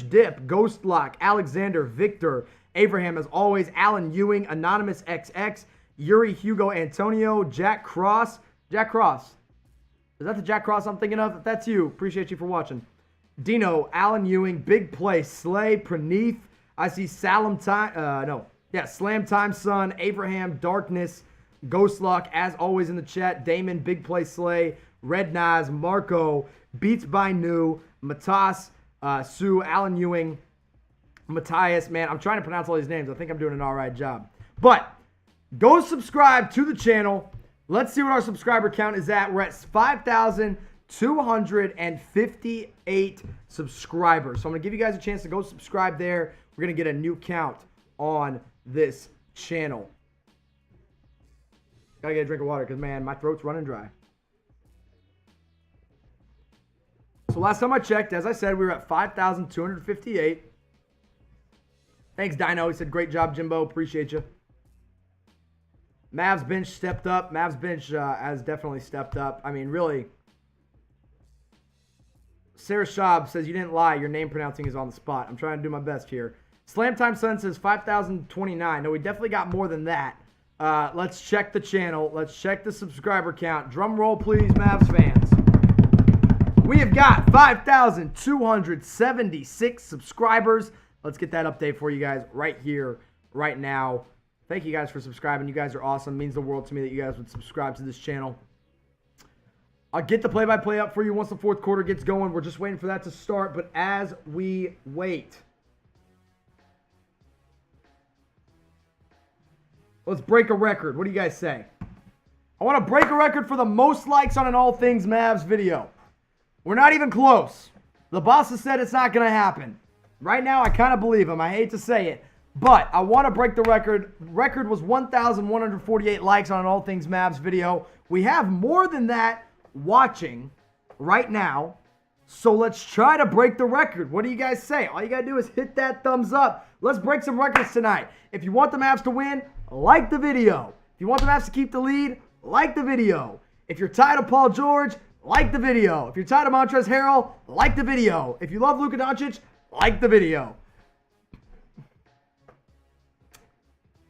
Dip, Ghost Lock, Alexander, Victor, Abraham as always, Alan Ewing, Anonymous XX, Yuri, Hugo, Antonio, Jack Cross. Jack Cross. Is that the Jack Cross I'm thinking of? If that's you, appreciate you for watching. Dino, Alan Ewing, Big Play, Slay, Praneeth. I see Slam Time Son, Abraham, Darkness, Ghostlock, as always in the chat. Damon, Big Play, Slay, Red Nas, Marco, Beats by New, Matas, Sue, Alan Ewing, Matthias. Man, I'm trying to pronounce all these names. I think I'm doing an all right job. But go subscribe to the channel. Let's see what our subscriber count is at. We're at 5,258 subscribers. So I'm going to give you guys a chance to go subscribe there. We're going to get a new count on this channel. Gotta get a drink of water because, man, my throat's running dry. So last time I checked, as I said, we were at 5,258. Thanks, Dino. He said, great job, Jimbo. Appreciate you. Mavs bench stepped up. Mavs bench has definitely stepped up. I mean, really. Sarah Schaub says, you didn't lie. Your name pronouncing is on the spot. I'm trying to do my best here. Slam Time Sun says 5,029. No, we definitely got more than that. Let's check the channel. Let's check the subscriber count. Drum roll, please, Mavs fans. We have got 5,276 subscribers. Let's get that update for you guys right here, right now. Thank you guys for subscribing. You guys are awesome. It means the world to me that you guys would subscribe to this channel. I'll get the play-by-play up for you once the fourth quarter gets going. We're just waiting for that to start. But as we wait, let's break a record. What do you guys say? I want to break a record for the most likes on an All Things Mavs video. We're not even close. The boss has said it's not going to happen. Right now, I kind of believe him. I hate to say it. But I want to break the record. Record was 1,148 likes on an All Things Mavs video. We have more than that watching right now. So let's try to break the record. What do you guys say? All you got to do is hit that thumbs up. Let's break some records tonight. If you want the Mavs to win, like the video. If you want the Mavs to keep the lead, like the video. If you're tired of Paul George, like the video. If you're tired of Montrezl Harrell, like the video. If you love Luka Doncic, like the video.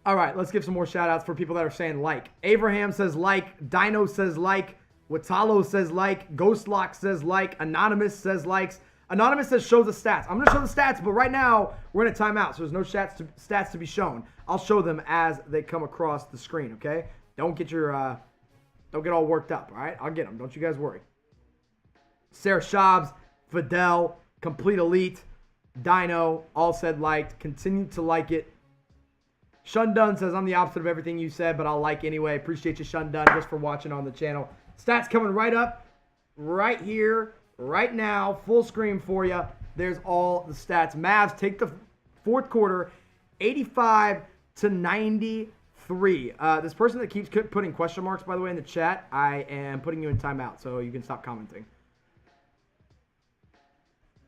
All right, let's give some more shout-outs for people that are saying like. Abraham says like. Dino says like. Watalo says like. Ghostlock says like. Anonymous says likes. Anonymous says show the stats. I'm going to show the stats, but right now we're in a timeout, so there's no stats to be shown. I'll show them as they come across the screen, okay? Don't get all worked up, all right? I'll get them. Don't you guys worry. Sarah Shabs, Fidel, Complete Elite, Dino, all said liked. Continue to like it. Shundun says, I'm the opposite of everything you said, but I'll like anyway. Appreciate you, Shundun, just for watching on the channel. Stats coming right up, right here, right now. Full screen for you. There's all the stats. Mavs take the fourth quarter, 85-93. This person that keeps putting question marks, by the way, in the chat, I am putting you in timeout, so you can stop commenting.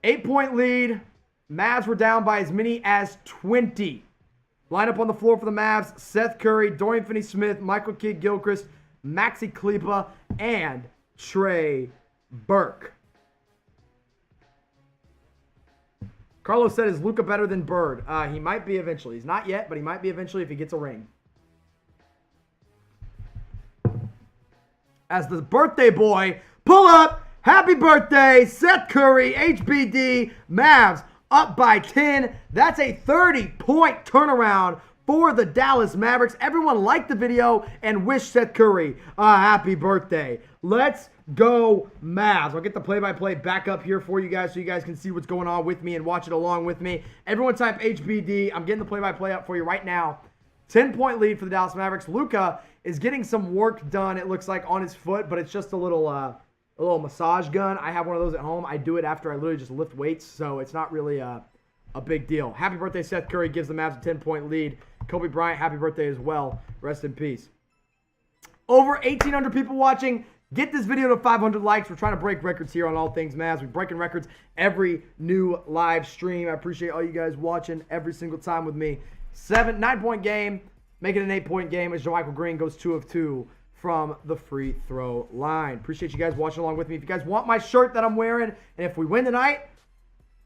8-point lead. Mavs were down by as many as 20. Lineup on the floor for the Mavs: Seth Curry, Dorian Finney-Smith, Michael Kidd-Gilchrist, Maxi Kleber, and Trey Burke. Carlos said, is Luka better than Bird? He might be eventually. He's not yet, but he might be eventually if he gets a ring. As the birthday boy, pull up. Happy birthday, Seth Curry, HBD, Mavs up by 10. That's a 30-point turnaround for the Dallas Mavericks. Everyone liked the video and wish Seth Curry a happy birthday. Let's go Mavs. I'll get the play-by-play back up here for you guys so you guys can see what's going on with me and watch it along with me. Everyone type HBD. I'm getting the play-by-play up for you right now. 10-point lead for the Dallas Mavericks. Luka is getting some work done, it looks like, on his foot, but it's just a little massage gun. I have one of those at home. I do it after I literally just lift weights, so it's not really a big deal. Happy birthday, Seth Curry. Gives the Mavs a 10-point lead. Kobe Bryant, happy birthday as well. Rest in peace. Over 1,800 people watching. Get this video to 500 likes. We're trying to break records here on All Things Mavs. We're breaking records every new live stream. I appreciate all you guys watching every single time with me. 9-point game. Make it an 8-point game as JaMychal Green goes 2 of 2 from the free throw line. Appreciate you guys watching along with me. If you guys want my shirt that I'm wearing, and if we win tonight,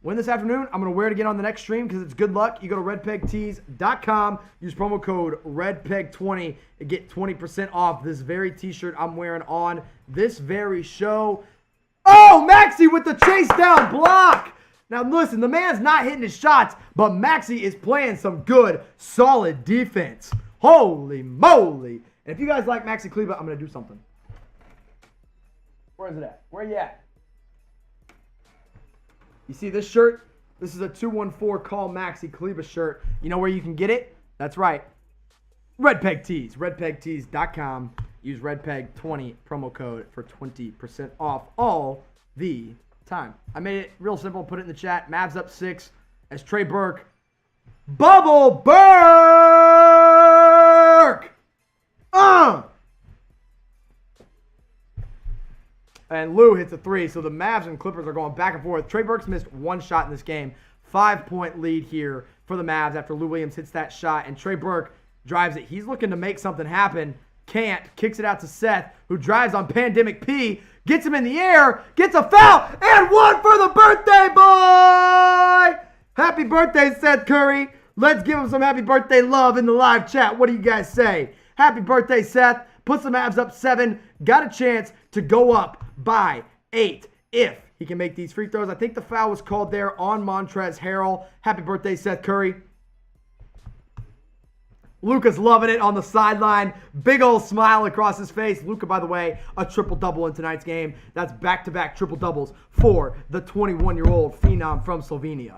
win this afternoon, I'm going to wear it again on the next stream because it's good luck. You go to redpegtees.com, use promo code RedPeg20 and get 20% off this very t-shirt I'm wearing on this very show. Oh, Maxi with the chase down block. Now, listen, the man's not hitting his shots, but Maxi is playing some good, solid defense. Holy moly. And if you guys like Maxi Kleber, I'm going to do something. Where is it at? Where you at? You see this shirt? This is a 214 Call Maxi Kleber shirt. You know where you can get it? That's right. Redpeg Tees. Redpegtees.com. Use RedPeg20 promo code for 20% off all the time. I made it real simple. Put it in the chat. Mavs up 6 as Trey Burke. Bubble Burke! And Lou hits a 3, so the Mavs and Clippers are going back and forth. Trey Burke's missed one shot in this game. 5-point lead here for the Mavs after Lou Williams hits that shot, and Trey Burke drives it. He's looking to make something happen. Can't. Kicks it out to Seth, who drives on Pandemic P, gets him in the air, gets a foul, and one for the birthday boy! Happy birthday, Seth Curry. Let's give him some happy birthday love in the live chat. What do you guys say? Happy birthday, Seth. Puts the Mavs up 7. Got a chance to go up by 8 if he can make these free throws. I think the foul was called there on Montrezl Harrell. Happy birthday, Seth Curry. Luka's loving it on the sideline. Big old smile across his face. Luka, by the way, a triple-double in tonight's game. That's back-to-back triple-doubles for the 21-year-old phenom from Slovenia.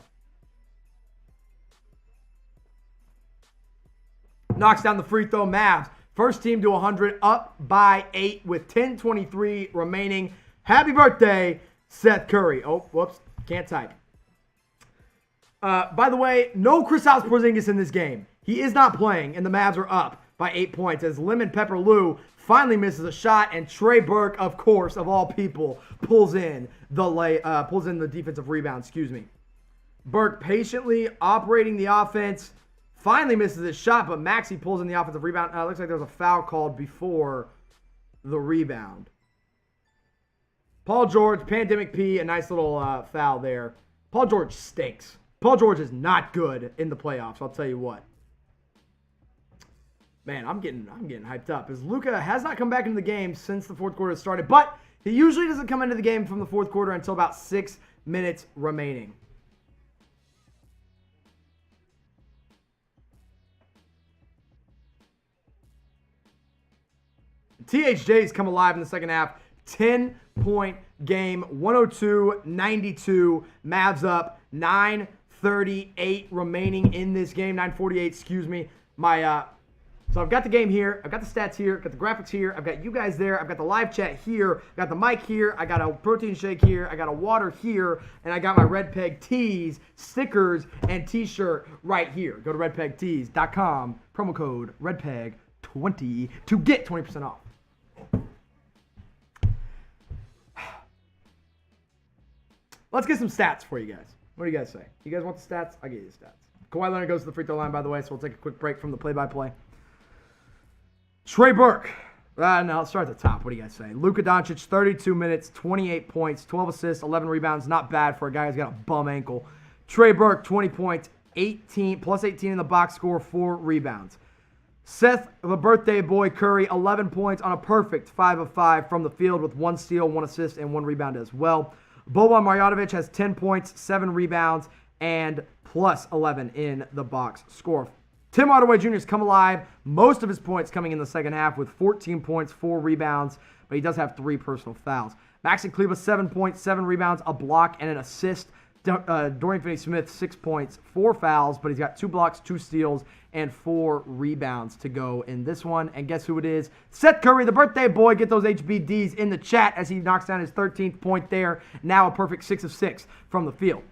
Knocks down the free throw. Mavs, first team to 100, up by 8 with 10:23 remaining. Happy birthday, Seth Curry. Oh, whoops, can't type. By the way, no Kristaps Porzingis in this game. He is not playing, and the Mavs are up by 8 points as Lemon Pepper Lou finally misses a shot, and Trey Burke, of course, of all people, pulls in the defensive rebound. Burke patiently operating the offense. Finally misses his shot, but Maxi pulls in the offensive rebound. Looks like there was a foul called before the rebound. Paul George, Pandemic P, a nice little foul there. Paul George stinks. Paul George is not good in the playoffs, I'll tell you what. Man, I'm getting hyped up. As Luka has not come back into the game since the fourth quarter started, but he usually doesn't come into the game from the fourth quarter until about 6 minutes remaining. THJ's come alive in the second half. 10-point game, 102-92. Mavs up, 9:38 remaining in this game. 9:48, excuse me. So I've got the game here, I've got the stats here, I've got the graphics here, I've got you guys there, I've got the live chat here, I've got the mic here, I got a protein shake here, I got a water here, and I got my Red Peg tees, stickers, and t-shirt right here. Go to redpegtees.com, promo code RedPeg20 to get 20% off. Let's get some stats for you guys. What do you guys say? You guys want the stats? I'll get you the stats. Kawhi Leonard goes to the free throw line, by the way, so we'll take a quick break from the play-by-play. Trey Burke. No, let's start at the top. What do you guys say? Luka Doncic, 32 minutes, 28 points, 12 assists, 11 rebounds. Not bad for a guy who's got a bum ankle. Trey Burke, 20 points, 18 in the box score, 4 rebounds. Seth, the birthday boy, Curry, 11 points on a perfect 5 of 5 from the field with 1 steal, 1 assist, and 1 rebound as well. Boban Marjanovic has 10 points, 7 rebounds, and plus 11 in the box score. Tim Hardaway Jr. has come alive. Most of his points coming in the second half with 14 points, 4 rebounds, but he does have 3 personal fouls. Maxi Kleber, 7 points, 7 rebounds, a block, and an assist. Dorian Finney-Smith, 6 points, 4 fouls, but he's got 2 blocks, 2 steals, and 4 rebounds to go in this one. And guess who it is? Seth Curry, the birthday boy. Get those HBDs in the chat as he knocks down his 13th point there. Now a perfect 6 of 6 from the field.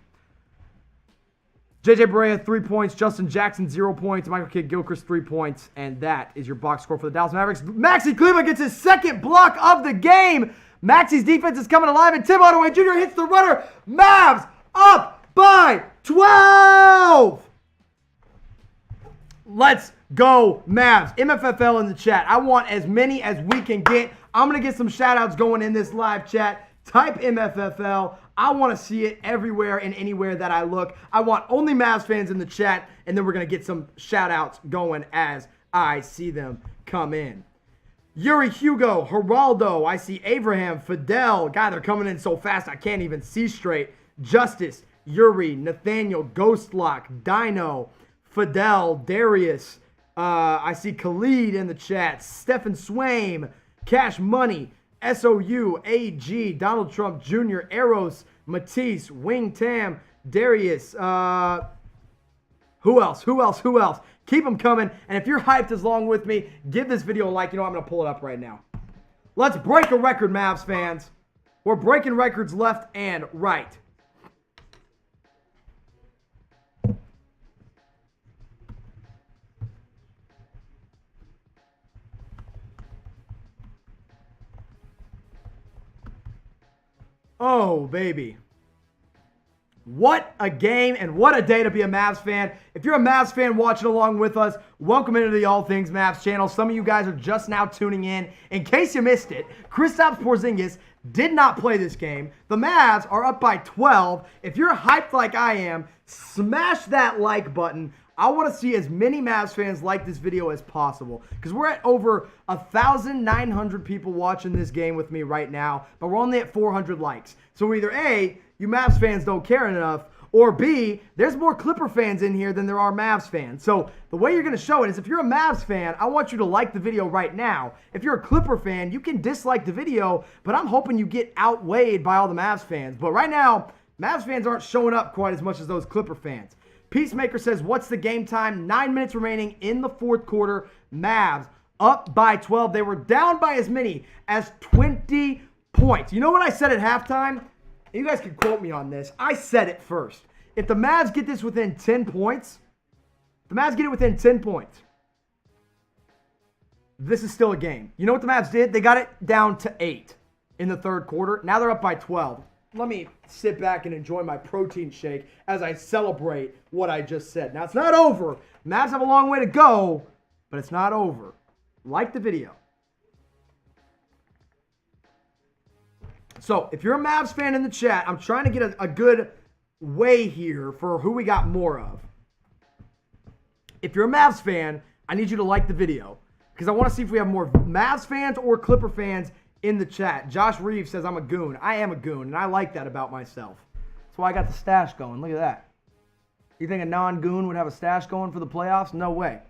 JJ Barea, 3 points. Justin Jackson, 0 points. Michael Kidd-Gilchrist, 3 points. And that is your box score for the Dallas Mavericks. Maxi Kleber gets his second block of the game. Maxi's defense is coming alive, and Tim Hardaway Jr. hits the runner. Mavs up by 12! Let's go, Mavs. MFFL in the chat. I want as many as we can get. I'm going to get some shout-outs going in this live chat. Type MFFL. I want to see it everywhere and anywhere that I look. I want only Mavs fans in the chat, and then we're going to get some shout-outs going as I see them come in. Yuri Hugo, Geraldo, I see Abraham, Fidel. God, they're coming in so fast I can't even see straight. Justice, Yuri, Nathaniel, Ghostlock, Dino, Fidel, Darius. I see Khalid in the chat. Stephen Swaim, Cash Money, SOU, AG, Donald Trump Jr., Eros, Matisse, Wing Tam, Darius. Who else? Keep them coming. And if you're hyped as long with me, give this video a like. You know, I'm going to pull it up right now. Let's break a record, Mavs fans. We're breaking records left and right. Oh, baby. What a game and what a day to be a Mavs fan. If you're a Mavs fan watching along with us, welcome into the All Things Mavs channel. Some of you guys are just now tuning in. In case you missed it, Kristaps Porzingis did not play this game. The Mavs are up by 12. If you're hyped like I am, smash that like button. I want to see as many Mavs fans like this video as possible because we're at over 1,900 people watching this game with me right now, but we're only at 400 likes. So either A, you Mavs fans don't care enough, or B, there's more Clipper fans in here than there are Mavs fans. So the way you're going to show it is if you're a Mavs fan, I want you to like the video right now. If you're a Clipper fan, you can dislike the video, but I'm hoping you get outweighed by all the Mavs fans. But right now, Mavs fans aren't showing up quite as much as those Clipper fans. Peacemaker says, what's the game time? 9 minutes remaining in the fourth quarter. Mavs up by 12. They were down by as many as 20 points. You know what I said at halftime? You guys can quote me on this. I said it first. If the Mavs get this within 10 points, this is still a game. You know what the Mavs did? They got it down to 8 in the third quarter. Now they're up by 12. Let me sit back and enjoy my protein shake as I celebrate what I just said. Now, it's not over. Mavs have a long way to go, but it's not over. Like the video. So, if you're a Mavs fan in the chat, I'm trying to get a good way here for who we got more of. If you're a Mavs fan, I need you to like the video because I want to see if we have more Mavs fans or Clipper fans in the chat. Josh Reeves says, I'm a goon. I am a goon, and I like that about myself. That's why I got the stash going. Look at that. You think a non-goon would have a stash going for the playoffs? No way.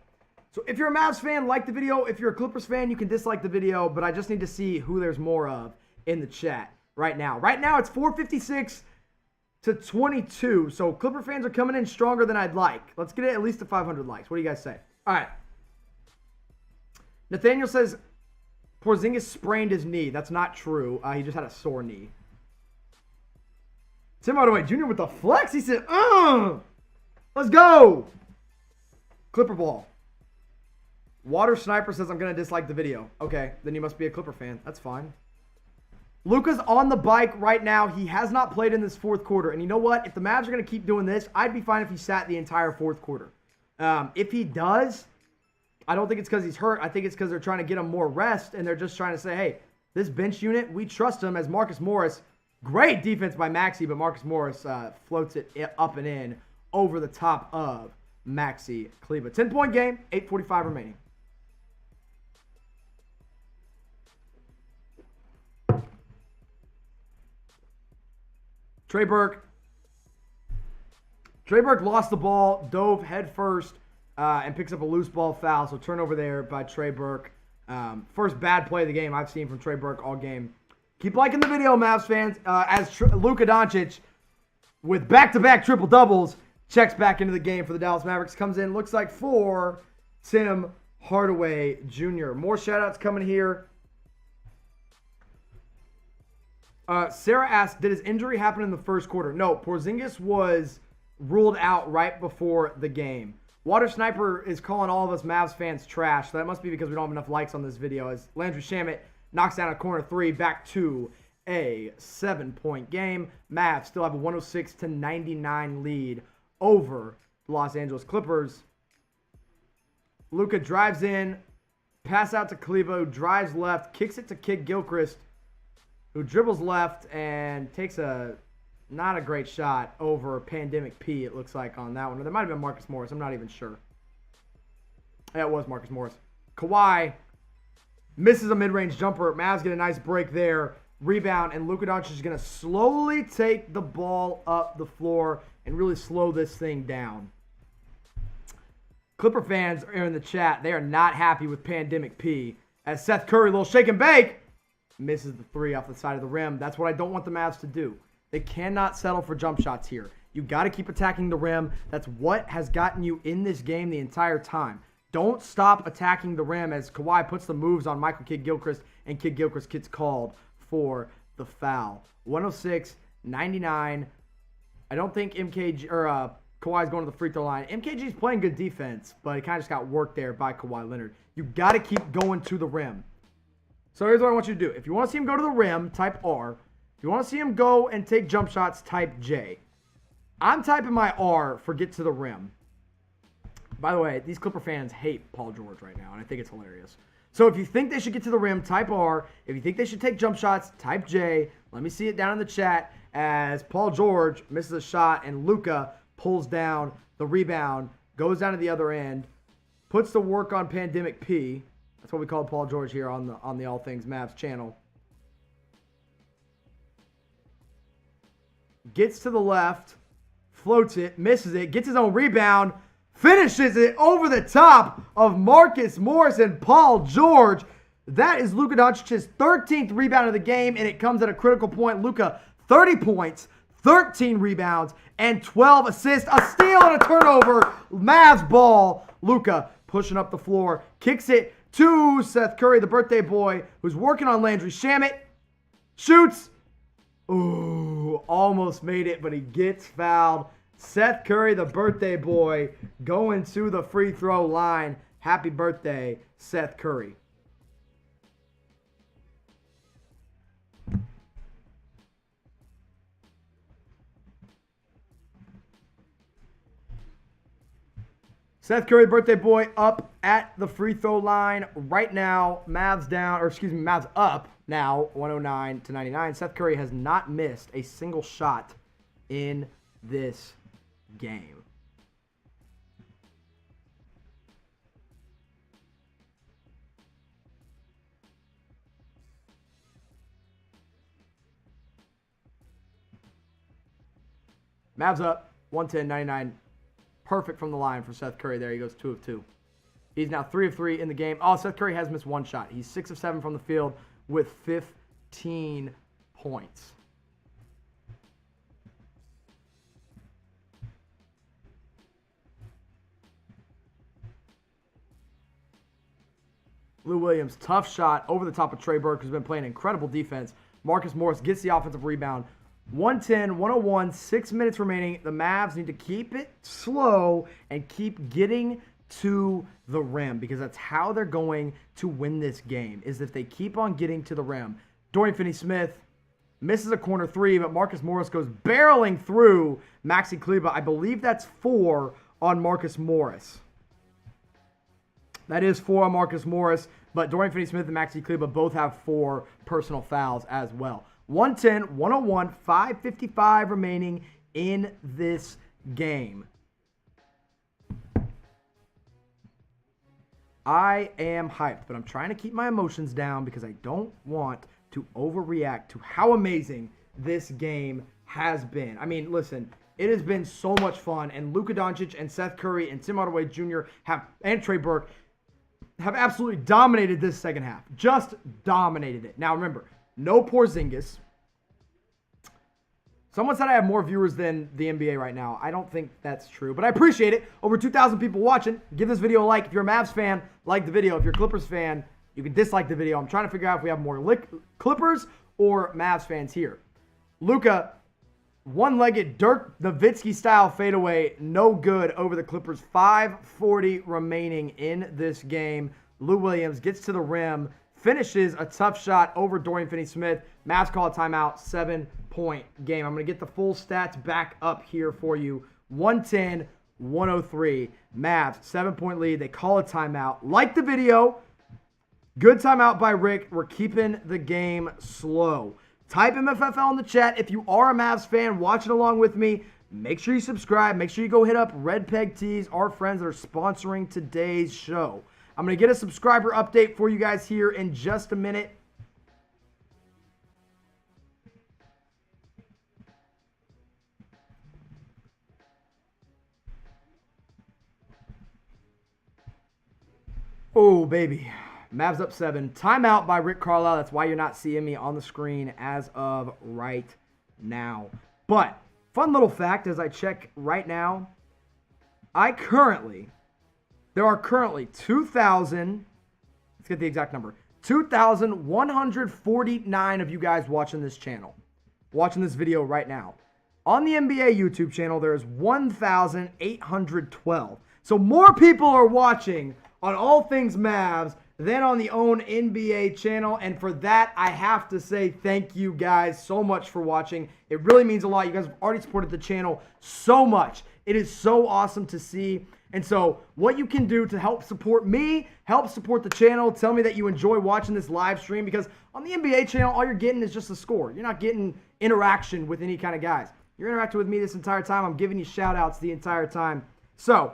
So if you're a Mavs fan, like the video. If you're a Clippers fan, you can dislike the video, but I just need to see who there's more of in the chat right now. Right now, it's 456 to 22, so Clipper fans are coming in stronger than I'd like. Let's get it at least to 500 likes. What do you guys say? All right, Nathaniel says Porzingis sprained his knee. That's not true. He just had a sore knee. Tim Hardaway Jr. with the flex. He said, let's go. Clipper ball. Water Sniper says, I'm going to dislike the video. Okay, then you must be a Clipper fan. That's fine. Luka's on the bike right now. He has not played in this fourth quarter. And you know what? If the Mavs are going to keep doing this, I'd be fine if he sat the entire fourth quarter. If he does, I don't think it's because he's hurt. I think it's because they're trying to get him more rest, and they're just trying to say, hey, this bench unit, we trust him as Marcus Morris. Great defense by Maxey, but Marcus Morris floats it up and in over the top of Maxey Kleber. 10-point game, 8:45 remaining. Trey Burke. Trey Burke lost the ball, dove head first, and picks up a loose ball foul. So turnover there by Trey Burke. First bad play of the game I've seen from Trey Burke all game. Keep liking the video, Mavs fans, as Luka Doncic, with back-to-back triple-doubles, checks back into the game for the Dallas Mavericks. Comes in, looks like for Tim Hardaway Jr. More shout-outs coming here. Sarah asked, did his injury happen in the first quarter? No, Porzingis was ruled out right before the game. Water Sniper is calling all of us Mavs fans trash, so that must be because we don't have enough likes on this video, as Landry Shamet knocks down a corner three, back to a 7-point game. Mavs still have a 106-99 lead over the Los Angeles Clippers. Luka drives in, pass out to Kleber, drives left, kicks it to Kid Gilchrist, who dribbles left and takes not a great shot over Pandemic P, it looks like, on that one. Or there might have been Marcus Morris. I'm not even sure. Yeah, it was Marcus Morris. Kawhi misses a mid-range jumper. Mavs get a nice break there. Rebound, and Luka Doncic is going to slowly take the ball up the floor and really slow this thing down. Clipper fans are in the chat. They are not happy with Pandemic P. As Seth Curry, a little shake and bake, misses the three off the side of the rim. That's what I don't want the Mavs to do. They cannot settle for jump shots here. You got to keep attacking the rim. That's what has gotten you in this game the entire time. Don't stop attacking the rim as Kawhi puts the moves on Michael Kidd-Gilchrist, and Kidd-Gilchrist gets called for the foul. 106-99. I don't think Kawhi's going to the free throw line. MKG's playing good defense, but he kind of just got worked there by Kawhi Leonard. You got to keep going to the rim. So here's what I want you to do. If you want to see him go to the rim, type R. If you want to see him go and take jump shots, type J. I'm typing my R for get to the rim. By the way, these Clipper fans hate Paul George right now, and I think it's hilarious. So if you think they should get to the rim, type R. If you think they should take jump shots, type J. Let me see it down in the chat as Paul George misses a shot and Luka pulls down the rebound, goes down to the other end, puts the work on Pandemic P. That's what we call Paul George here on the All Things Mavs channel. Gets to the left, floats it, misses it, gets his own rebound, finishes it over the top of Marcus Morris and Paul George. That is Luka Doncic's 13th rebound of the game, and it comes at a critical point. Luka, 30 points, 13 rebounds, and 12 assists. A steal and a turnover. Mavs ball. Luka pushing up the floor, kicks it to Seth Curry, the birthday boy, who's working on Landry Shamet. Shoots. Ooh, almost made it, but he gets fouled. Seth Curry, the birthday boy, going to the free throw line. Happy birthday, Seth Curry. Seth Curry, birthday boy, up at the free throw line right now. Mavs up now, 109-99. Seth Curry has not missed a single shot in this game. Mavs up, 110-99. Perfect from the line for Seth Curry there. He goes 2 of 2. He's now 3 of 3 in the game. Oh, Seth Curry has missed one shot. He's 6 of 7 from the field with 15 points. Lou Williams, tough shot over the top of Trey Burke, who's been playing incredible defense. Marcus Morris gets the offensive rebound. 110, 101, 6 minutes remaining. The Mavs need to keep it slow and keep getting to the rim, because that's how they're going to win this game, is if they keep on getting to the rim. Dorian Finney-Smith misses a corner three, but Marcus Morris goes barreling through Maxi Kleber. I believe that's 4 on Marcus Morris. That is 4 on Marcus Morris, but Dorian Finney-Smith and Maxi Kleber both have 4 personal fouls as well. 110, 101, 5:55 remaining in this game. I am hyped, but I'm trying to keep my emotions down because I don't want to overreact to how amazing this game has been. I mean, listen, it has been so much fun, and Luka Doncic and Seth Curry and Tim Hardaway Jr. and Trey Burke have absolutely dominated this second half. Just dominated it. Now remember, no Porzingis. Someone said I have more viewers than the NBA right now. I don't think that's true, but I appreciate it. Over 2,000 people watching. Give this video a like. If you're a Mavs fan, like the video. If you're a Clippers fan, you can dislike the video. I'm trying to figure out if we have more Clippers or Mavs fans here. Luka, one-legged Dirk Nowitzki style fadeaway, no good over the Clippers. 5:40 remaining in this game. Lou Williams gets to the rim, finishes a tough shot over Dorian Finney-Smith. Mavs call a timeout, 7-point game. I'm going to get the full stats back up here for you. 110, 103. Mavs, 7-point lead. They call a timeout. Like the video. Good timeout by Rick. We're keeping the game slow. Type MFFL in the chat if you are a Mavs fan watching along with me. Make sure you subscribe. Make sure you go hit up Red Peg Tees, our friends that are sponsoring today's show. I'm going to get a subscriber update for you guys here in just a minute. Oh, baby. Mavs up 7. Timeout by Rick Carlisle. That's why you're not seeing me on the screen as of right now. But, fun little fact as I check right now, there are currently 2,000, let's get the exact number, 2,149 of you guys watching this channel, watching this video right now. On the NBA YouTube channel, there is 1,812. So more people are watching on All Things Mavs than on the own NBA channel. And for that, I have to say thank you guys so much for watching. It really means a lot. You guys have already supported the channel so much. It is so awesome to see. And so what you can do to help support me, help support the channel, tell me that you enjoy watching this live stream, because on the NBA channel, all you're getting is just a score. You're not getting interaction with any kind of guys. You're interacting with me this entire time. I'm giving you shout outs the entire time. So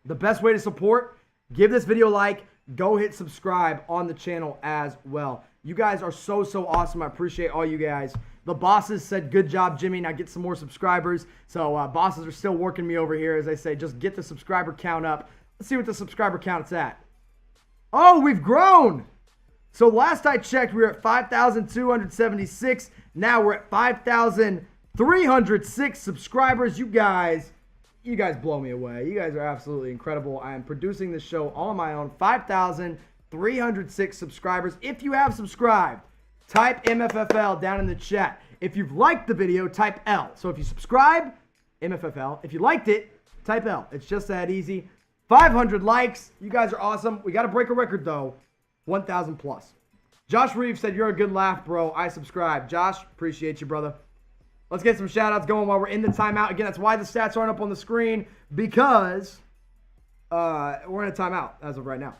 the best way to support, give this video a like, go hit subscribe on the channel as well. You guys are so, so awesome. I appreciate all you guys. The bosses said, good job, Jimmy. Now get some more subscribers. So bosses are still working me over here. As I say, just get the subscriber count up. Let's see what the subscriber count's at. Oh, we've grown. So last I checked, we were at 5,276. Now we're at 5,306 subscribers. You guys blow me away. You guys are absolutely incredible. I am producing this show all on my own. 5,306 subscribers. If you have subscribed, type MFFL down in the chat. If you've liked the video, type L. So if you subscribe, MFFL. If you liked it, type L. It's just that easy. 500 likes. You guys are awesome. We got to break a record, though. 1,000 plus. Josh Reeves said, you're a good laugh, bro. I subscribe. Josh, appreciate you, brother. Let's get some shout-outs going while we're in the timeout. Again, that's why the stats aren't up on the screen, because we're in a timeout as of right now.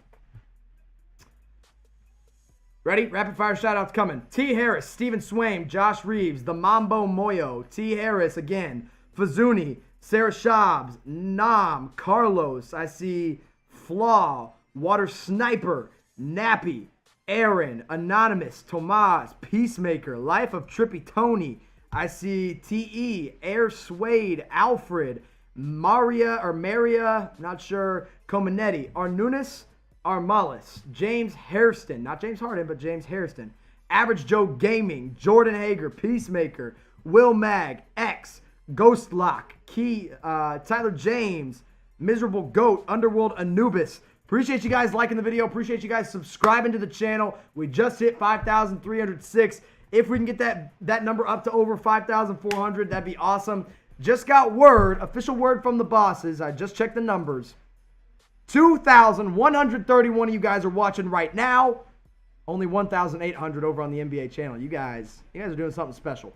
Ready? Rapid-fire shout-outs coming. T. Harris, Steven Swaim, Josh Reeves, The Mambo Moyo, T. Harris again, Fazuni, Sarah Shabs, Nam, Carlos, I see Flaw, Water Sniper, Nappy, Aaron, Anonymous, Tomas, Peacemaker, Life of Trippy Tony, I see T.E., Air Suede, Alfred, Maria, not sure, Comenetti, Arnunis, Armalis, James Hairston, not James Harden, but James Hairston, Average Joe Gaming, Jordan Hager, Peacemaker, Will Mag, X, Ghostlock, Key, Tyler James, Miserable Goat, Underworld Anubis, Appreciate you guys liking the video. Appreciate you guys subscribing to the channel. We just hit 5,306. If we can get that number up to over 5,400, that'd be awesome. Just got word, official word from the bosses. I just checked the numbers. 2,131 of you guys are watching right now. Only 1,800 over on the NBA channel. You guys are doing something special.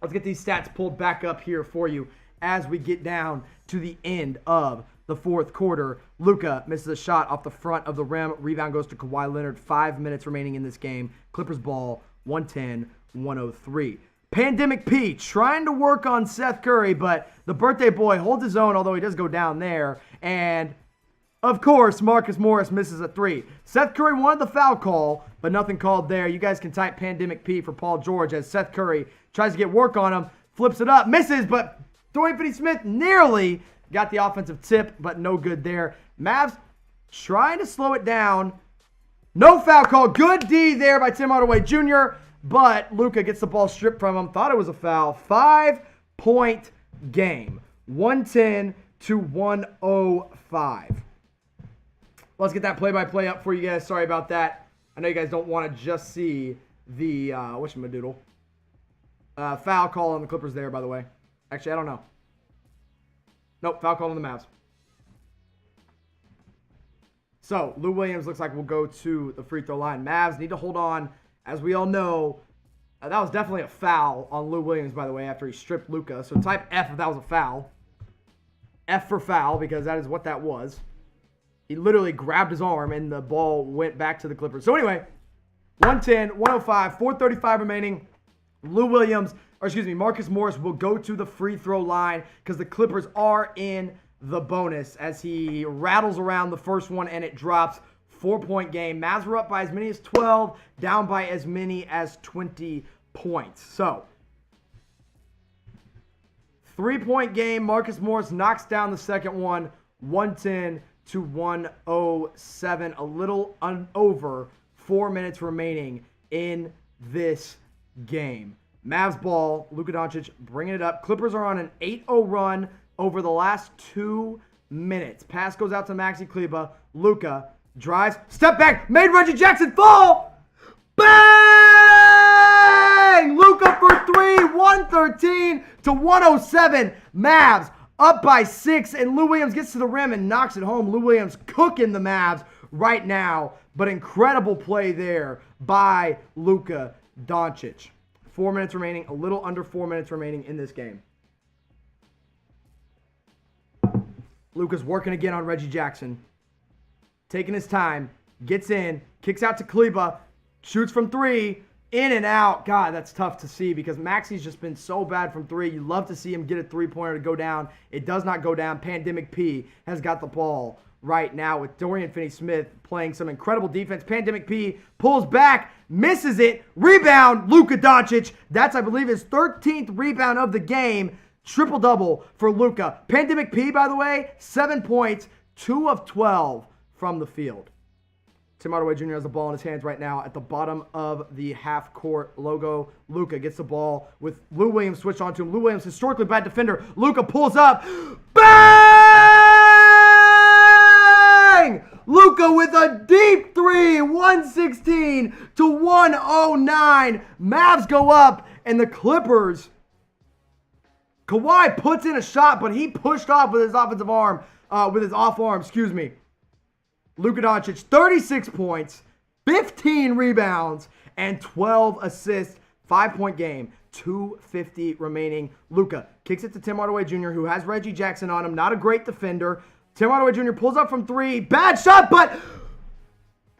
Let's get these stats pulled back up here for you as we get down to the end of the fourth quarter. Luka misses a shot off the front of the rim. Rebound goes to Kawhi Leonard. 5 minutes remaining in this game. Clippers ball, 110-103. Pandemic P trying to work on Seth Curry, but the birthday boy holds his own, although he does go down there. And, of course, Marcus Morris misses a three. Seth Curry wanted the foul call, but nothing called there. You guys can type Pandemic P for Paul George as Seth Curry tries to get work on him, flips it up, misses, but Dorian Finney-Smith nearly got the offensive tip, but no good there. Mavs trying to slow it down. No foul call. Good D there by Tim Hardaway Jr., but Luka gets the ball stripped from him. Thought it was a foul. 5-point game. 110-105. Let's get that play-by-play up for you guys. Sorry about that. I know you guys don't want to just see the, whatchamadoodle. Foul call on the Clippers there, by the way. Actually, I don't know. Nope, foul call on the Mavs. So, Lou Williams looks like we'll go to the free throw line. Mavs need to hold on. As we all know, that was definitely a foul on Lou Williams, by the way, after he stripped Luka. So type F if that was a foul. F for foul, because that is what that was. He literally grabbed his arm, and the ball went back to the Clippers. So anyway, 110-105, 4:35 remaining. Marcus Morris will go to the free throw line because the Clippers are in the bonus as he rattles around the first one and it drops. 4-point game. Mavs were up by as many as 12, down by as many as 20 points. So, 3-point game. Marcus Morris knocks down the second one, 110-107. A little over 4 minutes remaining in this game. Mavs ball, Luka Doncic bringing it up. Clippers are on an 8-0 run over the last 2 minutes. Pass goes out to Maxi Kleber. Luka drives, step back, made Reggie Jackson fall. Bang! Luka for three, 113-107. Mavs up by 6, and Lou Williams gets to the rim and knocks it home. Lou Williams cooking the Mavs right now, but incredible play there by Luka Doncic. 4 minutes remaining, a little under 4 minutes remaining in this game. Luka's working again on Reggie Jackson. Taking his time, gets in, kicks out to Kleber, shoots from three, in and out. God, that's tough to see because Maxi's just been so bad from three. You love to see him get a three-pointer to go down. It does not go down. Pandemic P has got the ball right now with Dorian Finney-Smith playing some incredible defense. Pandemic P pulls back, misses it, rebound, Luka Doncic. That's, I believe, his 13th rebound of the game. Triple-double for Luka. Pandemic P, by the way, 7 points, 2 of 12 from the field. Tim Hardaway Jr. has the ball in his hands right now at the bottom of the half-court logo. Luka gets the ball with Lou Williams switched onto him. Lou Williams, historically bad defender. Luka pulls up. Bang! Luka with a deep three, 116-109. Mavs go up, and the Clippers. Kawhi puts in a shot, but he pushed off with his offensive arm, off arm, excuse me. Luka Doncic, 36 points, 15 rebounds, and 12 assists. 5-point game, 2:50 remaining. Luka kicks it to Tim Hardaway Jr., who has Reggie Jackson on him. Not a great defender. Tim Hardaway Jr. pulls up from three. Bad shot, but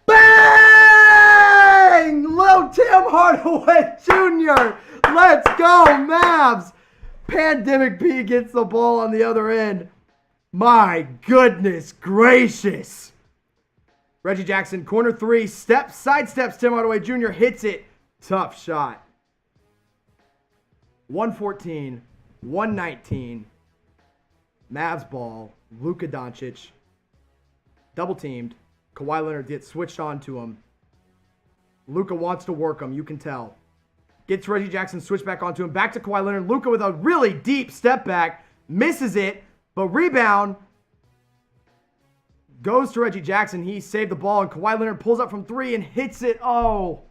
bang! Little Tim Hardaway Jr. Let's go, Mavs. Pandemic P gets the ball on the other end. My goodness gracious. Reggie Jackson, corner three, sidesteps Tim Hardaway Jr., hits it. Tough shot. 114-119. Mavs ball. Luka Doncic. Double teamed. Kawhi Leonard gets switched on to him. Luka wants to work him, you can tell. Gets Reggie Jackson switched back onto him. Back to Kawhi Leonard. Luka with a really deep step back. Misses it, but rebound. Goes to Reggie Jackson. He saved the ball, and Kawhi Leonard pulls up from 3 and hits it. Oh,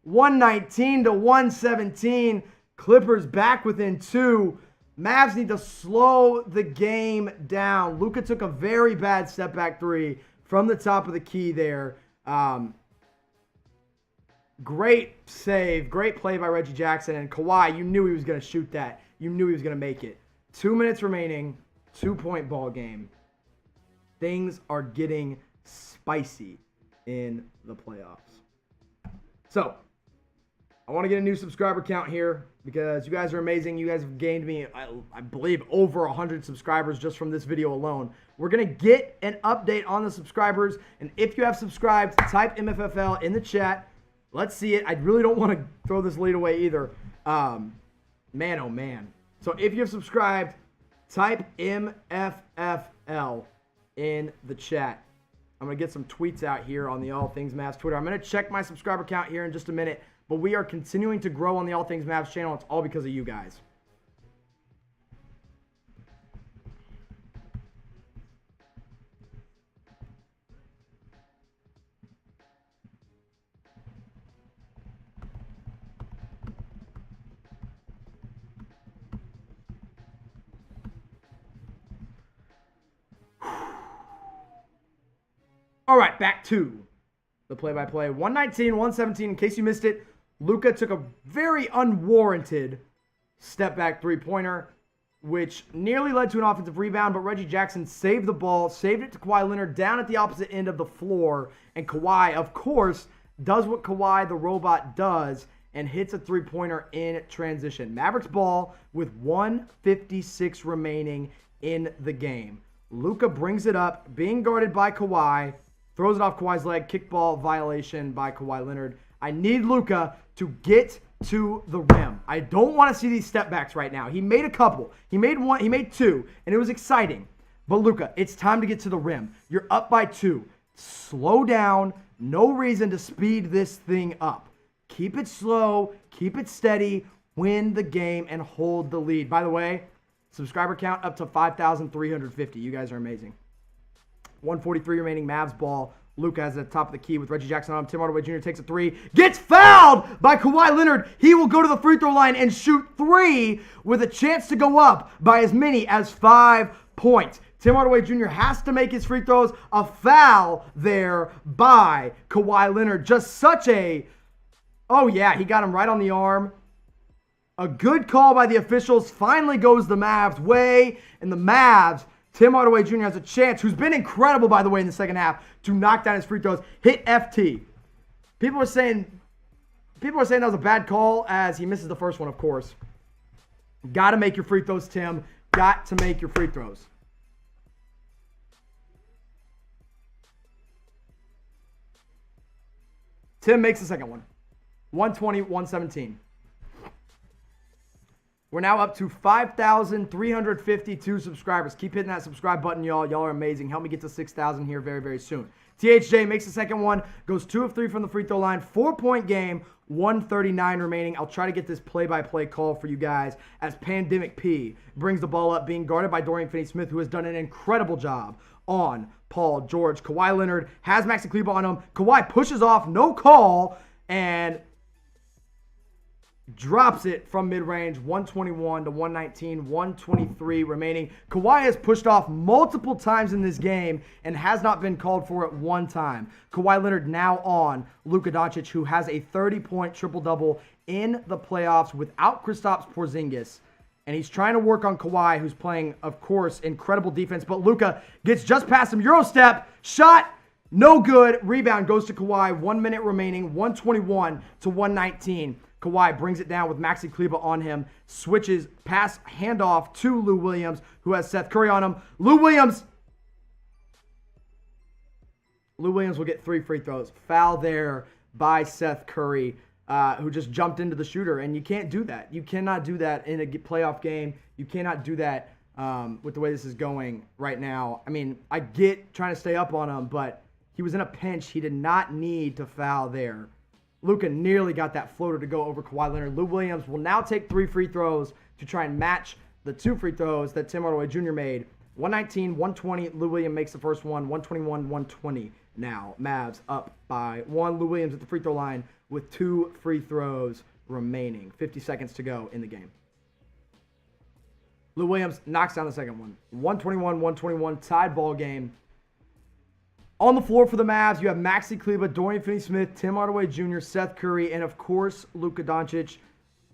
119 to 117. Clippers back within 2. Mavs need to slow the game down. Luka took a very bad step back 3 from the top of the key there. Great save. Great play by Reggie Jackson. And Kawhi, you knew he was going to shoot that. You knew he was going to make it. 2 minutes remaining. 2-point ball game. Things are getting spicy in the playoffs. So, I want to get a new subscriber count here because you guys are amazing. You guys have gained me, I believe, over 100 subscribers just from this video alone. We're going to get an update on the subscribers. And if you have subscribed, type MFFL in the chat. Let's see it. I really don't want to throw this lead away either. Man, oh man. So if you have subscribed, type MFFL in the chat. I'm going to get some tweets out here on the All Things Mavs Twitter. I'm going to check my subscriber count here in just a minute. But we are continuing to grow on the All Things Mavs channel. It's all because of you guys. All right, back to the play-by-play. 119, 117. In case you missed it, Luka took a very unwarranted step-back three-pointer, which nearly led to an offensive rebound, but Reggie Jackson saved the ball, saved it to Kawhi Leonard down at the opposite end of the floor, and Kawhi, of course, does what Kawhi the Robot does and hits a three-pointer in transition. Mavericks ball with 1:56 remaining in the game. Luka brings it up, being guarded by Kawhi, throws it off Kawhi's leg, kickball violation by Kawhi Leonard. I need Luka to get to the rim. I don't want to see these step backs right now. He made a couple. He made one. He made 2, and it was exciting. But Luka, it's time to get to the rim. You're up by 2. Slow down. No reason to speed this thing up. Keep it slow. Keep it steady. Win the game and hold the lead. By the way, subscriber count up to 5,350. You guys are amazing. 1:43 remaining, Mavs ball. Luka has at the top of the key with Reggie Jackson on him. Tim Hardaway Jr. takes a 3. Gets fouled by Kawhi Leonard. He will go to the free throw line and shoot 3 with a chance to go up by as many as 5 points. Tim Hardaway Jr. has to make his free throws. A foul there by Kawhi Leonard. Just such a... Oh, yeah, he got him right on the arm. A good call by the officials. Finally goes the Mavs' way. And the Mavs... Tim Hardaway Jr. has a chance, who's been incredible, by the way, in the second half, to knock down his free throws. Hit FT. People are saying that was a bad call as he misses the first one, of course. Got to make your free throws, Tim. Got to make your free throws. Tim makes the second one. 120, 117. We're now up to 5,352 subscribers. Keep hitting that subscribe button, y'all. Y'all are amazing. Help me get to 6,000 here very, very soon. THJ makes the second one. Goes 2 of 3 from the free throw line. 4-point game. 1:39 remaining. I'll try to get this play-by-play call for you guys as Pandemic P brings the ball up, being guarded by Dorian Finney-Smith, who has done an incredible job on Paul George. Kawhi Leonard has Maxi Kleber on him. Kawhi pushes off. No call. And... drops it from mid-range, 121 to 119, 123 remaining. Kawhi has pushed off multiple times in this game and has not been called for it one time. Kawhi Leonard now on Luka Doncic, who has a 30-point triple-double in the playoffs without Kristaps Porzingis. And he's trying to work on Kawhi, who's playing, of course, incredible defense. But Luka gets just past him. Euro step, shot, no good. Rebound goes to Kawhi. 1 minute remaining, 121 to 119. Kawhi brings it down with Maxi Kleber on him, switches, pass, handoff to Lou Williams, who has Seth Curry on him. Lou Williams will get 3 free throws. Foul there by Seth Curry, who just jumped into the shooter, and you can't do that. You cannot do that in a playoff game. You cannot do that with the way this is going right now. I mean, I get trying to stay up on him, but he was in a pinch. He did not need to foul there. Luka nearly got that floater to go over Kawhi Leonard. Lou Williams will now take 3 free throws to try and match the 2 free throws that Tim Hardaway Jr. made 119, 120. Lou Williams makes the first one. 121, 120 now. Mavs up by 1. Lou Williams at the free throw line with 2 free throws remaining. 50 seconds to go in the game. Lou Williams knocks down the second one. 121, 121. Tied ball game. On the floor for the Mavs, you have Maxi Kleber, Dorian Finney-Smith, Tim Hardaway Jr., Seth Curry, and of course, Luka Doncic.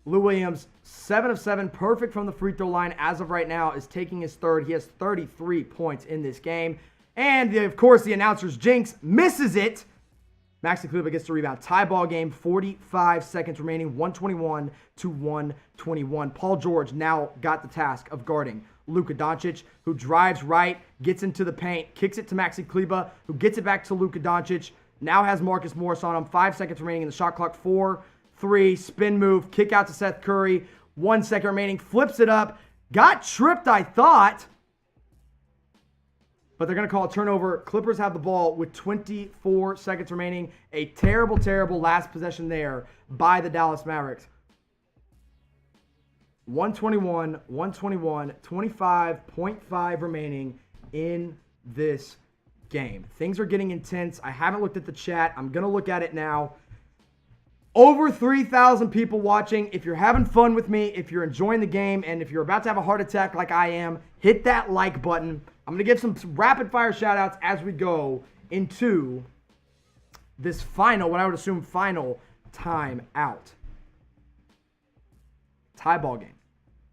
Lou Williams, 7 of 7, perfect from the free throw line as of right now, is taking his third. He has 33 points in this game. And, of course, the announcer's jinx misses it. Maxi Kleber gets the rebound. Tie ball game, 45 seconds remaining, 121 to 121. Paul George now got the task of guarding Luka Doncic, who drives right, gets into the paint, kicks it to Maxi Kleber, who gets it back to Luka Doncic. Now has Marcus Morris on him. 5 seconds remaining in the shot clock. 4, 3, spin move, kick out to Seth Curry. 1 second remaining, flips it up. Got tripped, I thought. But they're going to call a turnover. Clippers have the ball with 24 seconds remaining. A terrible, terrible last possession there by the Dallas Mavericks. 121, 121, 25.5 remaining in this game. Things are getting intense. I haven't looked at the chat. I'm going to look at it now. Over 3,000 people watching. If you're having fun with me, if you're enjoying the game, and if you're about to have a heart attack like I am, hit that like button. I'm going to give some rapid fire shout outs as we go into this final, what I would assume final timeout. Tie ball game.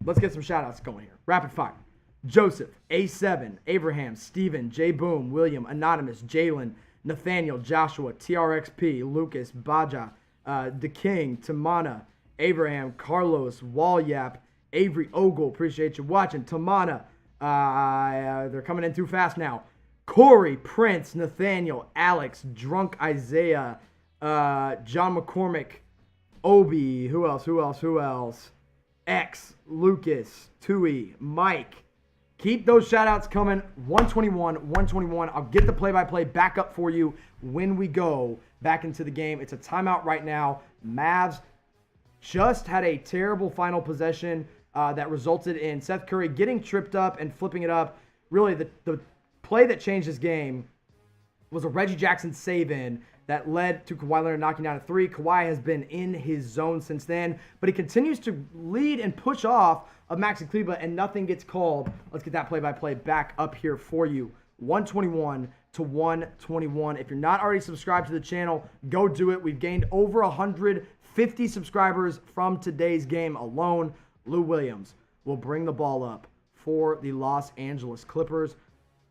Let's get some shout outs going here. Rapid fire. Joseph, A7, Abraham, Steven, J Boom, William, Anonymous, Jalen, Nathaniel, Joshua, TRXP, Lucas, Baja, The King, Tamana, Abraham, Carlos, Walyap, Avery Ogle, appreciate you watching. Tamana, they're coming in too fast now. Corey, Prince, Nathaniel, Alex, Drunk Isaiah, John McCormick, Obi, who else? X, Lucas, Tui, Mike. Keep those shout-outs coming. 121, 121. I'll get the play-by-play back up for you when we go back into the game. It's a timeout right now. Mavs just had a terrible final possession that resulted in Seth Curry getting tripped up and flipping it up. Really, the play that changed this game was a Reggie Jackson save-in that led to Kawhi Leonard knocking down a 3. Kawhi has been in his zone since then, but he continues to lead and push off of Maxi Kleber, and nothing gets called. Let's get that play-by-play back up here for you. 121 to 121. If you're not already subscribed to the channel, go do it. We've gained over 150 subscribers from today's game alone. Lou Williams will bring the ball up for the Los Angeles Clippers.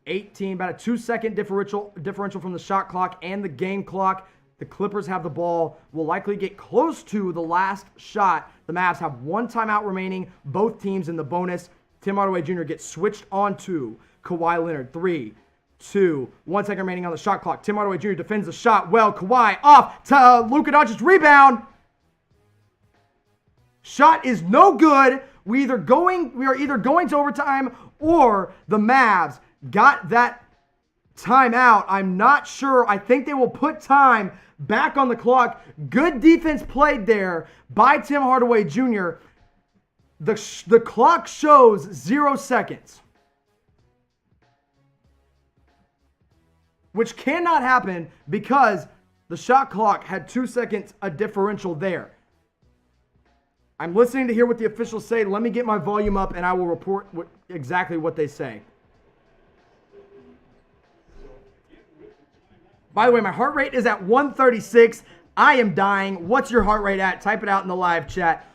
18, about a 2-second differential from the shot clock and the game clock. The Clippers have the ball, will likely get close to the last shot. The Mavs have 1 timeout remaining, both teams in the bonus. Tim Hardaway Jr. gets switched on to Kawhi Leonard. 3, 2, 1 second remaining on the shot clock. Tim Hardaway Jr. defends the shot well. Kawhi off to Luka Doncic, rebound. Shot is no good. We are either going to overtime or the Mavs got that timeout. I'm not sure. I think they will put time back on the clock. Good defense played there by Tim Hardaway Jr. The clock shows 0 seconds, which cannot happen because the shot clock had 2 seconds, a differential there. I'm listening to hear what the officials say. Let me get my volume up and I will report exactly what they say. By the way, my heart rate is at 136. I am dying. What's your heart rate at? Type it out in the live chat.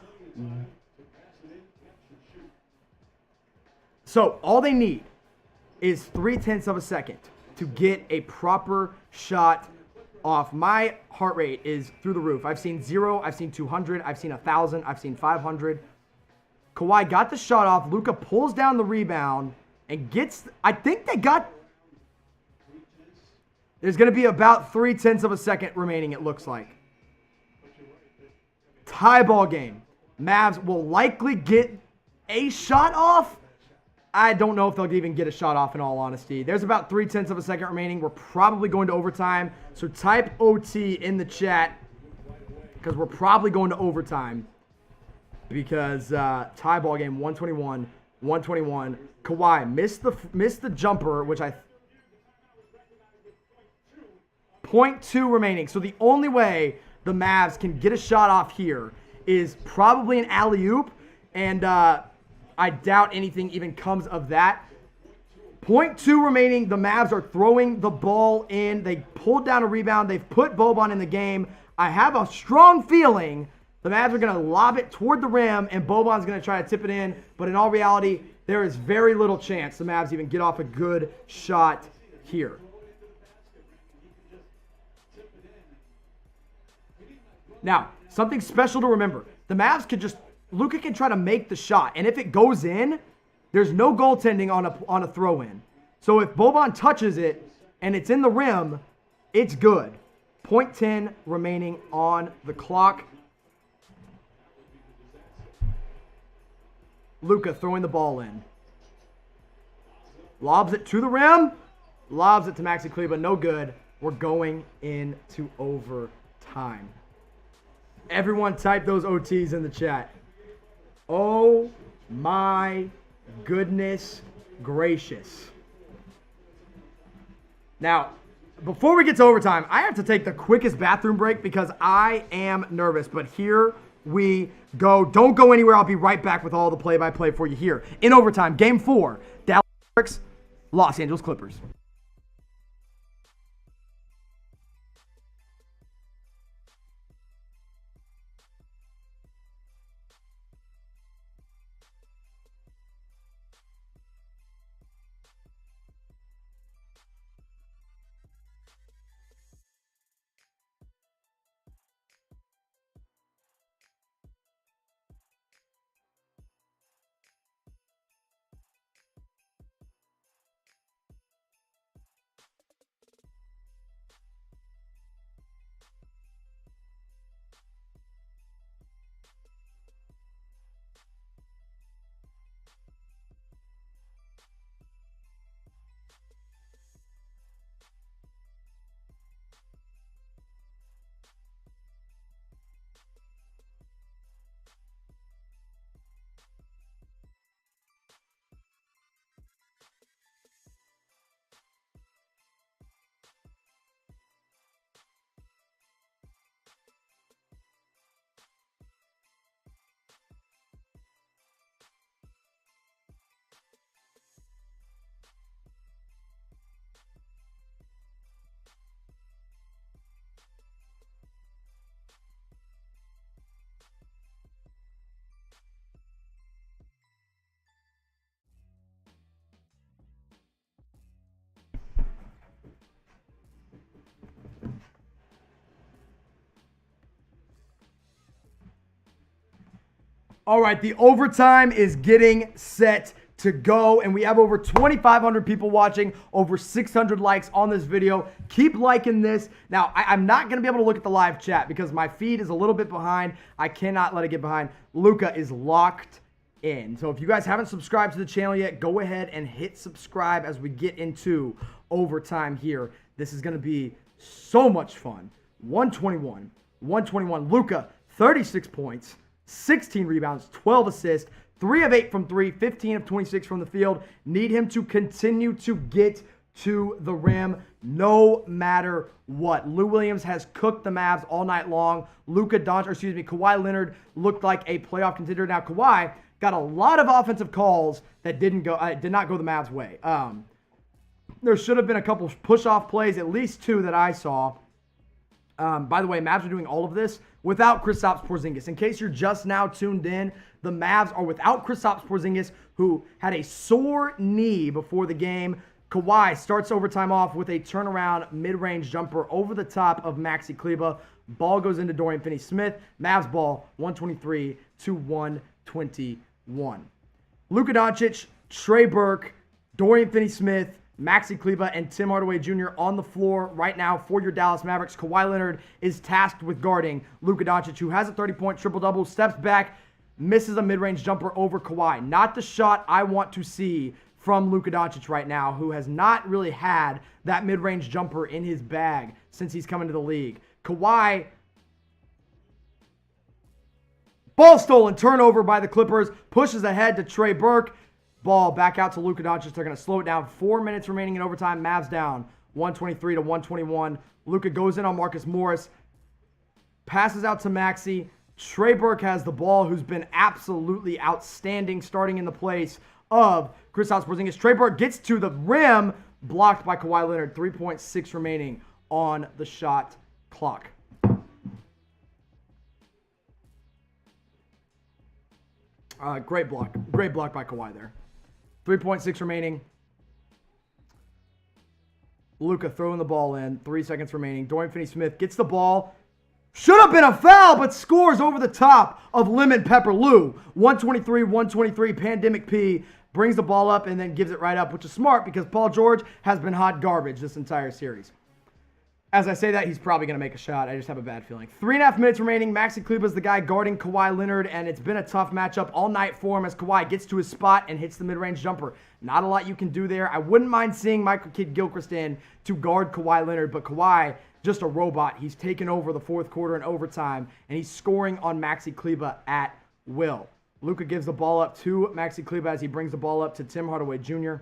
So all they need is 0.3 of a second to get a proper shot off. My heart rate is through the roof. I've seen 0, I've seen 200, I've seen 1,000, I've seen 500. Kawhi got the shot off. Luka pulls down the rebound and gets, I think they got, there's going to be about 0.3 of a second remaining, it looks like. Tie ball game. Mavs will likely get a shot off. I don't know if they'll even get a shot off, in all honesty. There's about 0.3 of a second remaining. We're probably going to overtime. So type OT in the chat because we're probably going to overtime because tie ball game 121 121. Kawhi missed the jumper, which I... 0.2 remaining. So the only way the Mavs can get a shot off here is probably an alley-oop, and I doubt anything even comes of that. 0.2 remaining. The Mavs are throwing the ball in. They pulled down a rebound. They've put Boban in the game. I have a strong feeling the Mavs are going to lob it toward the rim, and Boban's going to try to tip it in. But in all reality, there is very little chance the Mavs even get off a good shot here. Now, something special to remember. The Mavs could just, Luka can try to make the shot. And if it goes in, there's no goaltending on a throw-in. So if Boban touches it and it's in the rim, it's good. 0.10 remaining on the clock. Luka throwing the ball in. Lobs it to the rim. Lobs it to Maxi Kleber. No good. We're going into overtime. Everyone type those OTs in the chat. Oh my goodness gracious. Now, before we get to overtime, I have to take the quickest bathroom break because I am nervous. But here we go. Don't go anywhere. I'll be right back with all the play-by-play for you here. In overtime, Game 4, Dallas Mavericks, Los Angeles Clippers. All right, the overtime is getting set to go, and we have over 2,500 people watching, over 600 likes on this video. Keep liking this. Now, I'm not going to be able to look at the live chat because my feed is a little bit behind. I cannot let it get behind. Luka is locked in. So if you guys haven't subscribed to the channel yet, go ahead and hit subscribe as we get into overtime here. This is going to be so much fun. 121. Luka, 36 points. 16 rebounds, 12 assists, 3 of 8 from 3, 15 of 26 from the field. Need him to continue to get to the rim no matter what. Lou Williams has cooked the Mavs all night long. Kawhi Leonard looked like a playoff contender. Now, Kawhi got a lot of offensive calls that did not go the Mavs' way. There should have been a couple push-off plays, at least 2 that I saw. By the way, Mavs are doing all of this without Kristaps Porzingis. In case you're just now tuned in, the Mavs are without Kristaps Porzingis, who had a sore knee before the game. Kawhi starts overtime off with a turnaround mid-range jumper over the top of Maxi Kleber. Ball goes into Dorian Finney-Smith. Mavs ball 123 to 121. Luka Doncic, Trey Burke, Dorian Finney-Smith, Maxi Kleber, and Tim Hardaway Jr. on the floor right now for your Dallas Mavericks. Kawhi Leonard is tasked with guarding Luka Doncic, who has a 30-point triple-double, steps back, misses a mid-range jumper over Kawhi. Not the shot I want to see from Luka Doncic right now, who has not really had that mid-range jumper in his bag since he's come into the league. Kawhi, ball stolen, turnover by the Clippers, pushes ahead to Trey Burke. Ball back out to Luka Doncic. They're going to slow it down. 4 minutes remaining in overtime. Mavs down 123 to 121. Luka goes in on Marcus Morris. Passes out to Maxey. Trey Burke has the ball, who's been absolutely outstanding starting in the place of Kristaps Porzingis. Trey Burke gets to the rim, blocked by Kawhi Leonard. 3.6 remaining on the shot clock. Great block. Great block by Kawhi there. 3.6 remaining. Luka throwing the ball in. 3 seconds remaining. Dorian Finney-Smith gets the ball. Should have been a foul, but scores over the top of Lemon Pepper Lou. 123. Pandemic P brings the ball up and then gives it right up, which is smart because Paul George has been hot garbage this entire series. As I say that, he's probably going to make a shot. I just have a bad feeling. 3.5 minutes remaining. Maxi Kleber is the guy guarding Kawhi Leonard, and it's been a tough matchup all night for him as Kawhi gets to his spot and hits the mid-range jumper. Not a lot you can do there. I wouldn't mind seeing Michael Kidd-Gilchrist in to guard Kawhi Leonard, but Kawhi, just a robot. He's taken over the fourth quarter in overtime, and he's scoring on Maxi Kleber at will. Luka gives the ball up to Maxi Kleber as he brings the ball up to Tim Hardaway Jr.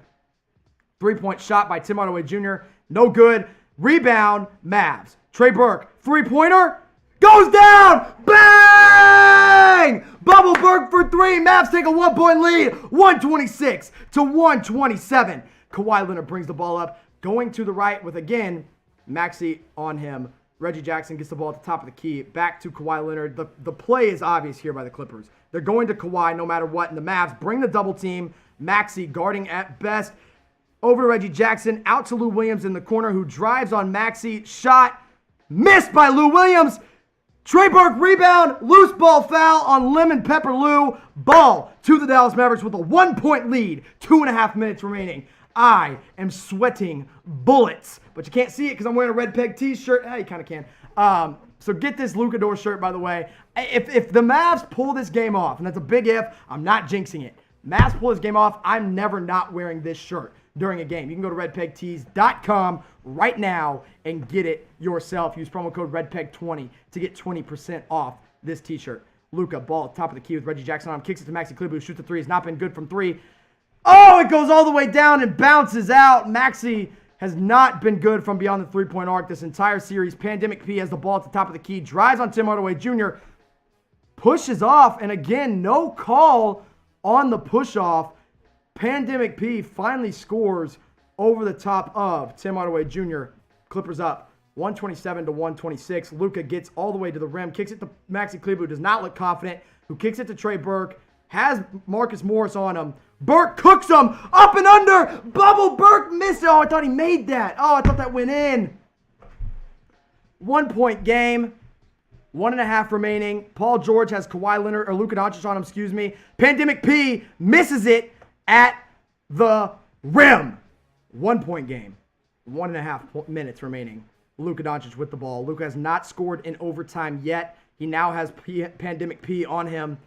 3-point shot by Tim Hardaway Jr. No good. Rebound, Mavs. Trey Burke, three-pointer, goes down! Bang! Bubble Burke for three. Mavs take a 1-point lead, 126 to 127. Kawhi Leonard brings the ball up, going to the right with, again, Maxey on him. Reggie Jackson gets the ball at the top of the key. Back to Kawhi Leonard. The play is obvious here by the Clippers. They're going to Kawhi no matter what, and the Mavs bring the double team. Maxey guarding at best. Over to Reggie Jackson, out to Lou Williams in the corner, who drives on Maxey. Shot missed by Lou Williams. Trey Burke rebound, loose ball foul on Lemon Pepper Lou. Ball to the Dallas Mavericks with a 1-point lead. 2.5 minutes remaining. I am sweating bullets, but you can't see it because I'm wearing a Red Peg t-shirt. You kind of can. So get this Luka Doncic shirt, by the way. If the Mavs pull this game off, and that's a big if, I'm not jinxing it. Mavs pull this game off, I'm never not wearing this shirt during a game. You can go to redpegtees.com right now and get it yourself. Use promo code RedPeg20 to get 20% off this t-shirt. Luka, ball at top of the key with Reggie Jackson on him. Kicks it to Maxi Kleber, who shoots the three. Has not been good from three. Oh, it goes all the way down and bounces out. Maxi has not been good from beyond the three-point arc this entire series. Pandemic P has the ball at the top of the key. Drives on Tim Hardaway Jr. Pushes off. And again, no call on the push-off. Pandemic P finally scores over the top of Tim Hardaway Jr. Clippers up 127 to 126. Luka gets all the way to the rim, kicks it to Maxi Kleber, who does not look confident, who kicks it to Trey Burke, has Marcus Morris on him. Burke cooks him up and under. Bubble Burke missed it. Oh, I thought he made that. Oh, I thought that went in. 1-point game. 1.5 remaining. Paul George has Kawhi Leonard, or Luka Doncic on him, Pandemic P misses it at the rim. 1-point game. 1.5 minutes remaining. Luka Doncic with the ball. Luka has not scored in overtime yet. He now has Pandemic P on him,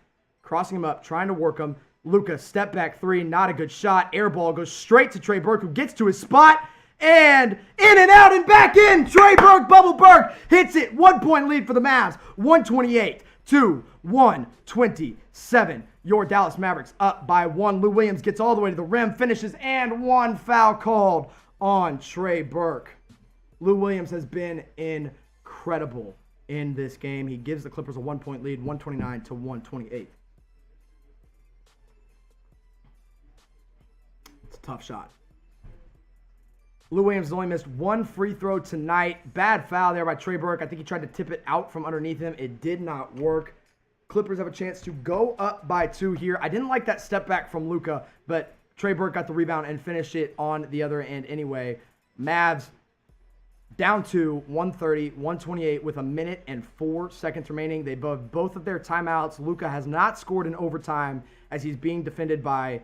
crossing him up, trying to work him. Luka, step back three, not a good shot. Air ball goes straight to Trey Burke, who gets to his spot. And in and out and back in. Trey Burke, Bubble Burke hits it. 1-point lead for the Mavs. 128 to 127. Your Dallas Mavericks up by 1. Lou Williams gets all the way to the rim, finishes, and 1 foul called on Trey Burke. Lou Williams has been incredible in this game. He gives the Clippers a 1-point lead, 129 to 128. It's a tough shot. Lou Williams has only missed 1 free throw tonight. Bad foul there by Trey Burke. I think he tried to tip it out from underneath him. It did not work. Clippers have a chance to go up by 2 here. I didn't like that step back from Luka, but Trey Burke got the rebound and finished it on the other end anyway. Mavs down to 130, 128 with 1 minute and 4 seconds remaining. They both of their timeouts. Luka has not scored in overtime as he's being defended by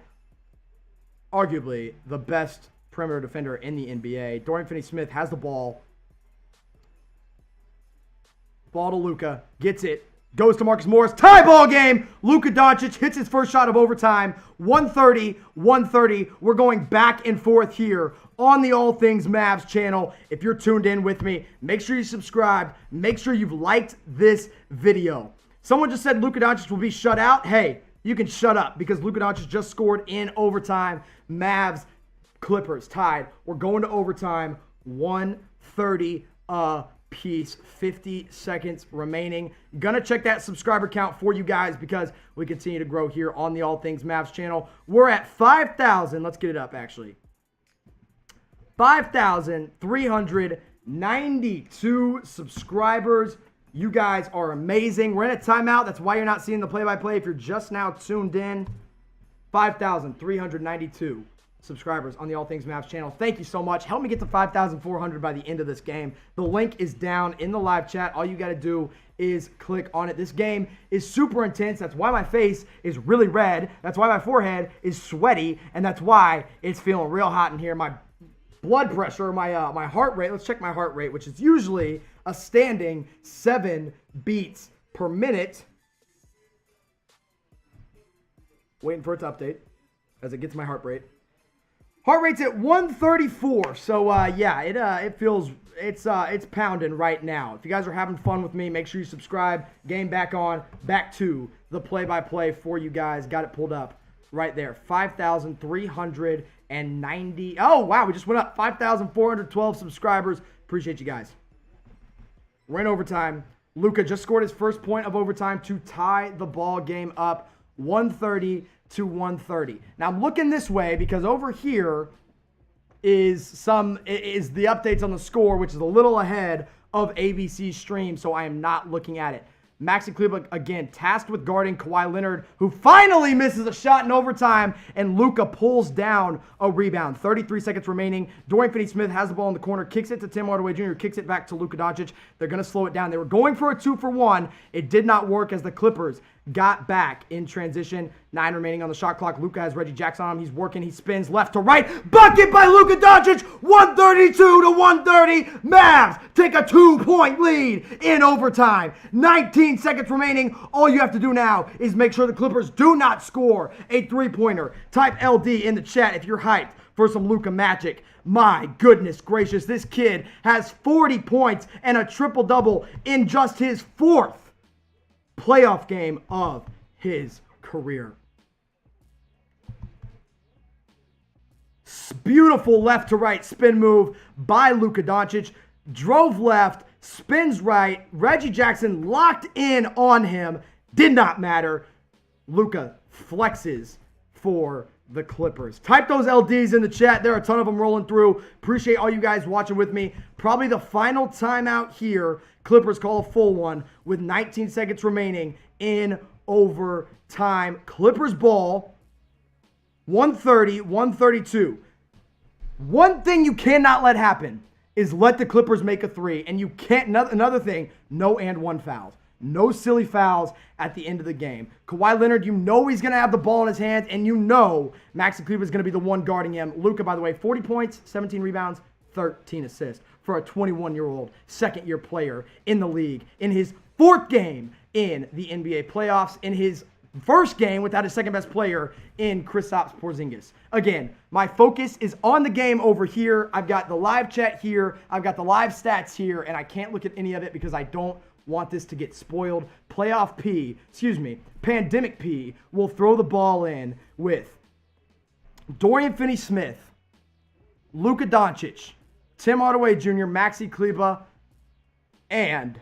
arguably the best perimeter defender in the NBA. Dorian Finney-Smith has the ball. Ball to Luka. Gets it. Goes to Marcus Morris. Tie ball game. Luka Doncic hits his first shot of overtime. 130. We're going back and forth here on the All Things Mavs channel. If you're tuned in with me, make sure you subscribe. Make sure you've liked this video. Someone just said Luka Doncic will be shut out. Hey, you can shut up because Luka Doncic just scored in overtime. Mavs, Clippers tied. We're going to overtime. 1:30 piece, 50 seconds remaining. Gonna check that subscriber count for you guys because we continue to grow here on the All Things Mavs channel. We're at 5,000. Let's get it up actually. 5,392 subscribers. You guys are amazing. We're in a timeout. That's why you're not seeing the play-by-play if you're just now tuned in. 5,392 subscribers on the All Things Mavs channel. Thank you so much. Help me get to 5,400 by the end of this game. The link is down in the live chat. All you got to do is click on it. This game is super intense. That's why my face is really red. That's why my forehead is sweaty. And that's why it's feeling real hot in here. My blood pressure, my heart rate. Let's check my heart rate, which is usually a standing 7 beats per minute. Waiting for it to update as it gets my heart rate. Heart rate's at 134. So yeah, it feels it's pounding right now. If you guys are having fun with me, make sure you subscribe. Game back to the play-by-play for you guys. Got it pulled up right there. 5,390. Oh wow, we just went up 5,412 subscribers. Appreciate you guys. We're in overtime. Luka just scored his first point of overtime to tie the ball game up, 130 to 130. Now I'm looking this way because over here is the updates on the score, which is a little ahead of ABC's stream, so I am not looking at it. Maxi Kleber, again, tasked with guarding Kawhi Leonard, who finally misses a shot in overtime, and Luka pulls down a rebound. 33 seconds remaining. Dorian Finney-Smith has the ball in the corner, kicks it to Tim Hardaway Jr., kicks it back to Luka Doncic. They're going to slow it down. They were going for a 2-for-1. It did not work as the Clippers got back in transition. 9 remaining on the shot clock. Luka has Reggie Jackson on him. He's working. He spins left to right. Bucket by Luka Doncic. 132 to 130. Mavs take a 2-point lead in overtime. 19 seconds remaining. All you have to do now is make sure the Clippers do not score a 3-pointer. Type LD in the chat if you're hyped for some Luka magic. My goodness gracious. This kid has 40 points and a triple-double in just his 4th playoff game of his career. Beautiful left to right spin move by Luka Doncic. Drove left, spins right. Reggie Jackson locked in on him. Did not matter. Luka flexes for the Clippers. Type those LDs in the chat. There are a ton of them rolling through. Appreciate all you guys watching with me. Probably the final timeout here. Clippers call a full one with 19 seconds remaining in overtime. Clippers ball, 130, 132. One thing you cannot let happen is let the Clippers make a 3. And you can't, another thing, no and 1 fouls. No silly fouls at the end of the game. Kawhi Leonard, you know he's going to have the ball in his hands, and you know Maxi Kleber is going to be the one guarding him. Luka, by the way, 40 points, 17 rebounds, 13 assists for a 21-year-old second-year player in the league. In his 4th game in the NBA playoffs, in his first game without his second-best player in Kristaps Porzingis. Again, my focus is on the game over here. I've got the live chat here. I've got the live stats here, and I can't look at any of it because I don't want this to get spoiled. Pandemic P will throw the ball in with Dorian Finney-Smith, Luka Doncic, Tim Hardaway Jr., Maxi Kleber, and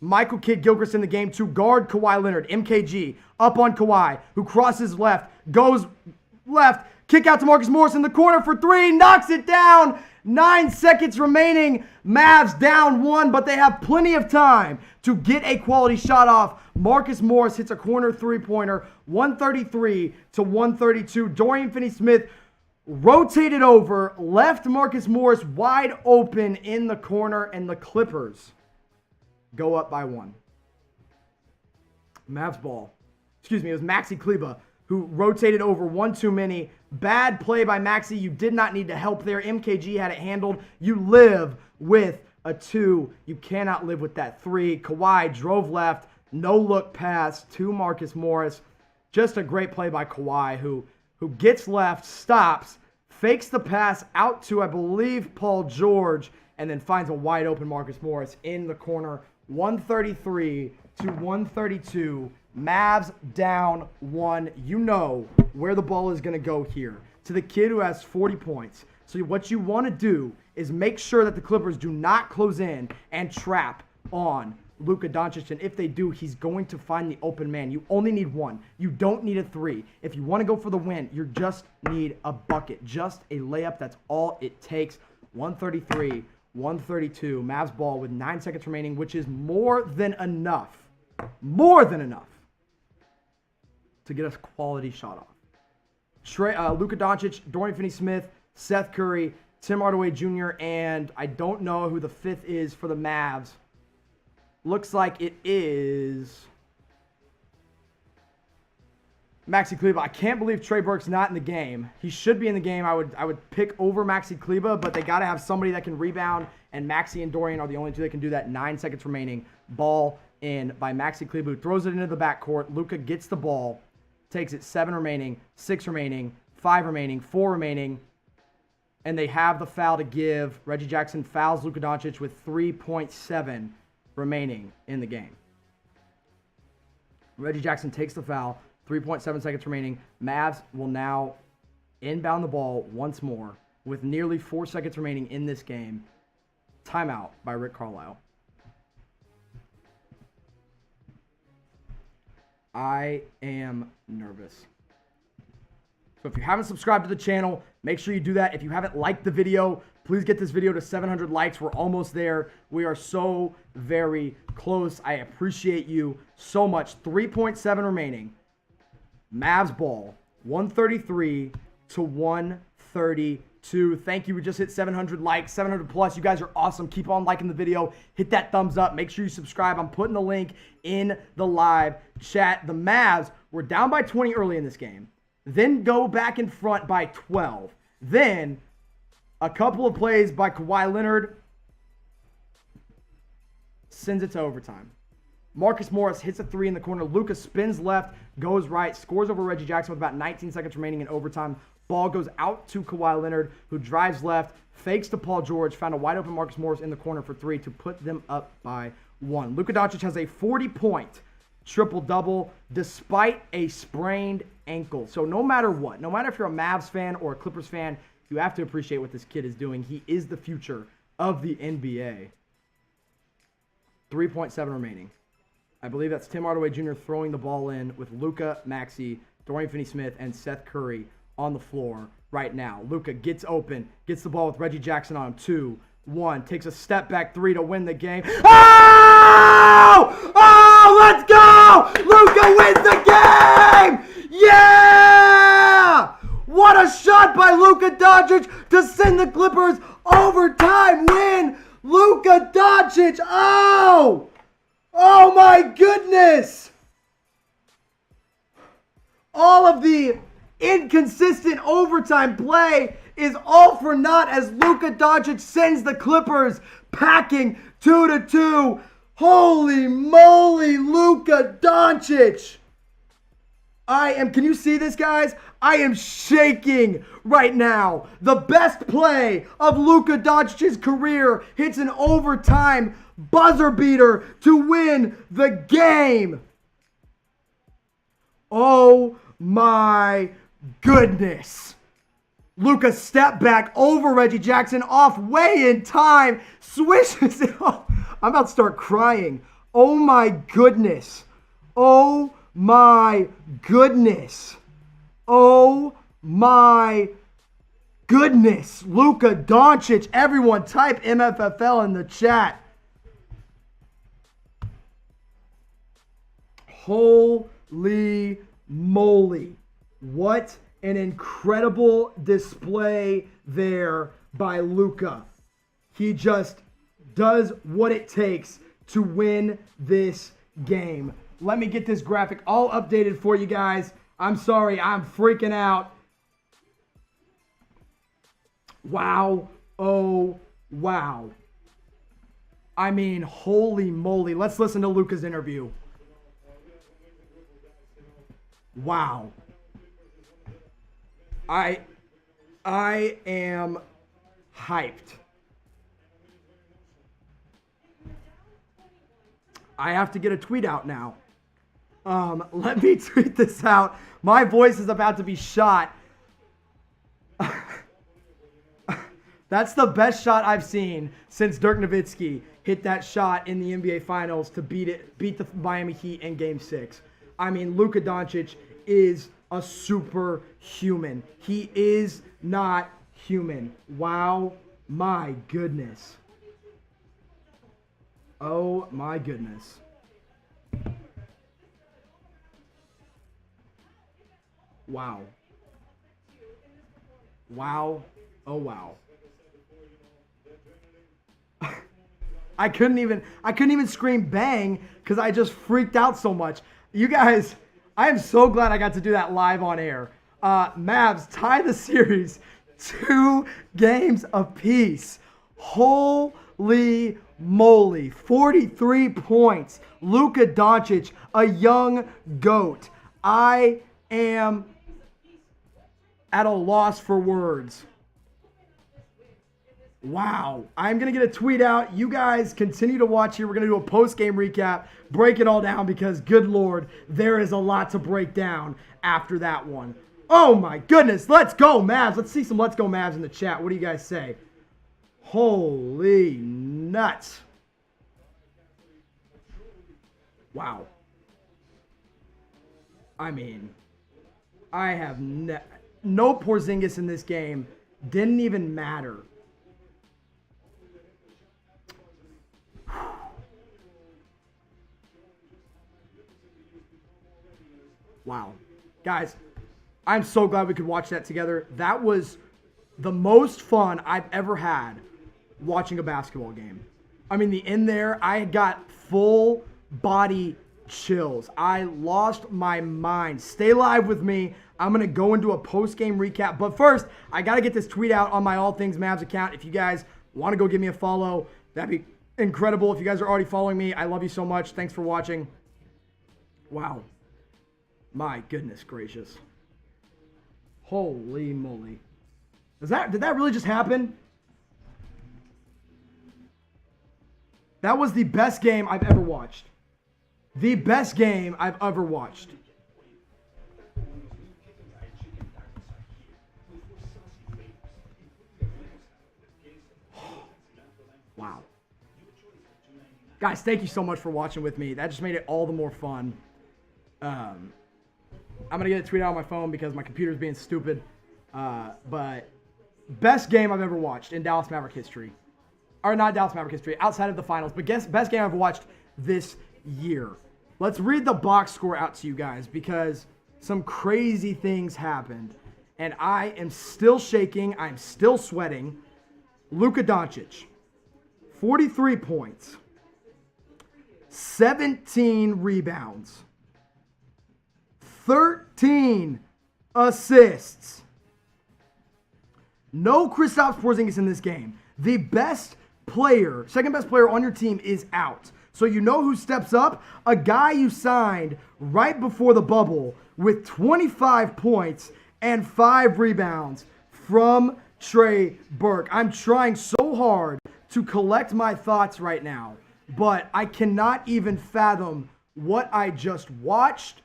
Michael Kidd-Gilchrist in the game to guard Kawhi Leonard. MKG up on Kawhi, who crosses left, goes left, kick out to Marcus Morris in the corner for 3, knocks it down. 9 seconds remaining. Mavs down 1, but they have plenty of time to get a quality shot off. Marcus Morris hits a corner 3-pointer, 133 to 132. Dorian Finney-Smith rotated over, left Marcus Morris wide open in the corner, and the Clippers go up by 1. Mavs ball. It was Maxi Kleber who rotated over one too many. Bad play by Maxi. You did not need to help there. MKG had it handled. You live with a 2. You cannot live with that 3. Kawhi drove left. No look pass to Marcus Morris. Just a great play by Kawhi who gets left, stops, fakes the pass out to, I believe, Paul George, and then finds a wide open Marcus Morris in the corner. 133 to 132. Mavs down 1. You know where the ball is going to go here. To the kid who has 40 points. So what you want to do is make sure that the Clippers do not close in and trap on Luka Doncic. And if they do, he's going to find the open man. You only need one. You don't need a 3. If you want to go for the win, you just need a bucket. Just a layup. That's all it takes. 133, 132. Mavs ball with 9 seconds remaining, which is more than enough. More than enough to get a quality shot off. Luka Doncic, Dorian Finney-Smith, Seth Curry, Tim Hardaway Jr., and I don't know who the 5th is for the Mavs. Looks like it is Maxi Kleber. I can't believe Trey Burke's not in the game. He should be in the game. I would pick over Maxi Kleber, but they got to have somebody that can rebound, and Maxi and Dorian are the only two that can do that. 9 seconds remaining. Ball in by Maxi Kleber, who throws it into the backcourt. Luka gets the ball, takes it. 7 remaining, 6 remaining, 5 remaining, 4 remaining, and they have the foul to give. Reggie Jackson fouls Luka Doncic with 3.7 remaining in the game. Reggie Jackson takes the foul. 3.7 seconds remaining. Mavs will now inbound the ball once more with nearly 4 seconds remaining in this game. Timeout by Rick Carlisle. I am nervous. So if you haven't subscribed to the channel, make sure you do that. If you haven't liked the video, please get this video to 700 likes. We're almost there. We are so very close. I appreciate you so much. 3.7 remaining. Mavs ball, 133 to 132. Thank you. We just hit 700 likes, 700 plus. You guys are awesome. Keep on liking the video. Hit that thumbs up. Make sure you subscribe. I'm putting the link in the live chat. The Mavs were down by 20 early in this game, then go back in front by 12. Then a couple of plays by Kawhi Leonard sends it to overtime. Marcus Morris hits a 3 in the corner. Luka spins left, goes right, scores over Reggie Jackson with about 19 seconds remaining in overtime. Ball goes out to Kawhi Leonard, who drives left, fakes to Paul George, found a wide open Marcus Morris in the corner for 3 to put them up by 1. Luka Doncic has a 40-point triple-double despite a sprained ankle. So no matter what, no matter if you're a Mavs fan or a Clippers fan, you have to appreciate what this kid is doing. He is the future of the NBA. 3.7 remaining. I believe that's Tim Hardaway Jr. throwing the ball in with Luka, Maxi, Dorian Finney-Smith, and Seth Curry on the floor right now. Luka gets open, gets the ball with Reggie Jackson on him. 2, 1, takes a step back 3 to win the game. Oh! Oh, let's go! Luka wins the game! Yeah! What a shot by Luka Doncic to send the Clippers overtime win! Luka Doncic! Oh! Oh my goodness! All of the inconsistent overtime play is all for naught as Luka Doncic sends the Clippers packing 2-2. Holy moly, Luka Doncic! Can you see this, guys? I am shaking right now. The best play of Luka Doncic's career hits an overtime buzzer beater to win the game. Oh my goodness. Luka step back over Reggie Jackson off way in time. Swishes it off. I'm about to start crying. Oh my goodness. Oh my goodness. Oh my goodness. Luka Doncic. Everyone type MFFL in the chat. Holy moly. What an incredible display there by Luka. He just does what it takes to win this game. Let me get this graphic all updated for you guys. I'm sorry, I'm freaking out. Wow. Oh, wow. I mean, holy moly. Let's listen to Luka's interview. Wow. I am hyped. I have to get a tweet out now. Let me tweet this out. My voice is about to be shot. That's the best shot I've seen since Dirk Nowitzki hit that shot in the NBA Finals to beat the Miami Heat in Game 6. I mean, Luka Doncic is a superhuman. He is not human. Wow, my goodness. Oh, my goodness. Wow. Wow. Oh, wow. I couldn't even scream bang because I just freaked out so much. You guys, I am so glad I got to do that live on air. Mavs tie the series 2 games apiece. Holy moly. 43 points. Luka Doncic, a young GOAT. I am at a loss for words. Wow. I'm going to get a tweet out. You guys continue to watch here. We're going to do a post-game recap, break it all down because, good Lord, there is a lot to break down after that one. Oh, my goodness. Let's go, Mavs. Let's see some Let's Go Mavs in the chat. What do you guys say? Holy nuts. Wow. I mean, I have no Porzingis in this game. Didn't even matter. Wow. Guys, I'm so glad we could watch that together. That was the most fun I've ever had watching a basketball game. I mean, the end there, I got full body chills. I lost my mind. Stay live with me. I'm going to go into a post-game recap. But first, I got to get this tweet out on my All Things Mavs account. If you guys want to go give me a follow, that'd be incredible. If you guys are already following me, I love you so much. Thanks for watching. Wow. My goodness gracious. Holy moly. Did that really just happen? That was the best game I've ever watched. The best game I've ever watched. Wow. Guys, thank you so much for watching with me. That just made it all the more fun. I'm going to get a tweet out on my phone because my computer's being stupid. But best game I've ever watched in Dallas Maverick history. Or not Dallas Maverick history, outside of the finals. But best game I've watched this year. Let's read the box score out to you guys because some crazy things happened. And I am still shaking. I'm still sweating. Luka Doncic, 43 points. 17 rebounds. 13 assists. No Kristaps Porzingis in this game. The best player, second best player on your team is out. So you know who steps up? A guy you signed right before the bubble with 25 points and 5 rebounds from Trey Burke. I'm trying so hard to collect my thoughts right now, but I cannot even fathom what I just watched.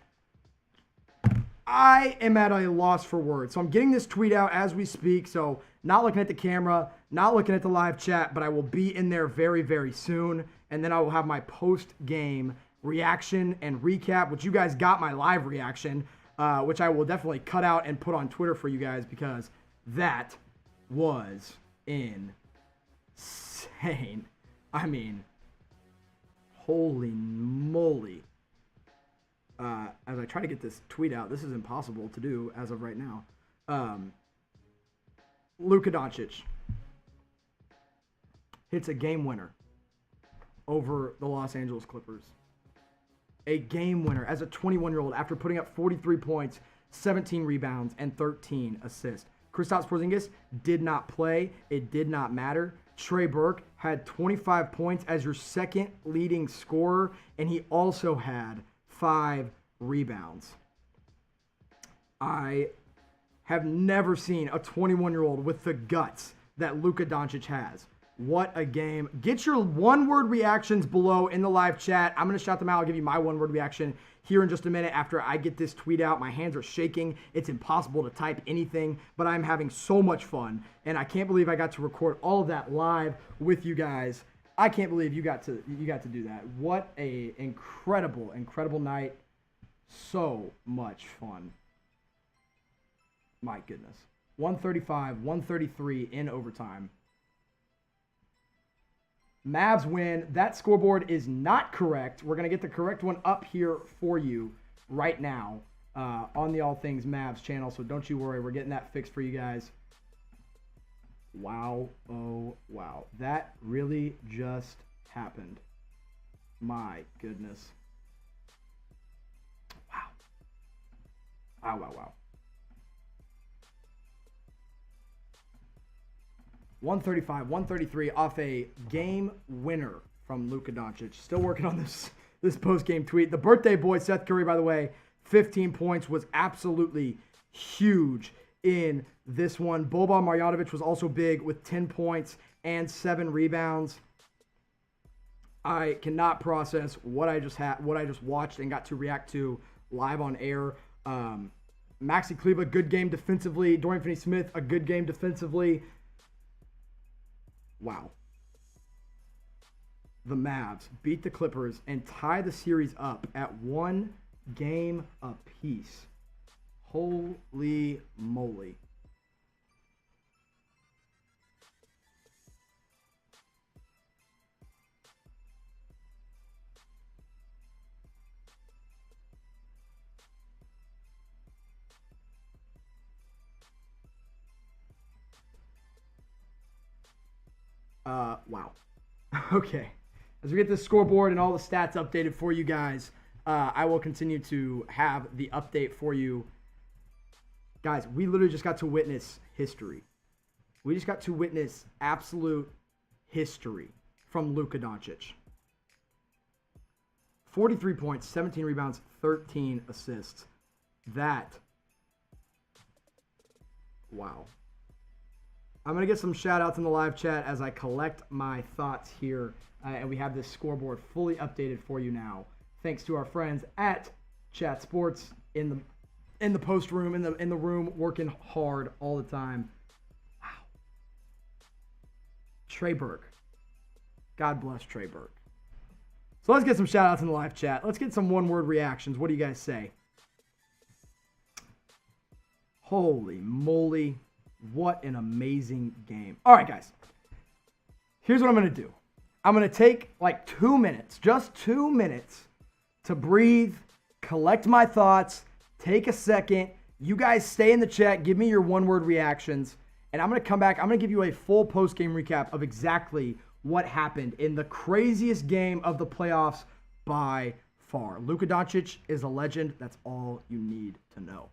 I am at a loss for words. So I'm getting this tweet out as we speak. So not looking at the camera, not looking at the live chat, but I will be in there very, very soon. And then I will have my post-game reaction and recap, which you guys got my live reaction, which I will definitely cut out and put on Twitter for you guys because that was insane. I mean, holy moly. As I try to get this tweet out, this is impossible to do as of right now. Luka Doncic hits a game winner over the Los Angeles Clippers. A game winner as a 21-year-old after putting up 43 points, 17 rebounds, and 13 assists. Kristaps Porzingis did not play. It did not matter. Trey Burke had 25 points as your second leading scorer, and he also had 5 rebounds. I have never seen a 21-year-old with the guts that Luka Doncic has. What a game. Get your one-word reactions below in the live chat. I'm going to shout them out. I'll give you my one-word reaction here in just a minute after I get this tweet out. My hands are shaking. It's impossible to type anything, but I'm having so much fun, and I can't believe I got to record all of that live with you guys. I can't believe you got to do that. What a incredible night. So much fun. My goodness. 135, 133 in overtime. Mavs win. That scoreboard is not correct. We're going to get the correct one up here for you right now on the All Things Mavs channel, so don't you worry. We're getting that fixed for you guys. Wow. Oh, wow. That really just happened. My goodness. Wow. Wow. 135, 133 off a game winner from Luka Doncic. Still working on this post-game tweet. The birthday boy, Seth Curry, by the way, 15 points, was absolutely huge in this one. Boban Marjanovic was also big with 10 points and 7 rebounds. I cannot process what I just watched and got to react to live on air. Maxi Kleber, good game defensively. Dorian Finney-Smith, a good game defensively. Wow. The Mavs beat the Clippers and tie the series up at 1 game apiece. Holy moly. Wow. Okay. As we get this scoreboard and all the stats updated for you guys, I will continue to have the update for you. Guys, we literally just got to witness history. We just got to witness absolute history from Luka Doncic. 43 points, 17 rebounds, 13 assists. Wow. I'm going to get some shout-outs in the live chat as I collect my thoughts here. And we have this scoreboard fully updated for you now. Thanks to our friends at Chat Sports in the post room, in the room, working hard all the time. Wow. Trey Burke. God bless Trey Burke. So let's get some shout-outs in the live chat. Let's get some one-word reactions. What do you guys say? Holy moly. What an amazing game. All right, guys. Here's what I'm going to do. I'm going to take like 2 minutes, just 2 minutes to breathe, collect my thoughts, take a second. You guys stay in the chat. Give me your one-word reactions. And I'm going to come back. I'm going to give you a full post-game recap of exactly what happened in the craziest game of the playoffs by far. Luka Doncic is a legend. That's all you need to know.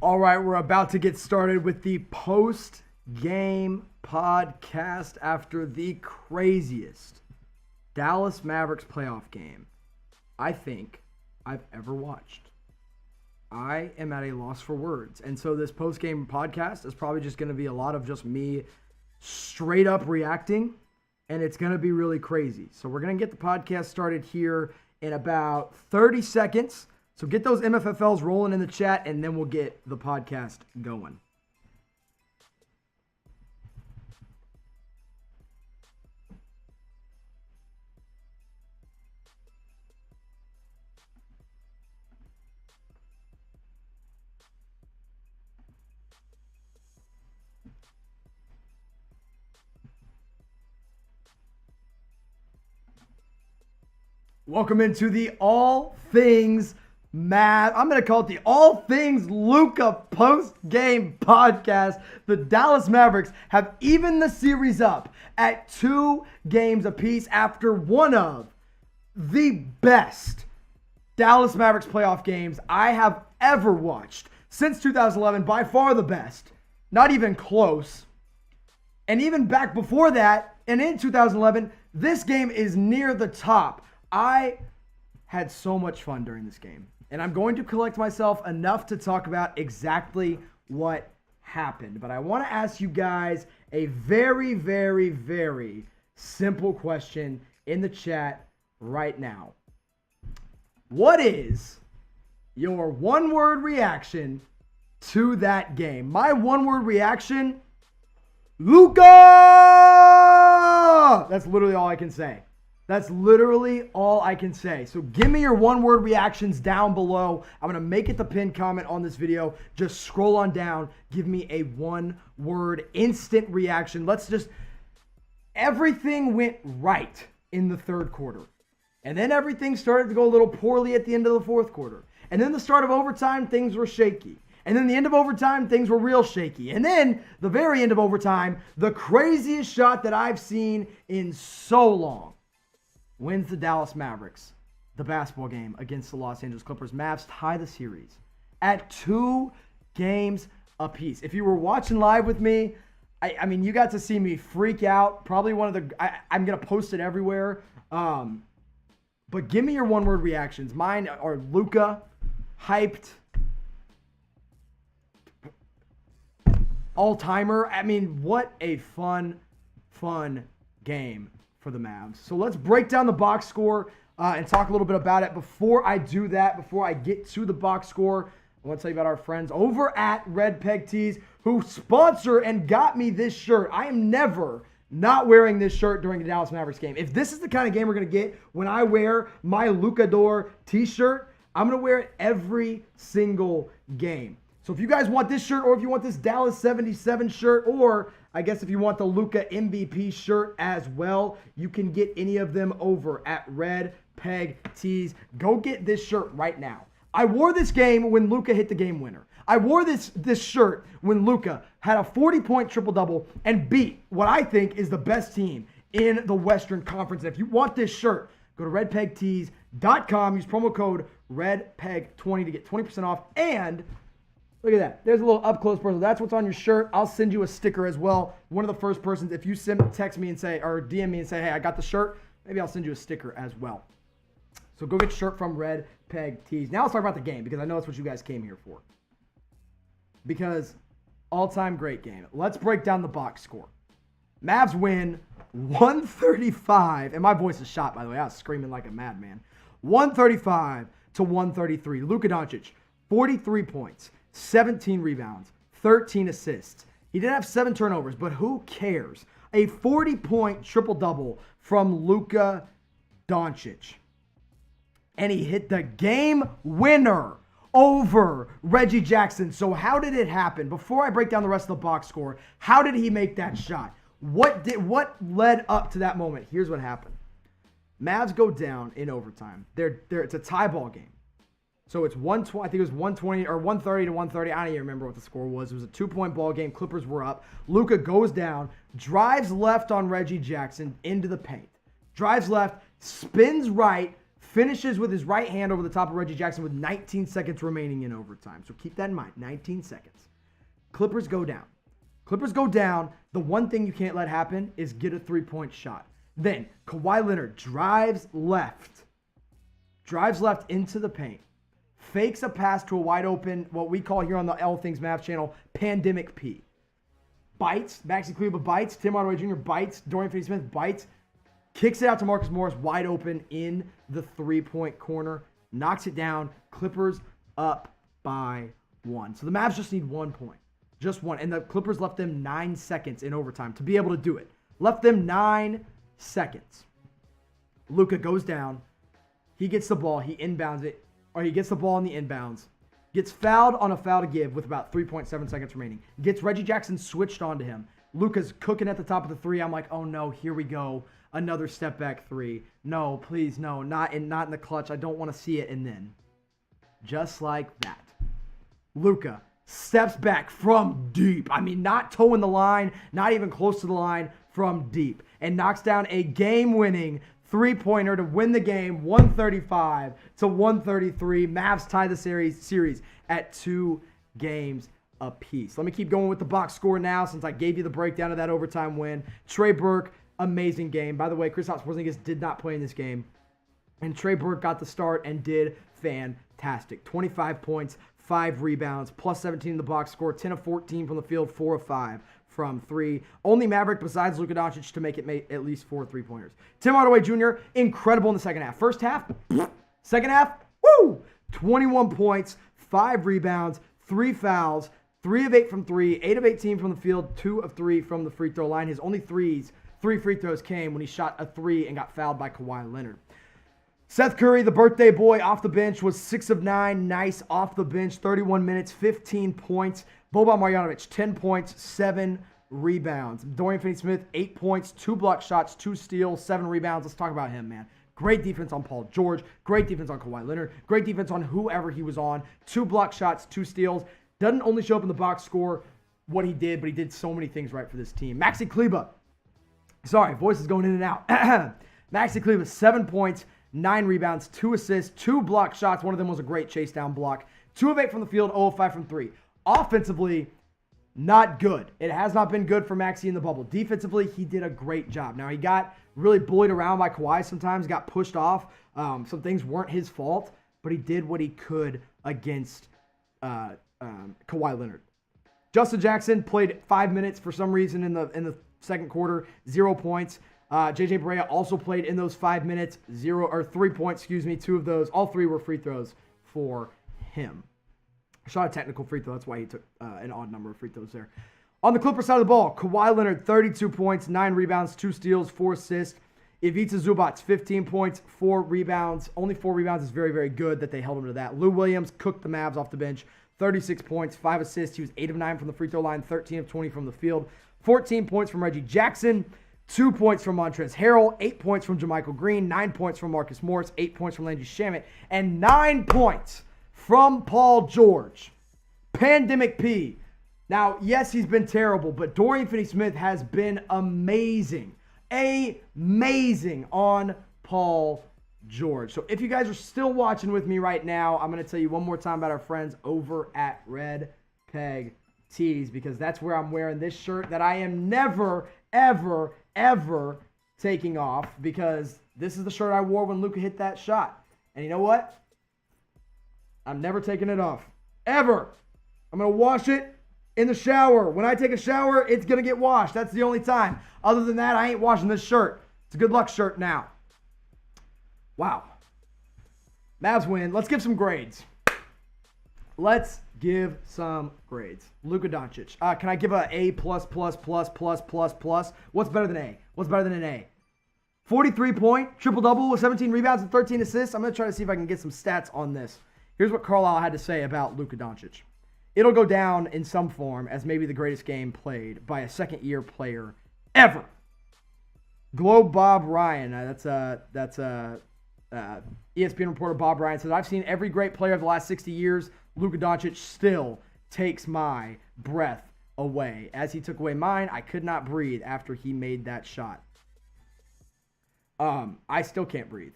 All right, we're about to get started with the post-game podcast after the craziest Dallas Mavericks playoff game I think I've ever watched. I am at a loss for words. And so this post-game podcast is probably just going to be a lot of just me straight up reacting, and it's going to be really crazy. So we're going to get the podcast started here in about 30 seconds. So get those MFFLs rolling in the chat, and then we'll get the podcast going. Welcome into the All Things Mavs. I'm going to call it the All Things Luka post-game podcast. The Dallas Mavericks have evened the series up at 2 games apiece after one of the best Dallas Mavericks playoff games I have ever watched since 2011. By far the best. Not even close. And even back before that, and in 2011, this game is near the top. I had so much fun during this game, and I'm going to collect myself enough to talk about exactly what happened. But I want to ask you guys a very, very, very simple question in the chat right now. What is your one-word reaction to that game? My one-word reaction, Luka! That's literally all I can say. That's literally all I can say. So give me your one-word reactions down below. I'm going to make it the pinned comment on this video. Just scroll on down. Give me a one-word instant reaction. Everything went right in the third quarter. And then everything started to go a little poorly at the end of the fourth quarter. And then the start of overtime, things were shaky. And then the end of overtime, things were real shaky. And then the very end of overtime, the craziest shot that I've seen in so long. Wins the Dallas Mavericks the basketball game against the Los Angeles Clippers. Mavs tie the series at 2 games apiece. If you were watching live with me, I mean, you got to see me freak out. Probably one of the, I'm going to post it everywhere. But give me your one-word reactions. Mine are Luka, hyped, all-timer. I mean, what a fun game for the Mavs. So let's break down the box score and talk a little bit about it. Before I do that, before I get to the box score, I want to tell you about our friends over at Red Peg Tees who sponsor and got me this shirt. I am never not wearing this shirt during the Dallas Mavericks game. If this is the kind of game we're going to get when I wear my Luka Doncic t-shirt, I'm going to wear it every single game. So if you guys want this shirt, or if you want this Dallas 77 shirt, or I guess if you want the Luka MVP shirt as well, you can get any of them over at Red Peg Tees. Go get this shirt right now. I wore this game when Luka hit the game winner. I wore this shirt when Luka had a 40-point triple-double and beat what I think is the best team in the Western Conference. And if you want this shirt, go to redpegtees.com. Use promo code REDPEG20 to get 20% off. And look at that. There's a little up-close person. That's what's on your shirt. I'll send you a sticker as well. One of the first persons, if you text me and say, or DM me and say, hey, I got the shirt, maybe I'll send you a sticker as well. So go get your shirt from Red Peg Tees. Now let's talk about the game, because I know that's what you guys came here for. Because all-time great game. Let's break down the box score. Mavs win 135, and my voice is shot, by the way. I was screaming like a madman. 135 to 133. Luka Doncic, 43 points. 17 rebounds, 13 assists. He did have 7 turnovers, but who cares? A 40-point triple-double from Luka Doncic. And he hit the game winner over Reggie Jackson. So how did it happen? Before I break down the rest of the box score, how did he make that shot? What led up to that moment? Here's what happened. Mavs go down in overtime. It's a tie ball game. So it's 120, I think it was 120 or 130 to 130. I don't even remember what the score was. It was a 2-point ball game. Clippers were up. Luka goes down, drives left on Reggie Jackson into the paint. Drives left, spins right, finishes with his right hand over the top of Reggie Jackson with 19 seconds remaining in overtime. So keep that in mind, 19 seconds. Clippers go down. Clippers go down. The one thing you can't let happen is get a three-point shot. Then Kawhi Leonard drives left into the paint, fakes a pass to a wide open, what we call here on the All Things Mavs channel, Pandemic P. Bites, Maxi Kleber bites, Tim Hardaway Jr. bites, Dorian Finney-Smith bites, kicks it out to Marcus Morris wide open in the three-point corner, knocks it down, Clippers up by 1. So the Mavs just need 1 point. Just one. And the Clippers left them 9 seconds in overtime to be able to do it. Left them 9 seconds. Luka goes down. He gets the ball. He inbounds it. Or he gets the ball in the inbounds. Gets fouled on a foul to give with about 3.7 seconds remaining. Gets Reggie Jackson switched onto him. Luka's cooking at the top of the three. I'm like, oh no, here we go. Another step back three. No, please, no. Not in the clutch. I don't want to see it. And then, just like that, Luka steps back from deep. I mean, not toeing the line, not even close to the line, from deep. And knocks down a game-winning three-pointer to win the game, 135-133. Mavs tie the series at 2 games apiece. Let me keep going with the box score now since I gave you the breakdown of that overtime win. Trey Burke, amazing game. By the way, Kristaps Porzingis did not play in this game. And Trey Burke got the start and did fantastic. 25 points, 5 rebounds, plus 17 in the box score, 10 of 14 from the field, 4 of 5 from 3. Only Maverick besides Luka Doncic to make it at least 4 3-pointers. Tim Hardaway Jr., incredible in the second half. First half, second half, woo! 21 points, 5 rebounds, 3 fouls, 3 of 8 from 3, 8 of 18 from the field, 2 of 3 from the free throw line. His only 3 free throws came when he shot a 3 and got fouled by Kawhi Leonard. Seth Curry, the birthday boy, off the bench, was 6 of 9. Nice off the bench, 31 minutes, 15 points. Boban Marjanovic, 10 points, 7 rebounds. Dorian Finney-Smith, 8 points, 2 block shots, 2 steals, 7 rebounds. Let's talk about him, man. Great defense on Paul George. Great defense on Kawhi Leonard. Great defense on whoever he was on. 2 block shots, 2 steals. Doesn't only show up in the box score what he did, but he did so many things right for this team. Maxi Kleber. Sorry, voice is going in and out. Maxi Kleber, 7 points, 9 rebounds, 2 assists, 2 block shots. One of them was a great chase down block. 2 of 8 from the field, 0 of 5 from 3. Offensively, not good. It has not been good for Maxi in the bubble. Defensively, he did a great job. Now, he got really bullied around by Kawhi sometimes, got pushed off. Some things weren't his fault, but he did what he could against Kawhi Leonard. Justin Jackson played 5 minutes for some reason in the second quarter, 0 points. JJ Barea also played in those 5 minutes, 3 points, 2 of those. All 3 were free throws for him. Shot a technical free throw. That's why he took an odd number of free throws there. On the Clippers side of the ball, Kawhi Leonard, 32 points, 9 rebounds, 2 steals, 4 assists. Ivica Zubac, 15 points, 4 rebounds. Only 4 rebounds is very, very good that they held him to that. Lou Williams cooked the Mavs off the bench, 36 points, 5 assists. He was 8 of 9 from the free throw line, 13 of 20 from the field. 14 points from Reggie Jackson, 2 points from Montrezl Harrell, 8 points from JaMychal Green, 9 points from Marcus Morris, 8 points from Landry Shamet, and 9 points from Paul George. Pandemic P. Now, yes, he's been terrible, but Dorian Finney-Smith has been amazing. Amazing on Paul George. So if you guys are still watching with me right now, I'm going to tell you one more time about our friends over at Red Peg Tees, because that's where I'm wearing this shirt that I am never, ever, ever taking off, because this is the shirt I wore when Luka hit that shot. And you know what? I'm never taking it off. Ever. I'm going to wash it in the shower. When I take a shower, it's going to get washed. That's the only time. Other than that, I ain't washing this shirt. It's a good luck shirt now. Wow. Mavs win. Let's give some grades. Let's give some grades. Luka Doncic. Can I give a A++++++++? What's better than A? What's better than an A? 43-point, triple-double with 17 rebounds and 13 assists. I'm going to try to see if I can get some stats on this. Here's what Carlisle had to say about Luka Doncic. It'll go down in some form as maybe the greatest game played by a second-year player ever. Globe Bob Ryan, that's ESPN reporter Bob Ryan, says, I've seen every great player of the last 60 years. Luka Doncic still takes my breath away. As he took away mine, I could not breathe after he made that shot. I still can't breathe.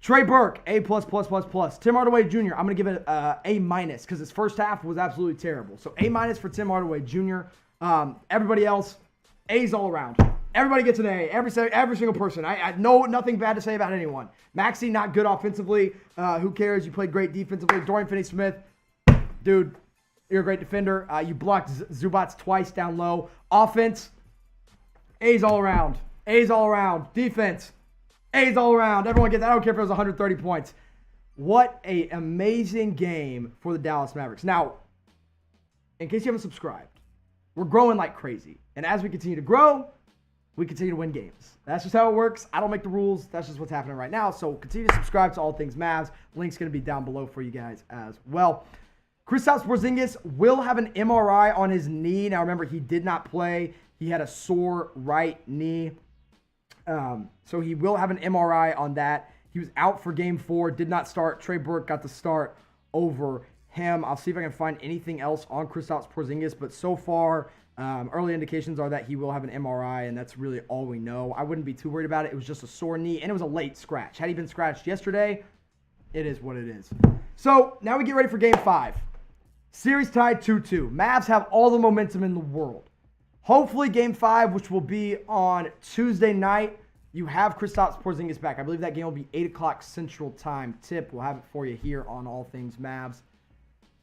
Trey Burke, A++++. Tim Hardaway Jr., I'm going to give it A- because his first half was absolutely terrible. So A- for Tim Hardaway Jr. Everybody else, A's all around. Everybody gets an A. Every single person. I know nothing bad to say about anyone. Maxey, not good offensively. Who cares? You played great defensively. Dorian Finney-Smith, dude, you're a great defender. You blocked Zubats twice down low. Offense, A's all around. A's all around. Defense, A's all around. Everyone gets that. I don't care if it was 130 points. What an amazing game for the Dallas Mavericks. Now, in case you haven't subscribed, we're growing like crazy. And as we continue to grow, we continue to win games. That's just how it works. I don't make the rules. That's just what's happening right now. So continue to subscribe to All Things Mavs. Link's going to be down below for you guys as well. Kristaps Porzingis will have an MRI on his knee. Now, remember, he did not play. He had a sore right knee. So he will have an MRI on that. He was out for Game 4, did not start. Trey Burke got the start over him. I'll see if I can find anything else on Kristaps Porzingis, but so far, early indications are that he will have an MRI, and that's really all we know. I wouldn't be too worried about it. It was just a sore knee, and it was a late scratch. Had he been scratched yesterday, it is what it is. So now we get ready for Game 5. Series tied 2-2. Mavs have all the momentum in the world. Hopefully Game 5, which will be on Tuesday night, you have Kristaps Porzingis back. I believe that game will be 8 o'clock Central Time tip. We'll have it for you here on All Things Mavs.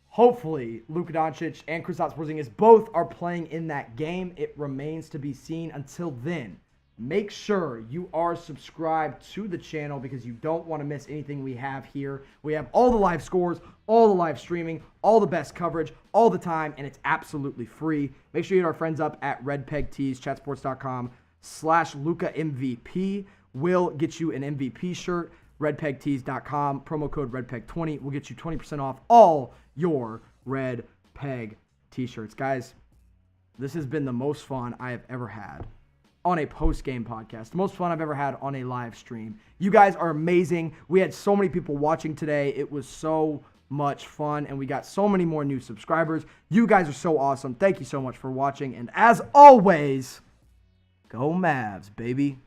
Hopefully, Luka Doncic and Kristaps Porzingis both are playing in that game. It remains to be seen. Until then, make sure you are subscribed to the channel because you don't want to miss anything we have here. We have all the live scores, all the live streaming, all the best coverage, all the time, and it's absolutely free. Make sure you hit our friends up at Red Peg Tees, chatsports.com/LukaMVP. We'll get you an MVP shirt. redpegtees.com, promo code RedPeg20 will get you 20% off all your Red Peg t-shirts. Guys, this has been the most fun I have ever had on a post-game podcast. The most fun I've ever had on a live stream. You guys are amazing. We had so many people watching today. It was so much fun, and we got so many more new subscribers. You guys are so awesome. Thank you so much for watching, and as always, go Mavs, baby.